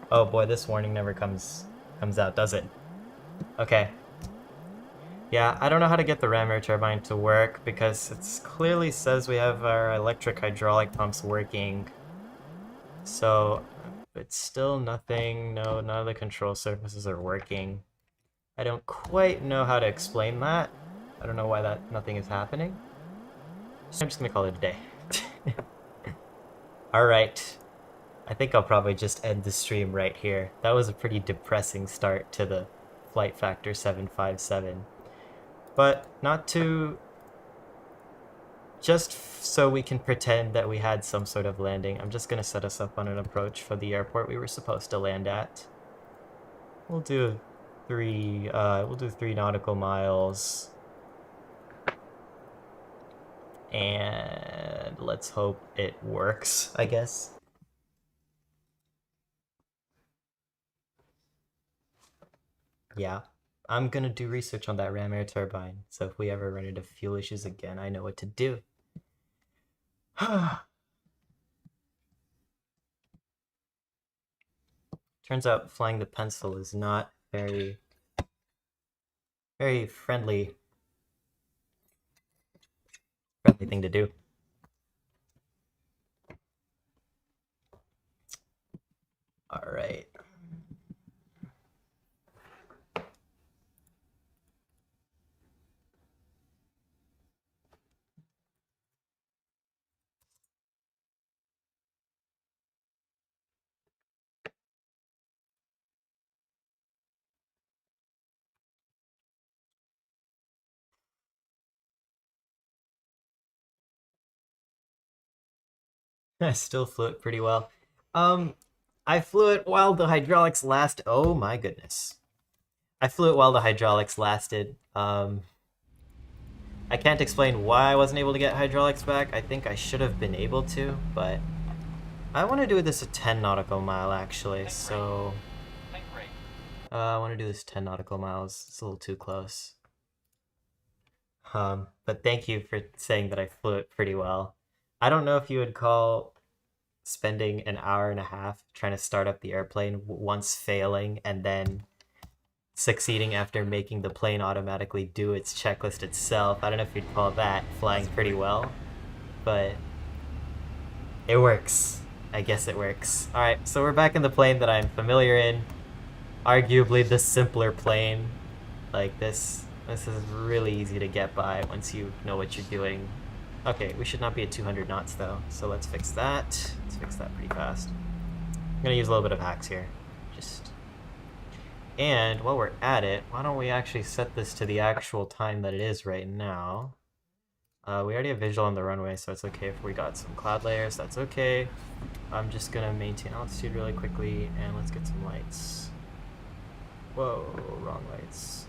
Oh boy, this warning never comes out, does it? Okay. Yeah, I don't know how to get the ram air turbine to work because it clearly says we have our electric hydraulic pumps working. So it's still nothing. No, none of the control surfaces are working. I don't quite know how to explain that. I don't know why nothing is happening. So I'm just gonna call it a day. Alright. I think I'll probably just end the stream right here. That was a pretty depressing start to the Flight Factor 757. But not to... just so we can pretend that we had some sort of landing, I'm just gonna set us up on an approach for the airport we were supposed to land at. We'll do 3 nautical miles. And let's hope it works, I guess. Yeah, I'm gonna do research on that ram air turbine, so if we ever run into fuel issues again, I know what to do. Turns out flying the pencil is not very friendly thing to do. All right. I still flew it pretty well. I flew it while the hydraulics last. Oh my goodness. I flew it while the hydraulics lasted. I can't explain why I wasn't able to get hydraulics back. I think I should have been able to, but I want to do this a 10 nautical mile actually, so I want to do this 10 nautical miles. It's a little too close. But thank you for saying that I flew it pretty well. I don't know if you would call spending an hour and a half trying to start up the airplane, once failing and then succeeding after making the plane automatically do its checklist itself. I don't know if you'd call that flying pretty well, but it works. I guess it works. Alright, so we're back in the plane that I'm familiar in. Arguably the simpler plane. Like this is really easy to get by once you know what you're doing. Okay, we should not be at 200 knots though, so let's fix that. Let's fix that pretty fast. I'm gonna use a little bit of hacks here. And while we're at it, why don't we actually set this to the actual time that it is right now. We already have visual on the runway, so it's okay if we got some cloud layers, that's okay. I'm just gonna maintain altitude really quickly, and let's get some lights. Whoa, wrong lights.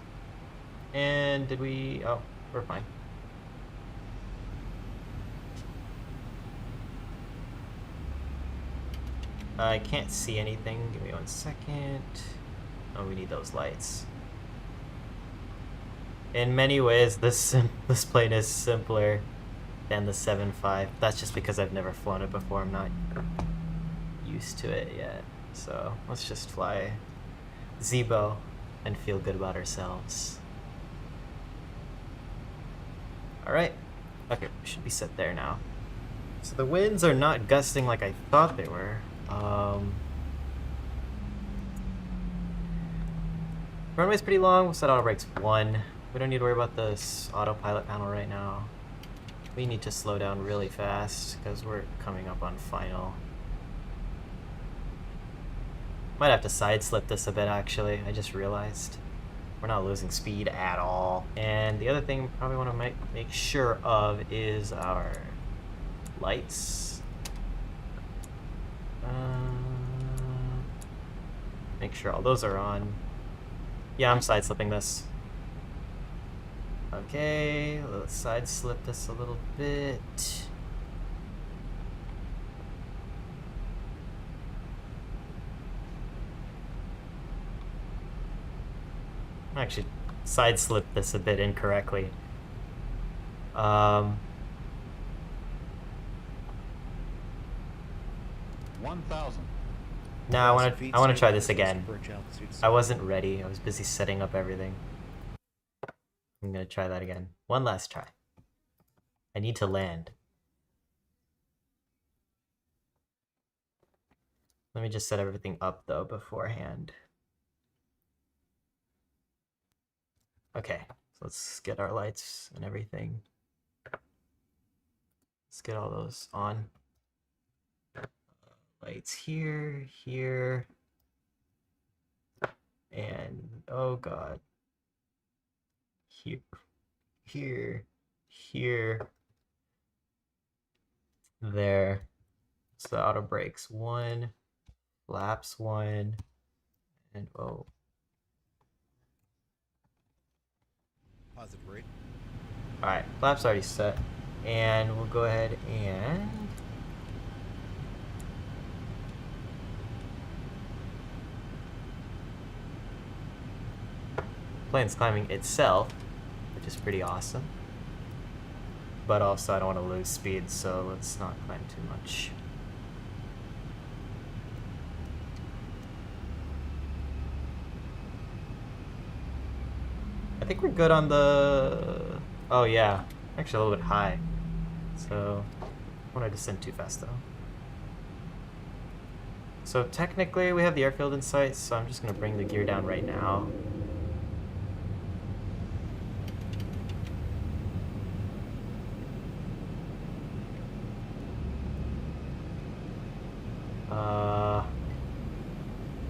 And did we, oh, we're fine. I can't see anything, give me 1 second. Oh, we need those lights. In many ways, this plane is simpler than the 7.5. That's just because I've never flown it before. I'm not used to it yet. So let's just fly Zebo and feel good about ourselves. Alright. Okay, we should be set there now. So the winds are not gusting like I thought they were. Runway's pretty long. We'll set auto brakes 1. We don't need to worry about this autopilot panel right now. We need to slow down really fast because we're coming up on final. Might have to side slip this a bit actually. I just realized we're not losing speed at all. And the other thing we probably want to make sure of is our lights. Make sure all those are on. Yeah, I'm side slipping this. Okay, let's side slip this a little bit. I actually side slipped this a bit incorrectly. 1,000. Now I want to try this again. I wasn't ready. I was busy setting up everything. I'm gonna try that again. One last try. I need to land. Let me just set everything up though beforehand. Okay, so let's get our lights and everything. Let's get all those on. Lights here, here, and oh god. Here, here, here, there. So the auto brakes 1, flaps 1, and oh. Positive rate. Alright, flaps already set. And we'll go ahead and plane's climbing itself, which is pretty awesome. But also I don't want to lose speed, so let's not climb too much. think we're good on the... Oh yeah, actually a little bit high. So, I wanted to descend too fast though. So technically we have the airfield in sight, so I'm just gonna bring the gear down right now.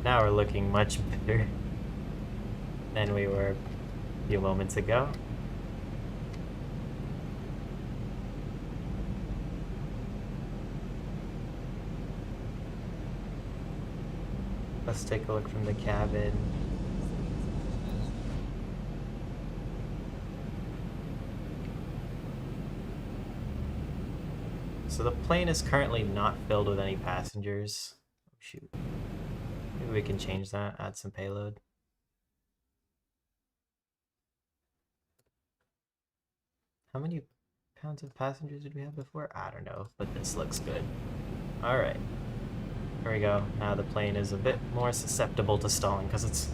Now we're looking much better than we were a few moments ago. Let's take a look from the cabin. So the plane is currently not filled with any passengers. Oh, shoot. Maybe we can change that, add some payload. How many pounds of passengers did we have before? I don't know, but this looks good. Alright. There we go. Now the plane is a bit more susceptible to stalling because it's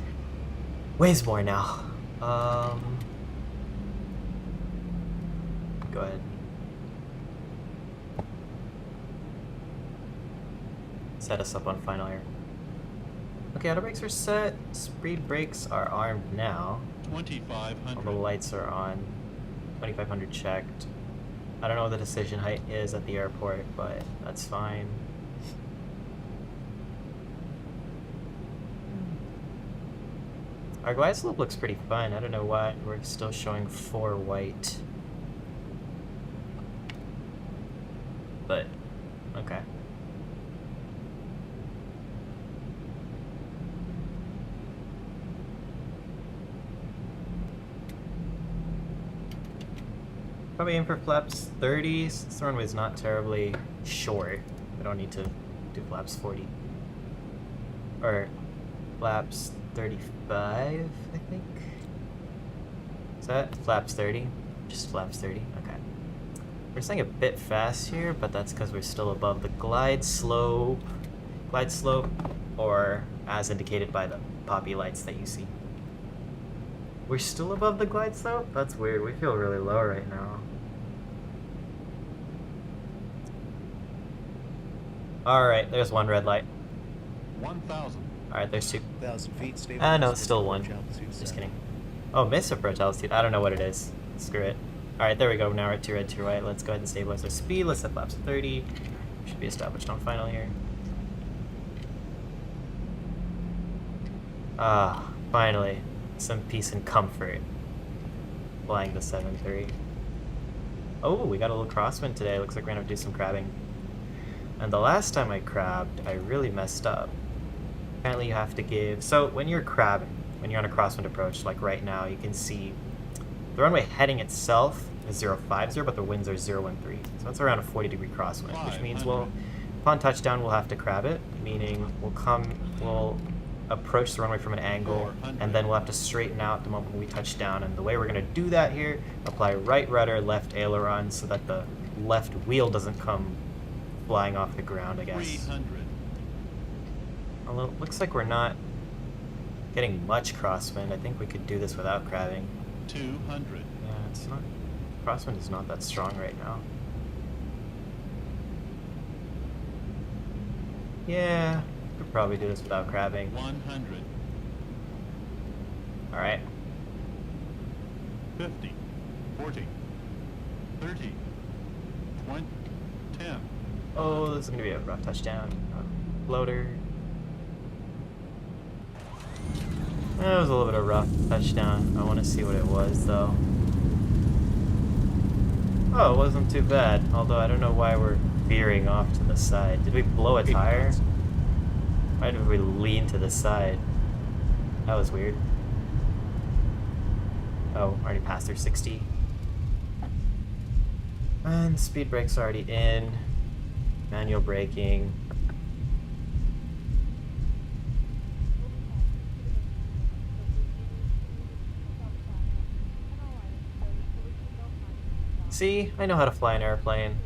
weighs more now. Go ahead. Set us up on final air. Okay, auto brakes are set. Speed brakes are armed now. 2,500. All the lights are on. 2,500 checked. I don't know what the decision height is at the airport, but that's fine. Our glide slope looks pretty fun. I don't know why we're still showing 4 white. But, okay. Probably aim for flaps 30, since the runway's not terribly short. We don't need to do flaps 40. Or flaps 35, I think? Is that flaps 30? Just flaps 30? Okay. We're staying a bit fast here, but that's because we're still above the glide slope. Glide slope, or as indicated by the poppy lights that you see. We're still above the glide slope? That's weird. We feel really low right now. Alright, there's one red light. 1,000. Alright, there's 2. 1,000 feet. Stable. Ah, no, it's still 1. Just kidding. Oh, miss approach altitude. I don't know what it is. Screw it. Alright, there we go. Now we're at 2 red, 2 white. Let's go ahead and stabilize our speed. Let's set flaps 30. Should be established on final here. Ah, finally. Some peace and comfort. Flying the 7-3. Oh, we got a little crosswind today. Looks like we're gonna have to do some crabbing. And the last time I crabbed, I really messed up. Apparently you have to give... So when you're crabbing, when you're on a crosswind approach, like right now, you can see the runway heading itself is 050, but the winds are 013. So that's around a 40-degree crosswind, which means we'll, upon touchdown, we'll have to crab it, meaning we'll approach the runway from an angle, and then we'll have to straighten out the moment we touch down. And the way we're going to do that here, apply right rudder, left aileron, so that the left wheel doesn't come flying off the ground, I guess. 300. Although it looks like we're not getting much crosswind. I think we could do this without crabbing. 200. Yeah, it's not... Crosswind is not that strong right now. Yeah, could probably do this without crabbing. 100. Alright. 50. 40. 30. 20. 10. Oh, this is going to be a rough touchdown. Floater. That was a little bit of a rough touchdown. I want to see what it was, though. Oh, it wasn't too bad. Although I don't know why we're veering off to the side. Did we blow a tire? Why did we lean to the side? That was weird. Oh, already passed their 60. And speed brake's already in. Manual braking. See, I know how to fly an airplane.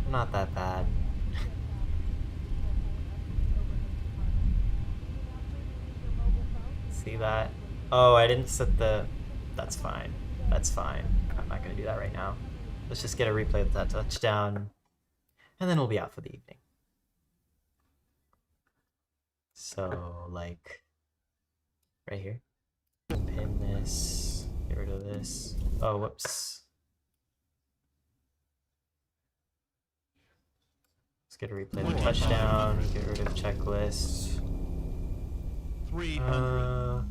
Not that bad. See that? Oh, I didn't set the That's fine. That's fine. I'm not going to do that right now. Let's just get a replay of that touchdown, and then we'll be out for the evening. So, like, right here. Pin this. Get rid of this. Oh, whoops. Let's get a replay of the touchdown. Get rid of checklist. 300.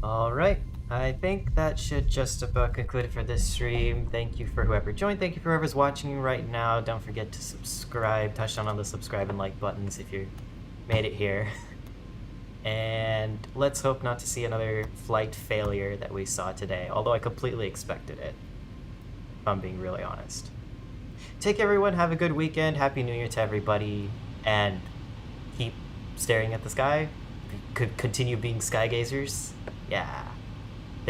Alright, I think that should just about conclude it for this stream. Thank you for whoever joined. Thank you for whoever's watching right now. Don't forget to subscribe. Touch on the subscribe and like buttons if you made it here. And let's hope not to see another flight failure that we saw today, although I completely expected it, if I'm being really honest. Take care, everyone. Have a good weekend. Happy New Year to everybody. And keep staring at the sky. Could continue being sky gazers. Yeah.